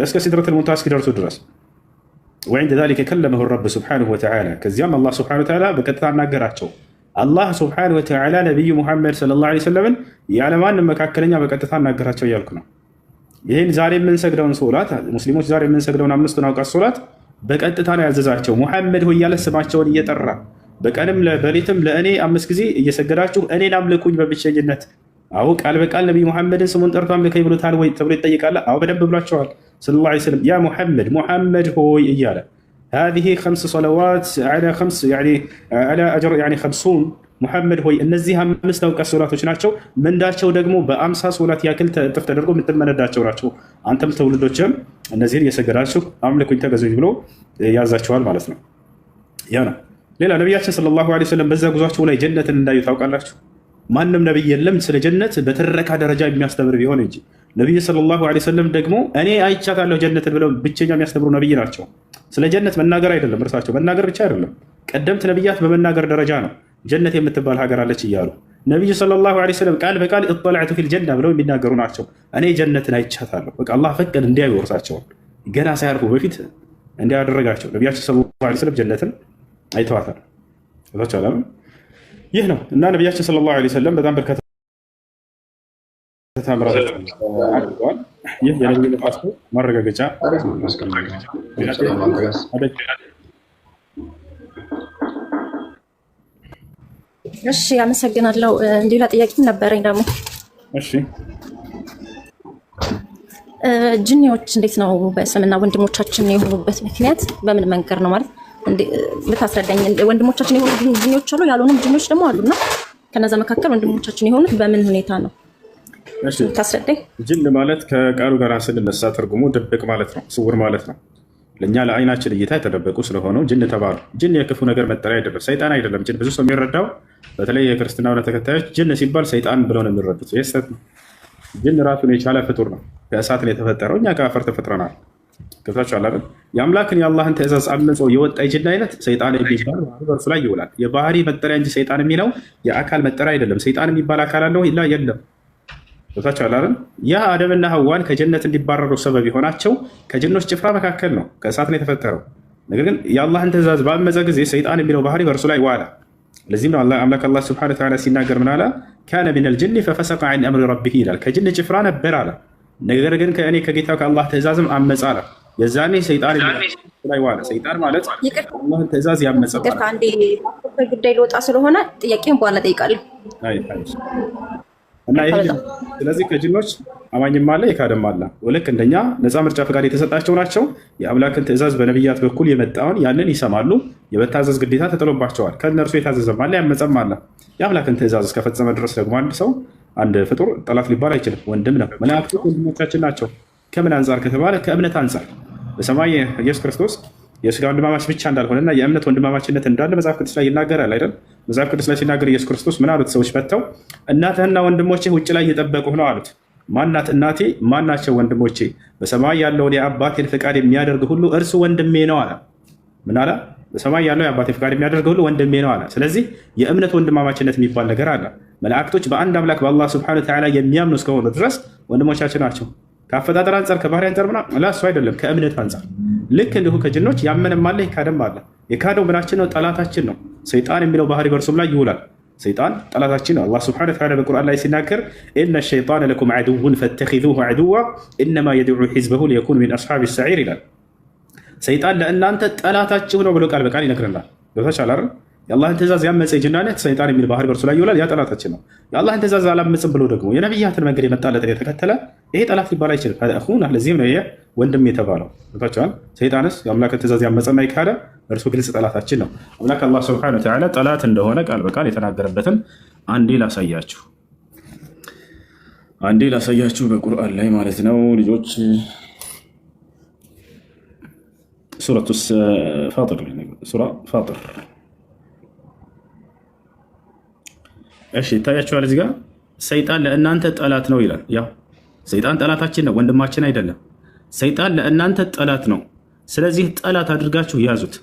እስከ ሲድረቱል ሙንተሃ እስኪደርሱ ድረስ። وعند ذلك كلمه الرب سبحانه وتعالى، ከዚያም አላህ ሱብሓነሁ ወተዓላ በቀጥታ አናገራቸው። አላህ ሱብሓነሁ ወተዓላ ነቢዩ ሙሐመድ ሰለላሁ ዐለይሂ ወሰለም ያለማንም መካከለኛ በቀጥታ እናገራቸው እያልኩ ነው። ይህን ዛሬ የምንሰግደውን ሶላት ሙስሊሞች ዛሬ የምንሰግደውን 5ቱን አውቃት ሶላት በቀጥታ ነው ያዘዛቸው። ሙሐመድ ሆይ እያለ ስማቸውን እየጠራ በቀንም በሌትም ለእኔ 5 ጊዜ እየሰገዳችሁ እኔን አምልኩኝ በብቸኝነት። አዎ ቃል በቃል ነቢይ ሙሐመድን ስሙን ጠርቶ አምልከኝ ብሎታል ወይ ተብሎ ይጠይቃል። አዎ በደንብ ብሏቸዋል ሰለላሁ ዐለይሂ ወሰለም። ያ ሙሐመድ ሆይ እያለ هذه 5 صلوات على 5 يعني على اجر يعني 50 ሙሐመድ ሆይ እነዚህ 5 አውቃት ሶላቶች ናቸው። ምንዳቸው ደግሞ በ50 ሶላት ያክል እጥፍ ተደርጎ የምትመነዳቸው ናቸው። አንተም ትውልዶችም እነዚህን እየሰገዳችሁ አምልኩኝ ተገዙኝ ብሎ ያዛቸዋል ማለት ነው። ያ ነው። ሌላ ነቢያችን ሰለላሁ ዐለይሂ ወሰለም በዛ ጉዟቸው ላይ ጀነትን እንዳዩ ታውቃላችሁ። ማንም ነብይ የለም ስለ ጀነት በተረካ ደረጃ የሚያስተምር ቢሆን እንጂ ነብዩ ሰለላሁ ዐለይሂ ወሰለም ደግሞ እኔ አይቻታለሁ ጀነትን ብለው ብቸኛ የሚያስተምሩ ነብይ ናቸው። ስለ ጀነት መናገር አይደለም እርሳቸው መናገር ብቻ አይደለም፣ ቀደምት ነብያት በመናገር ደረጃ ነው ጀነት የምትባል ሀገር አለች እያሉ ነብዩ ሰለላሁ ዐለይሂ ወሰለም ቃል በቃል እጠለዕቱ ፊል ጀና ብለው የሚናገሩ ናቸው። እኔ ጀነትን አይቻታለሁ። በቃ አላህ ፈቀደ እንዲያዩ እርሳቸው ገና ሳያርፉ በፊት እንዲያደረጋቸው ነብያችን ሰለላሁ ዐለይሂ ወሰለም ጀነትን አይተዋታል። ታቻላም ይህ ነው እና ነብያችን ሰለላሁ ዐለይሂ ወሰለም በጣም በርካታ ተአምራቶች አድርገዋል። ይህ የነብዩ ፓስፖርት ማረጋገጫ እሺ አመሰግናለሁ። ሌላ ጥያቄም ነበረኝ ደግሞ። እሺ ጅኒዎች እንዴት ነው በእስልምና ወንድሞቻችን የሆኑበት ምክንያት በምን መንገድ ነው ማለት ልታስረዳኝ? ወንድሞቻችን የሆኑ ጅኒዎች አሉ፣ ያልሆኑም ጅኒዎች ደግሞ አሉና ከነዛ መካከል ወንድሞቻችን የሆኑት በምን ሁኔታ ነው ልታስረዳኝ? ጅን ማለት ከቃሉ ጋር ስንነሳ ትርጉሙ ድብቅ ማለት ነው፣ ስውር ማለት ነው። ለእኛ ለአይናችን እይታ የተደበቁ ስለሆነው ጅን ተባሉ። ጅን የክፉ ነገር መጠሪያ አይደለም፣ ሰይጣን አይደለም። ጅን ብዙ ሰው የሚረዳው በተለይ የክርስትና እምነት ተከታዮች ጅን ሲባል ሰይጣን ብለው ነው የሚረዱት። ይህ ስህተት ነው። ጅን ራሱን የቻለ ፍጡር ነው። ከእሳት ነው የተፈጠረው። እኛ ከአፈር ተፈጥረናል። ገብታችኋል አይደል? የአምላክን የአላህን ትእዛዝ አምጾ የወጣ የጅን አይነት ሰይጣን የሚባል በእርሱ ላይ ይውላል። የባህሪ መጠሪያ እንጂ ሰይጣን የሚለው የአካል መጠሪያ አይደለም። ሰይጣን የሚባል አካል አለው ይላ የለም። ገብታችኋል አይደል? ያ አደምና ሐዋን ከጀነት እንዲባረሩ ሰበብ የሆናቸው ከጅኖች ጭፍራ መካከል ነው። ከእሳት ነው የተፈጠረው። ነገር ግን የአላህን ትእዛዝ ባመፀ ጊዜ ሰይጣን የሚለው ባህሪ በእርሱ ላይ ዋላ። ለዚህም ነው አምላክ አላህ ሱብሓነሁ ወተዓላ ሲናገር ምን አለ? ካነ ሚነል ጅኒ ፈፈሰቀ ዐን አምሪ ረቢህ ይላል። ከጅን ጭፍራ ነበር አለ፣ ነገር ግን ከእኔ ከጌታው ከአላህ ትእዛዝም አመፀ አለ። የዛኔ ሰይጣን ላይ ዋለ። ሰይጣን ማለት አላህን ትእዛዝ ያመፀ ማለት። አንዴ ጉዳይ ልወጣ ስለሆነ ጥያቄን በኋላ ጠይቃለሁ። እና ይሄ ስለዚህ ከጅኖች አማኝም አለ የካደም አለ። ልክ እንደኛ ነፃ ምርጫ ፈቃድ የተሰጣቸው ናቸው። የአምላክን ትእዛዝ በነቢያት በኩል የመጣውን ያንን ይሰማሉ። የመታዘዝ ግዴታ ተጥሎባቸዋል። ከእነርሱ የታዘዘም አለ ያመፀም አለ። የአምላክን ትእዛዝ እስከፈጸመ ድረስ ደግሞ አንድ ሰው አንድ ፍጡር ጠላት ሊባል አይችልም፣ ወንድም ነው። መላእክቱ ወንድሞቻችን ናቸው። ከምን አንጻር ከተባለ ከእምነት አንጻር በሰማይ ኢየሱስ ክርስቶስ የስጋ ወንድማማች ብቻ እንዳልሆነና የእምነት ወንድማማችነት እንዳለ መጽሐፍ ቅዱስ ላይ ይናገራል አይደል? መጽሐፍ ቅዱስ ላይ ሲናገር ኢየሱስ ክርስቶስ ምን አሉት? ሰዎች መጥተው እናትህና ወንድሞቼ ውጭ ላይ እየጠበቁህ ነው አሉት። ማናት እናቴ? ማናቸው ወንድሞቼ? በሰማይ ያለውን የአባቴን ፍቃድ የሚያደርግ ሁሉ እርሱ ወንድሜ ነው አለ። ምን አለ? በሰማይ ያለው የአባቴ ፍቃድ የሚያደርግ ሁሉ ወንድሜ ነው አለ። ስለዚህ የእምነት ወንድማማችነት የሚባል ነገር አለ። መላእክቶች በአንድ አምላክ በአላህ ሱብሓነሁ ወተዓላ የሚያምኑ እስከሆኑ ድረስ ወንድሞቻችን ናቸው። ከአፈጣጠር አንጻር ከባህሪ አንጻር ምናምን እሱ አይደለም፣ ከእምነት አንጻር ልክ እንዲሁ ከጅኖች ያመነም አለ የካደም አለ። የካደው ምናችን ነው? ጠላታችን ነው። ሰይጣን የሚለው ባህሪ በእርሱም ላይ ይውላል። ሰይጣን ጠላታችን ነው። አላህ ሱብሓነሁ ወተዓላ በቁርአን ላይ ሲናገር ኢነ ሸይጣነ ለኩም ዐዱውን ፈተኺዙሁ ዐዱዋ ኢነማ የድዑ ሒዝበሁ ሊየኩኑ ሚን አስሓቢ ሰዒር ይላል። ሰይጣን ለእናንተ ጠላታችሁ ነው ብሎ ቃል በቃል ይነግረናል። ገብታችኋል አይደል? የአላህን ትእዛዝ ያመፀ የጅናነት ሰይጣን የሚል ባህሪ በእርሱ ላይ ይውላል። ያ ጠላታችን ነው። የአላህን ትእዛዝ አላመፅም ብሎ ደግሞ የነቢያትን መንገድ የመጣለትን የተከተለ ይሄ ጠላት ሊባል አይችልም። ሁና ለዚህም ነው ይሄ ወንድም የተባለው። ገብታችኋል? ሰይጣንስ የአምላክን ትእዛዝ ያመፀና የካደ እርሱ ግልጽ ጠላታችን ነው። አምላክ አላህ ሱብሓነሁ ወተዓላ ጠላት እንደሆነ ቃል በቃል የተናገረበትን አንዴ ላሳያችሁ በቁርአን ላይ ማለት ነው ልጆች። ሱረቱ ፋጢር እሺ ይታያችኋል። እዚህ ጋር ሰይጣን ለእናንተ ጠላት ነው ይላል። ያው ሰይጣን ጠላታችን ነው፣ ወንድማችን አይደለም። ሰይጣን ለእናንተ ጠላት ነው፣ ስለዚህ ጠላት አድርጋችሁ ያዙት።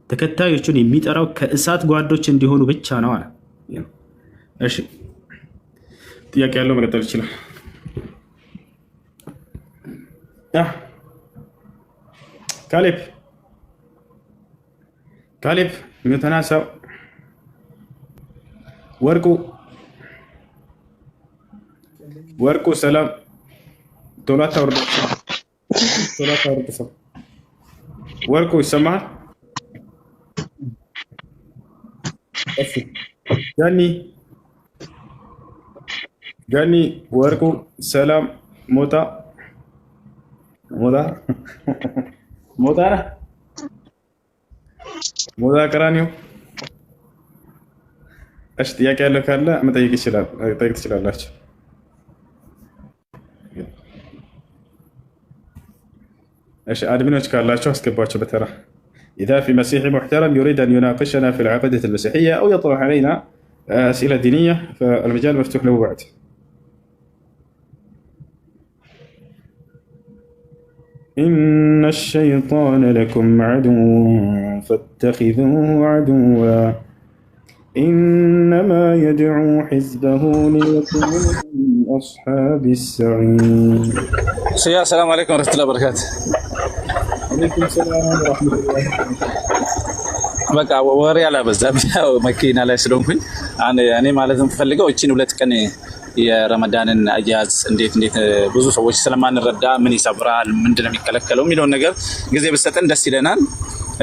ተከታዮቹን የሚጠራው ከእሳት ጓዶች እንዲሆኑ ብቻ ነው አለ። እሺ ጥያቄ ያለው መቀጠል ይችላል። ካሌብ ተናሳው ወርቁ ሰላም ቶሎ አታውርድ ሰው ወርቁ ይሰማሃል? እሺ ጋኒ ወርቁ ሰላም ሞጣ ቀራኒው። እሺ ጥያቄ ያለው ካለ መጠየቅ ትችላላችሁ። ايش ادمينوች ካላችሁ አስገባቸው በተራ. اذا في مسيحي محترم يريد ان يناقشنا في العقيده المسيحيه او يطرح علينا اسئله دينيه فالمجال مفتوح له بعد. ان الشيطان لكم عدو فاتخذوه عدوا انما يدعو حزبه ليكونوا من اصحاب السعير. السلام عليكم ورحمه الله وبركاته. عليكم السلام ورحمة الله. በቃ ወሬ አላበዛም። ያው መኪና ላይ ስለሆንኩኝ እኔ ማለት የምፈልገው እቺን 2 ቀን የረመዳንን አያያዝ እንዴት ብዙ ሰዎች ስለማንረዳ ምን ይሰብራል፣ ምንድነው የሚከለከለው የሚለውን ነገር ጊዜ ብትሰጠን ደስ ይለናል።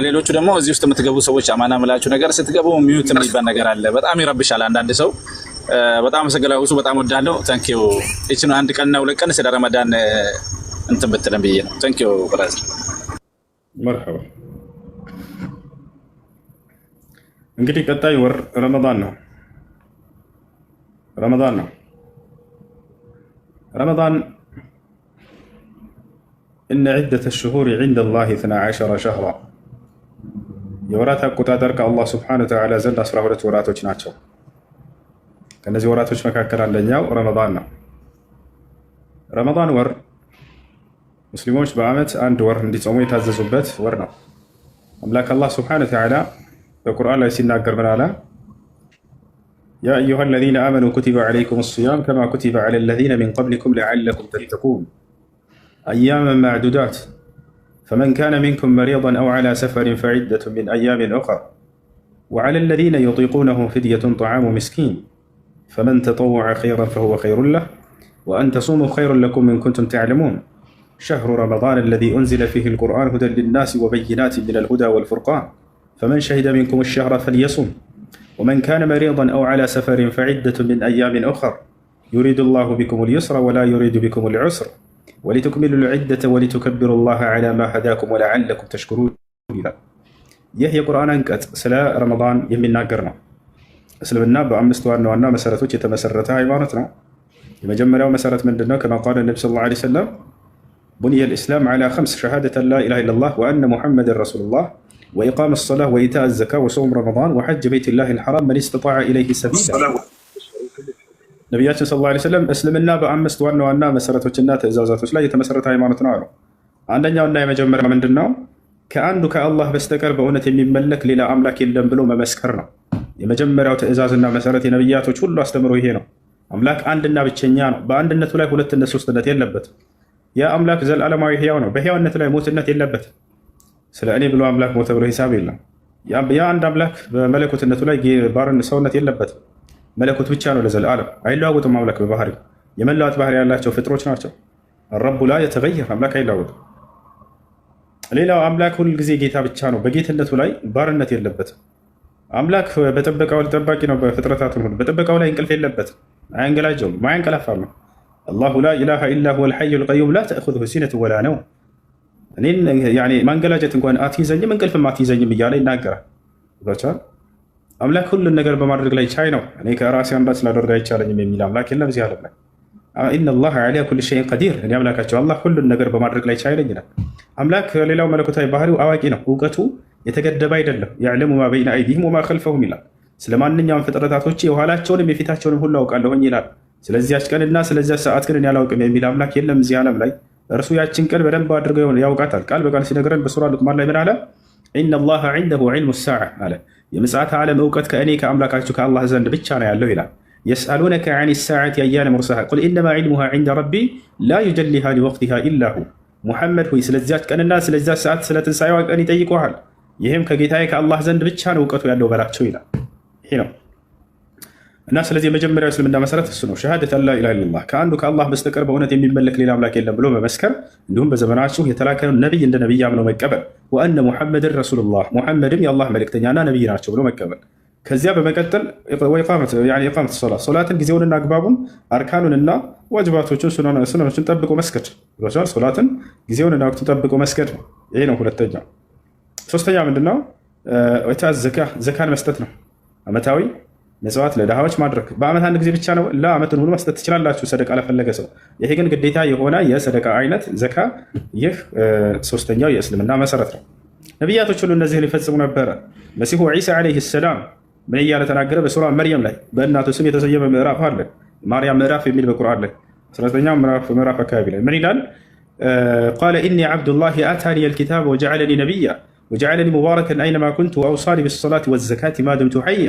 ሌሎቹ ደግሞ እዚህ ውስጥ የምትገቡ ሰዎች አማና ምላችሁ ነገር ስትገቡ ሚዩት የሚባል ነገር አለ። በጣም ይረብሻል አንዳንድ ሰው። በጣም አመሰግናለሁ። በጣም ወዳለሁ። ታንኪዩ። እቺን 1 ቀንና 2 ቀን ስለ ረመዳን እንትን ብትለን ብዬ ነው። ታንኪዩ ብራዘር። መርሐባ። እንግዲህ ቀጣይ ወር ረመዳን ነው። ረመዳን إن عدة الشهور عند الله 12 شهرا የወራት አቆጣጠር ከአላህ ሱብሓነሁ ወተዓላ ዘንድ 12 ወራቶች ናቸው። ከነዚህ ወራቶች መካከል አንደኛው ረመዳን ነው። ረመዳን ወር ሙስሊሞች በአመት አንድ ወር እንዲጾሙ የታዘዙበት ወር ነው። አምላክ አላህ ሱብሓነሁ ወተዓላ በቁርአን ላይ ሲናገር ምን አለ? ያ አዩሃ አለዚነ አመኑ ኩቲበ ዐለይኩም ሲያም ከማ ኩቲበ ዐለ ለዚነ ሚን ቀብሊኩም ለዐለኩም ተተቁን አያመን ማዕዱዳት ፈመን ካነ ሚንኩም መሪደን አው ዐላ ሰፈሪን ፈዒደቱን ሚን አያሚን ኡኸር ወዐለ ለዚነ ዩጢቁነሁ ፊድየቱን ጠዓሙ ምስኪን ፈመን ተጠወዐ ኸይረን ፈሁወ ኸይሩን ለህ ወአን ተሱሙ ኸይሩን ለኩም ኢን ኩንቱም ተዕለሙን شهر رمضان الذي أنزل فيه القرآن هدى للناس وبينات من الهدى والفرقان فمن شهد منكم الشهر فليصم ومن كان مريضا أو على سفر فعدة من أيام أخر يريد الله بكم اليسر ولا يريد بكم العسر ولتكملوا العدة ولتكبروا الله على ما هداكم ولعلكم تشكرون. يهي قرآن أنكت سلا رمضان يمنا قرنا اسلمنا بأمست وانا مسارته يتمسرتها عبارتنا يمجمرها مسارة من دنا كما قال النبي صلى الله عليه وسلم بني الإسلام على 5 شهادة لا إله إلا الله وأن محمد رسول الله وإقام الصلاة وإيتاء الزكاة وصوم رمضان وحج بيت الله الحرام من استطاع إليه سبيلا. ነቢያችን ሰለላሁ ዐለይሂ ወሰለም እስልምና በአምስት ዋና ዋና መሰረቶችና ትእዛዛቶች ላይ የተመሰረተ ሃይማኖት ነው አሉ። አንደኛውና የመጀመሪያው ምንድነው? ከአንዱ ከአላህ በስተቀር በእውነት የሚመለክ ሌላ አምላክ የለም ብሎ መመስከር ነው። የመጀመሪያው ትእዛዝና መሰረት የነቢያቶች ሁሉ አስተምሮ ይሄ ነው። አምላክ አንድና ብቸኛ ነው። በአንድነቱ ላይ ሁለትነት ሶስትነት የለበትም። ያ አምላክ ዘላለማዊ ህያው ነው። በህያውነት ላይ ሞትነት የለበትም። ስለ እኔ ብሎ አምላክ ሞተ ብሎ ሂሳብ የለም። ያ አንድ አምላክ በመለኮትነቱ ላይ ባርን ሰውነት የለበትም። መለኮት ብቻ ነው ለዘላለም አይለዋወጥም። አምላክ በባህሪው የመለዋወጥ ባህሪ ያላቸው ፍጥሮች ናቸው። ረቡ ላ የተገየር አምላክ አይለዋወጥም። ሌላው አምላክ ሁል ጊዜ ጌታ ብቻ ነው። በጌትነቱ ላይ ባርነት የለበትም። አምላክ በጥበቃው ጠባቂ ነው። በፍጥረታቱ ሁሉ በጥበቃው ላይ እንቅልፍ የለበትም። አያንገላጀውም፣ ማያንቀላፋም ነው። አላሁ ላ ኢላሃ ኢላ ሁወል ሐዩል ቀዩም ላ ተእኹዙሁ ሲነቱ ወላ ነውም። እኔን ማንገላጀት እንኳን አትይዘኝም እንቅልፍም አትይዘኝም እያለ ይናገራል። ይባቻል አምላክ ሁሉን ነገር በማድረግ ላይ ቻይ ነው። እኔ ከራሴ አንዳች ላደርግ አይቻለኝም የሚል አምላክ የለም እዚህ ዓለም ላይ። ኢነላህ ዐላ ኩሊ ሸይኢን ቀዲር፣ እኔ አምላካቸው አላህ ሁሉን ነገር በማድረግ ላይ ቻይ ነኝ ይላል። አምላክ ሌላው መለኮታዊ ባህሪው አዋቂ ነው። እውቀቱ የተገደበ አይደለም። ያዕለሙ ማ በይነ አይዲሂም ወማ ኸልፈሁም ይላል። ስለ ማንኛውም ፍጥረታቶች የኋላቸውንም የፊታቸውንም ሁሉ አውቃለሁኝ ይላል። ስለዚያች ቀንና ስለዚያች ሰዓት ግን እኔ አላውቅም የሚል አምላክ የለም እዚህ ዓለም ላይ። እርሱ ያችን ቀን በደንብ አድርገው ያውቃታል። ቃል በቃል ሲነግረን በሱራ ሉቅማን ላይ ምን አለ? ኢነላህ ዐንደሁ ዒልሙ ሰዓ አለ። የምጽአተ ዓለም እውቀት ከእኔ ከአምላካችሁ ከአላህ ዘንድ ብቻ ነው ያለው ይላል። የስአሉነከ ዐኒ ሰዓቲ አያነ ሙርሳሃ ቁል ኢነማ ዒልሙሃ ዐንደ ረቢ ላ ዩጀሊሃ ሊወቅቲሃ ኢላ ሁ። ሙሐመድ ሆይ ስለዚያች ቀንና ስለዚያች ሰዓት ስለ ትንሣኤዋ ቀን ይጠይቁሃል። ይህም ከጌታዬ ከአላህ ዘንድ ብቻ ነው እውቀቱ ያለው በላቸው ይላል። ይሄ ነው እና ስለዚህ የመጀመሪያው እስልምና መሰረት እሱ ነው። ሸሃደት አላ ኢላሃ ኢለላህ ከአንዱ ከአላህ በስተቀር በእውነት የሚመለክ ሌላ አምላክ የለም ብሎ መመስከር፣ እንዲሁም በዘመናችሁ የተላከውን ነቢይ እንደ ነቢይ አምነው መቀበል፣ ወአነ ሙሐመድን ረሱሉላህ ሙሐመድም የአላህ መልእክተኛና ነቢይ ናቸው ብሎ መቀበል። ከዚያ በመቀጠል ኢቃመት ሶላት ሶላትን ጊዜውንና አግባቡን አርካኑንና ዋጅባቶችን ሱናኖችን ጠብቆ መስገድ ብሏል። ሶላትን ጊዜውንና ወቅቱን ጠብቆ መስገድ ነው። ይሄ ነው ሁለተኛው። ሶስተኛ ምንድነው? ዘካን መስጠት ነው። አመታዊ መጽዋት ለድሃዎች ማድረግ። በአመት አንድ ጊዜ ብቻ ነው? ለአመትን ሙሉ መስጠት ትችላላችሁ ሰደቃ ለፈለገ ሰው። ይሄ ግን ግዴታ የሆነ የሰደቃ አይነት ዘካ። ይህ ሶስተኛው የእስልምና መሰረት ነው። ነቢያቶች ሁሉ እነዚህን ይፈጽሙ ነበረ። መሲሁ ዒሳ ዓለይሂ ሰላም ምን እያለ ተናገረ? በሱራ መርየም ላይ በእናቱ ስም የተሰየመ ምዕራፍ አለ። ማርያም ምዕራፍ የሚል በቁርአን ላይ 19ኛው ምዕራፍ አካባቢ ላይ ምን ይላል? ቃለ ኢኒ ዓብዱላሂ አታኒ አልኪታብ ወጀዐለኒ ነቢያ ወጀዐለኒ ሙባረከን አይነማ ኩንቱ ወአውሳኒ ቢሰላቲ ወዘካቲ ማ ድምቱ ሐያ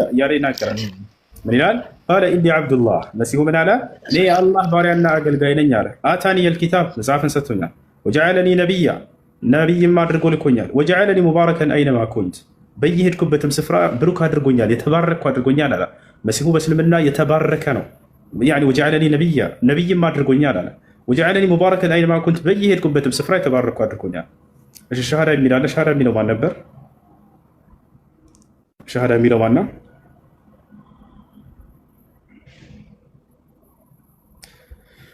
እያለ ይናገራል። ምን ይላል? ቃለ ኢኒ ዓብዱላህ መሲሁ ምን አለ? እኔ የአላህ ባሪያና አገልጋይ ነኝ አለ። አታኒ አልኪታብ መጽሐፍን ሰጥቶኛል። ወጀዐለኒ ነቢያ ነቢይም አድርጎ ልኮኛል። ወጀዐለኒ ሙባረከን አይነማ ኩንት በየሄድኩበትም ስፍራ ብሩክ አድርጎኛል፣ የተባረኩ አድርጎኛል አለ። መሲሁ በእስልምና የተባረከ ነው። ወጀዐለኒ ነቢያ ነቢይም አድርጎኛል አለ። ወጀዐለኒ ሙባረከን አይነማ ኩንት በየሄድኩበትም ስፍራ የተባረኩ አድርጎኛል። እሺ ሸሃዳ የሚል አለ። ሸሃዳ የሚለው ማን ነበር? ሸሃዳ የሚለው ማን ነው?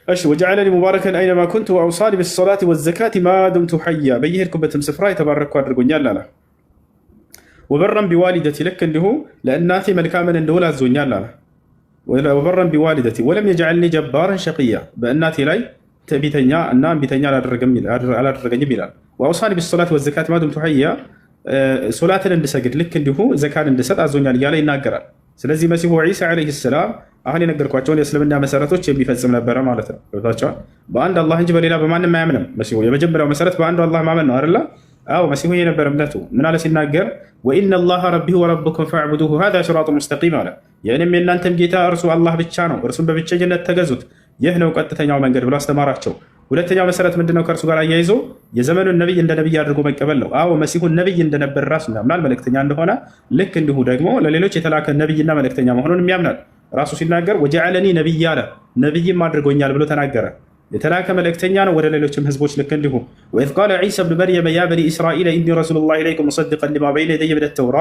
እሺ ወጀዐለኒ ሙባረከን አይነማ ኩንቱ ወአውሳኒ ቢሰላቲ ወዘካቲ ማ ድምቱ ሐያ በየሄድኩበትም ስፍራ የተባረኩ አድርጎኛል አለ። ወበረን ቢዋሊደቲ ልክ እንዲሁ ለእናቴ መልካምን እንደውል አዞኛል አለ። ወበረን ቢዋሊደቲ ወለም የጀዐልኒ ጀባረን ሸቂያ በእናቴ ላይ ትዕቢተኛ እና እምቢተኛ አላደረገኝም ይላል። ወአውሳኒ ቢሰላቲ ወዘካቲ ማ ድምቱ ሐያ ሶላትን እንድሰግድ ልክ እንዲሁ ዘካን እንድሰጥ አዞኛል እያለ ይናገራል። ስለዚህ መሲሁ ዒሳ ዓለይሂ ሰላም አሁን የነገርኳቸውን የእስልምና መሰረቶች የሚፈጽም ነበረ ማለት ነው። ገብታችኋል? በአንድ አላህ እንጂ በሌላ በማንም አያምንም መሲሁ። የመጀመሪያው መሰረት በአንዱ አላህ ማመን ነው አይደለ? አዎ መሲሁ የነበረ እምነቱ ምን አለ ሲናገር? ወኢነ አላህ ረቢ ወረብኩም ፈዕቡዱሁ ሃዛ ሲራጡ ሙስተቂም አለ። የእኔም የእናንተም ጌታ እርሱ አላህ ብቻ ነው፣ እርሱም በብቸኝነት ተገዙት፣ ይህ ነው ቀጥተኛው መንገድ ብሎ አስተማራቸው። ሁለተኛው መሰረት ምንድነው? ከእርሱ ጋር አያይዞ የዘመኑን ነቢይ እንደ ነቢይ አድርጎ መቀበል ነው። አዎ መሲሁን ነቢይ እንደነበር ራሱ ያምናል፣ መልእክተኛ እንደሆነ። ልክ እንዲሁ ደግሞ ለሌሎች የተላከ ነቢይና መልእክተኛ መሆኑን ያምናል። ራሱ ሲናገር ወጀዐለኒ ነቢይ አለ፣ ነቢይም አድርጎኛል ብሎ ተናገረ። የተላከ መልእክተኛ ነው ወደ ሌሎችም ህዝቦች ልክ እንዲሁ። ወኢዝ ቃለ ዒሳ ብኑ መርየም ያ በኒ እስራኢል ኢኒ ረሱሉላሂ ኢለይኩም ሙሰዲቀን ሊማ በይነ የደየ ሚነ ተውራ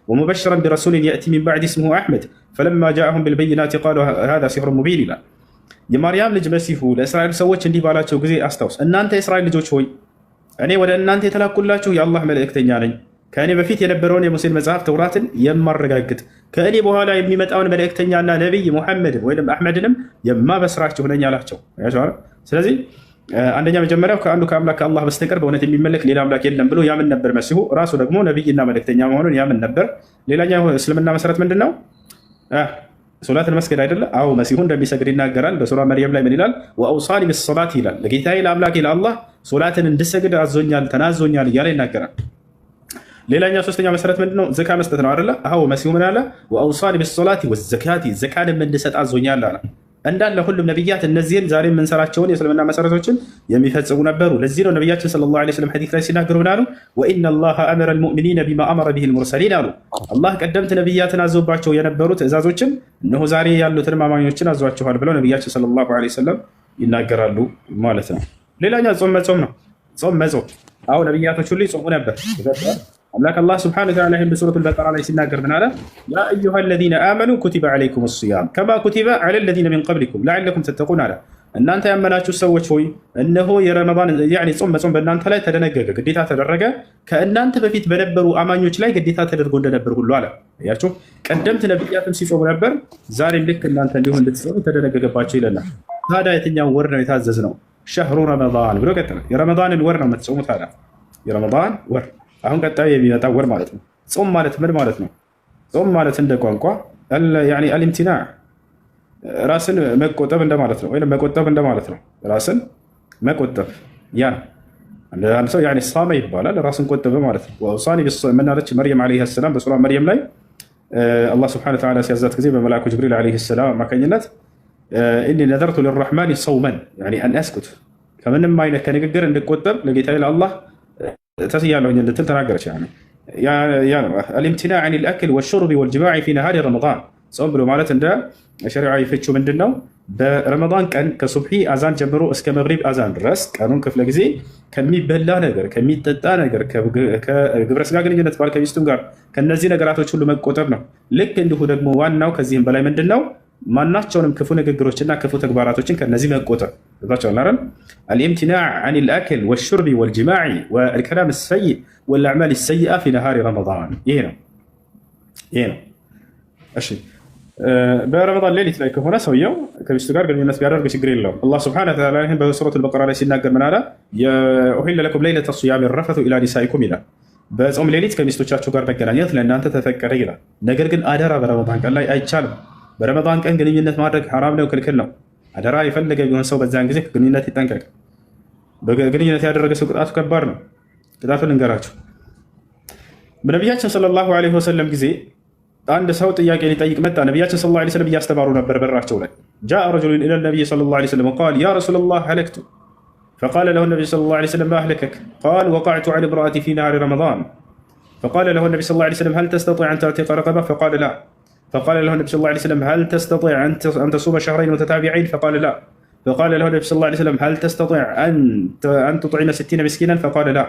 ወሙበሽረን ቢረሱሊን የእቲ ሚን ባዕዲ እስሙሁ አሕመድ ፈለማ ጃአሁም ቢልበይናት ቃሉ ሃዛ ሲሕሩን ሙቢን ይላል። የማርያም ልጅ መሲሁ ለእስራኤል ሰዎች እንዲህ ባላቸው ጊዜ አስታውስ፣ እናንተ የእስራኤል ልጆች ሆይ እኔ ወደ እናንተ የተላኩላችሁ የአላህ መልእክተኛ ነኝ፣ ከእኔ በፊት የነበረውን የሙሴን መጽሐፍ ተውራትን የማረጋግጥ ከእኔ በኋላ የሚመጣውን መልእክተኛና ነቢይ ሙሐመድን ወይም አሕመድንም የማበስራችሁ ነኝ አላቸው። ስለዚህ አንደኛ መጀመሪያው ከአንዱ ከአምላክ ከአላህ በስተቀር በእውነት የሚመለክ ሌላ አምላክ የለም ብሎ ያምን ነበር መሲሁ። ራሱ ደግሞ ነቢይና መልእክተኛ መሆኑን ያምን ነበር። ሌላኛው እስልምና መሰረት ምንድን ነው? ሶላትን መስገድ አይደለ? አዎ መሲሁ እንደሚሰግድ ይናገራል። በሱራ መርየም ላይ ምን ይላል? ወአውሳኒ ቢሰላት ይላል። ለጌታዬ ለአምላኬ ለአላህ ሶላትን እንድሰግድ አዞኛል፣ ተናዞኛል እያለ ይናገራል። ሌላኛው ሶስተኛ መሰረት ምንድነው? ዘካ መስጠት ነው አይደለ? አዎ መሲሁ ምን አለ? ወአውሳኒ ቢሰላቲ ወዘካቲ ዘካንም እንድሰጥ አዞኛል አለ። እንዳለ ሁሉም ነቢያት እነዚህን ዛሬ የምንሰራቸውን የእስልምና መሰረቶችን የሚፈጽሙ ነበሩ። ለዚህ ነው ነቢያችን ሰለላሁ ዐለይሂ ወሰለም ሐዲስ ላይ ሲናገሩ ምን አሉ? ወኢነ አላህ አመረ አልሙእሚኒነ ቢማ አመረ ቢሂል ሙርሰሊን አሉ። አላህ ቀደምት ነቢያትን አዘውባቸው የነበሩ ትእዛዞችን እነሆ ዛሬ ያሉትን አማኞችን አዟቸዋል ብለው ነቢያችን ሰለላሁ ዐለይሂ ወሰለም ይናገራሉ ማለት ነው። ሌላኛው ጾም መጾም ነው። ጾም መጾም አሁን ነቢያቶች ሁሉ ይጾሙ ነበር። አምላክ አላህ ስብሐነሁ ወተዓላ ይህን በሱረቱል በቀራ ላይ ሲናገር ምን አለ? ያ አዩሃ አለዚነ አመኑ ኩቲበ ዐለይኩም ሲያም ከማ ኩቲበ ዐለ ለዚነ ሚን ቀብሊኩም ለዐለኩም ተተቁን አለ። እናንተ ያመናችሁ ሰዎች ሆይ እነሆ የረመዳን ጾም መጾም በእናንተ ላይ ተደነገገ፣ ግዴታ ተደረገ፣ ከእናንተ በፊት በነበሩ አማኞች ላይ ግዴታ ተደርጎ እንደነበር ሁሉ አለ። ያችሁ ቀደምት ነቢያትም ሲጾሙ ነበር፣ ዛሬም ልክ እናንተ እንዲሁ እንድትጾሙ ተደነገገባቸው ይለናል። ታዲያ የትኛው ወር ነው የታዘዝ ነው? ሸህሩ ረመዳን ብሎ ቀጥለ። የረመዳንን ወር ነው የምትጾሙት አለ። የረመዳን ወር አሁን ቀጣዩ የሚመጣ ወር ማለት ነው። ጾም ማለት ምን ማለት ነው? ጾም ማለት እንደ ቋንቋ አልኢምቲናዕ ራስን መቆጠብ እንደማለት ነው፣ ወይም መቆጠብ እንደማለት ነው። ራስን መቆጠብ ያ አንድ ሰው ሳመ ይባላል፣ ራስን ቆጠበ ማለት ነው። ወአውሳኒ ምናለች መርየም ዓለይሃ ሰላም በሱራ መርየም ላይ አላህ ሱብሓነሁ ወተዓላ ሲያዛት ጊዜ በመልአኩ ጅብሪል ዓለይሂ ሰላም አማካኝነት ኢኒ ነዘርቱ ሊረሕማን ሰውመን አን አስኩት ከምንም አይነት ከንግግር እንድቆጠብ ለጌታዬ ለአላህ ተስያለሁኝ እንድትል ተናገረች። الامتناع عن الأكل والشرب والجماع في نهار رمضان ጾም ብሎ ማለት እንደ ሸሪዓዊ ፍቹ ምንድን ነው? በረመዳን ቀን ከሱብሒ አዛን ጀምሮ እስከ መግሪብ አዛን ድረስ ቀኑን ክፍለ ጊዜ ከሚበላ ነገር፣ ከሚጠጣ ነገር፣ ከግብረ ስጋ ግንኙነት ባል ከሚስቱም ጋር ከነዚህ ነገራቶች ሁሉ መቆጠብ ነው። ልክ እንዲሁ ደግሞ ዋናው ከዚህም በላይ ምንድን ነው? ማናቸውንም ክፉ ንግግሮችና ክፉ ተግባራቶችን ከነዚህ መቆጠብ ብሏቸዋል አይደል? الامتناع عن الأكل والشرب والجماع والكلام السيء والأعمال السيئة في نهار رمضان ይሄ ነው። እሺ በረመዳን ሌሊት ላይ ከሆነ ሰውየው ከሚስቱ ጋር ግንኙነት ቢያደርግ ችግር የለውም። አላህ ሱብሓነሁ ወተዓላ ይህን በሱረቱል በቀራ ላይ ሲናገር ምን አለ? ኡሒለ ለኩም ለይለተ ሲያሚ ረፈቱ ኢላ ኒሳኢኩም ይላል። በጾም ሌሊት ከሚስቶቻችሁ ጋር መገናኘት ለእናንተ ተፈቀደ ይላል። ነገር ግን አደራ በረመዳን ቀን ላይ አይቻልም። በረመዳን ቀን ግንኙነት ማድረግ ሐራም ነው፣ ክልክል ነው። አደራ የፈለገ ቢሆን ሰው በዛን ጊዜ ግንኙነት ይጠንቀቅ። በግንኙነት ያደረገ ሰው ቅጣቱ ከባድ ነው። ቅጣቱን እንገራችሁ። በነቢያችን ሰለላሁ ዐለይሂ ወሰለም ጊዜ አንድ ሰው ጥያቄ ሊጠይቅ መጣ። ነቢያችን ሰለላሁ ዐለይሂ ወሰለም እያስተማሩ ነበር። በራቸው ላይ ጃአ ረጁሉን ኢለ ነቢይ ሰለላሁ ዐለይሂ ወሰለም ቃል ያ ረሱለላህ ሀለክቱ ፈቃለ ለሁ ነቢይ ሰለላሁ ዐለይሂ ወሰለም ማ አህለከክ ቃል ወቀዕቱ ዐላ እምረአቲ ፊ ነሃሪ ረመዳን ፈቃለ ለሁ ነቢይ ሰለላሁ ዐለይሂ ወሰለም ሀል ተስተጢዕ አን ተዕቲቀ ረቀባ ፈቃለ ላ فقال له النبي صلى الله عليه وسلم هل تستطيع أن تصوم شهرين متتابعين فقال لا فقال له النبي صلى الله عليه وسلم هل تستطيع أن تطعم 60 مسكينا فقال لا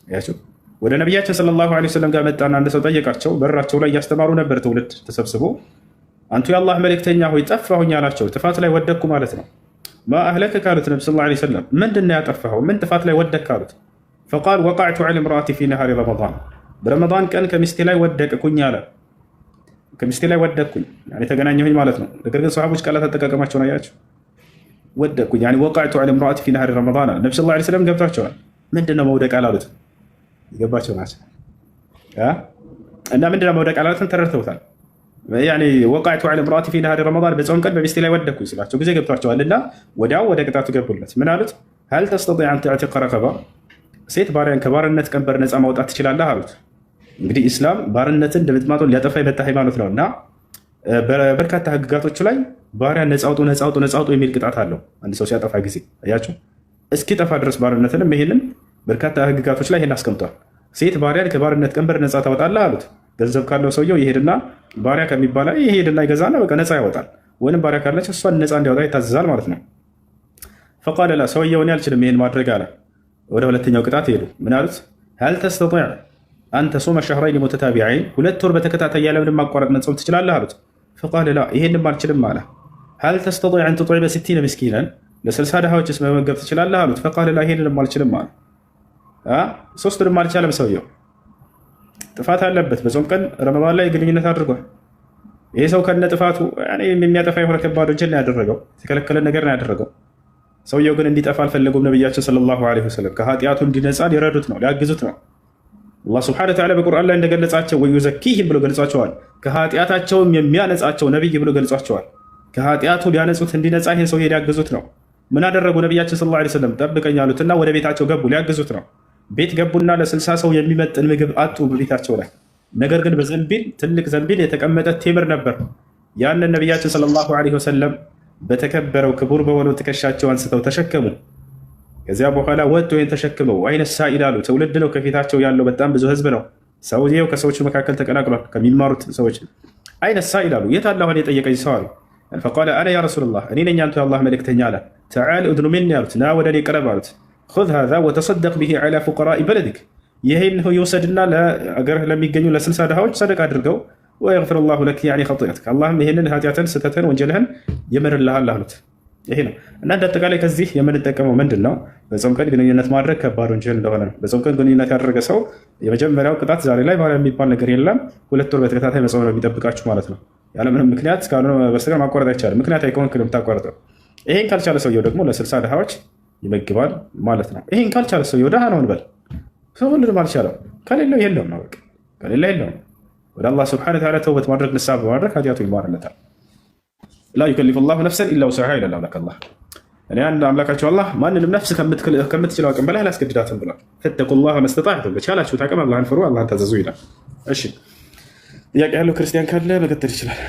يا شوف ወደ ነቢያችን ሰለላሁ ዐለይሂ ወሰለም ጋር መጣና አንድ ሰው ጠየቃቸው። በራቸው ላይ እያስተማሩ ነበር። ትውልድ ተሰብስቦ አንቱ የአላህ መልእክተኛ ሆይ ጠፋሁኝ አላቸው። ጥፋት ላይ ወደቅኩ ማለት ነው። ማ አህለከ ካሉት ነቢ ሰለላሁ ዐለይሂ ወሰለም ምንድን ነው ያጠፋኸው? ምን ጥፋት ላይ ወደቅ ካሉት ፈቃል ወቀዕቱ ዐላ እምረአቲ ፊ ነሃሪ ረመዳን በረመዳን ቀን ከሚስቴ ላይ ወደቅኩኝ አለ። ከሚስቴ ላይ ወደቅኩኝ ተገናኘሁኝ ማለት ነው። ነገር ግን ሰሃቦች ቃላት አጠቃቀማቸውን አያቸው። ወደቅኩኝ ወቀዕቱ ዐላ እምረአቲ ፊ ነሃሪ ረመዳን ነቢ ሰለላሁ ዐለይሂ ወሰለም ገብቷቸዋል። ምንድን ነው መውደቅ አላሉት። የገባቸው ናቸው እና ምንድነው መውደቅ አላሉትን ተረድተውታል። ወቀዕቱ ዐላ እምረአቲ ፊ ነሃሪ ረመዳን በጾም ቀን በሚስቴ ላይ ወደቅኩኝ ሲላቸው ጊዜ ገብቷቸዋል እና ወዲያው ወደ ቅጣቱ ገቡለት። ምን አሉት? ሀል ተስተጢዕ አን ተዕቲቀ ረቀባ ሴት ባሪያን ከባርነት ቀንበር ነፃ ማውጣት ትችላለህ አሉት። እንግዲህ ኢስላም ባርነትን ድምጥማጡን ሊያጠፋ የመጣ ሃይማኖት ነው እና በበርካታ ህግጋቶቹ ላይ ባሪያን ነፃ አውጡ የሚል ቅጣት አለው። አንድ ሰው ሲያጠፋ ጊዜ አያቸው እስኪጠፋ ድረስ ባርነትንም ይሄንን በርካታ ህግጋቶች ላይ ይሄን አስቀምጧል። ሴት ባሪያን ከባርነት ቀንበር ነፃ ታወጣለህ አሉት። ገንዘብ ካለው ሰውየው ይሄድና ባሪያ ከሚባል ይሄድና ይገዛና በቃ ነፃ ያወጣል። ወይም ባሪያ ካለች እሷን ነፃ እንዲያወጣ ይታዘዛል ማለት ነው። ፈቃለ ላ ሰውየው እኔ አልችልም ይሄን ማድረግ አለ። ወደ ሁለተኛው ቅጣት ሄዱ። ምን አሉት? ሀል ተስተጢዕ አን ተሱመ ሸህረይን ሙተታቢዐይን 2 ወር በተከታታይ ያለምንም ማቋረጥ መጾም ትችላለህ አሉት። ፈቃለ ላ ይሄንም አልችልም አለ። ሀል ተስተጢዕ አን ቱጥዒመ 60 ምስኪናን ለ60 ድሃዎችስ መመገብ ትችላለህ አሉት። ፈቃለ ላ ይሄንንም አልችልም አለ። ሶስቱንም አልቻለም። ሰውየው ጥፋት አለበት። በጾም ቀን ረመዳን ላይ ግንኙነት አድርጓል። ይሄ ሰው ከነ ጥፋቱ የሚያጠፋ የሆነ ከባድ ወንጀል ነው ያደረገው፣ የተከለከለ ነገር ነው ያደረገው። ሰውየው ግን እንዲጠፋ አልፈለጉም። ነቢያችን ሰለላሁ ዐለይሂ ወሰለም ከኃጢአቱ እንዲነጻ ሊረዱት ነው፣ ሊያግዙት ነው። አላህ ሱብሓነሁ ወተዓላ በቁርአን ላይ እንደገለጻቸው ወዩዘኪህም ብሎ ገልጿቸዋል። ከኃጢአታቸውም የሚያነጻቸው ነቢይ ብሎ ገልጿቸዋል። ከኃጢአቱ ሊያነጹት እንዲነጻ ይህን ሰው ሊያግዙት ነው። ምን አደረጉ? ነቢያችን ሰለላሁ ዐለይሂ ወሰለም ጠብቀኝ አሉትና ወደ ቤታቸው ገቡ፣ ሊያግዙት ነው። ቤት ገቡና ለ60 ሰው የሚመጥን ምግብ አጡ በቤታቸው ላይ። ነገር ግን በዘንቢል ትልቅ ዘንቢል የተቀመጠ ቴምር ነበር። ያንን ነቢያችን ሰለላሁ ዐለይሂ ወሰለም በተከበረው ክቡር በሆነው ትከሻቸው አንስተው ተሸከሙ። ከዚያ በኋላ ወጥ ወይን ተሸክመው አይነ ሳኢል አሉ። ትውልድ ነው ከፊታቸው ያለው፣ በጣም ብዙ ህዝብ ነው። ሰውየው ከሰዎቹ መካከል ተቀላቅሏል፣ ከሚማሩት ሰዎች። አይነ ሳኢል አሉ። የት አለ አሁን የጠየቀኝ ሰው አሉ። ፈቃለ አነ ያ ረሱለላህ እኔ ነኝ አንቱ የአላህ መልእክተኛ አለ። ተዓል እድኑ ሚኒ አሉት። ና ወደ እኔ ቅረብ አሉት። خذ هذا وتصدق به على فقراء بلدك ይሄን ይወሰድና ለአገርህ ለሚገኙ ለ60 ድሃዎች ሰደቃ አድርገው ويغفر الله لك يعني خطيئتك አላህም ይሄንን ኃጢአትን ስተትን ወንጀልህን ይምርልሃል አሉት። ይሄ ነው እና እንደአጠቃላይ ከዚህ የምንጠቀመው ምንድን ነው? በጾም ቀን ግንኙነት ማድረግ ከባድ ወንጀል እንደሆነ ነው። በጾም ቀን ግንኙነት ያደረገ ሰው የመጀመሪያው ቅጣት ዛሬ ላይ ባሪያ የሚባል ነገር የለም፣ 2 ወር በተከታታይ መጾም ነው የሚጠብቃችሁ ማለት ነው። ያለምንም ምክንያት ካልሆነ በስተቀር ማቋረጥ አይቻልም። ምክንያታዊ ከሆንክ ነው የምታቋርጠው። ይሄን ካልቻለ ሰውየው ደግሞ ለ60 ድሃዎች ይመግባል ማለት ነው። ይሄን ካልቻለ ሰውየው ድሃ ነው እንበል። ሰው ሁሉንም አልቻለም። ከሌለው የለውም ነው በቃ፣ ከሌለ የለውም። ወደ አላህ ሱብሓነሁ ወተዓላ ተውበት ማድረግ ንስሐ በማድረግ ኃጢአቱ ይማርለታል። ላ ዩከሊፉ ላሁ ነፍሰን ኢላ ውስዐሃ ይላል አምላክ። እኔ አንድ አምላካቸው አላህ ማንንም ነፍስ ከምትችለው አቅም በላይ አላስገድዳትም ብሏል። ፈተቁላህ መስተጣዕቱም በቻላችሁት አቅም አላህን ፍሩ፣ አላህን ታዘዙ ይላል። እሺ ጥያቄ ያለው ክርስቲያን ካለ መቀጠል ይችላል።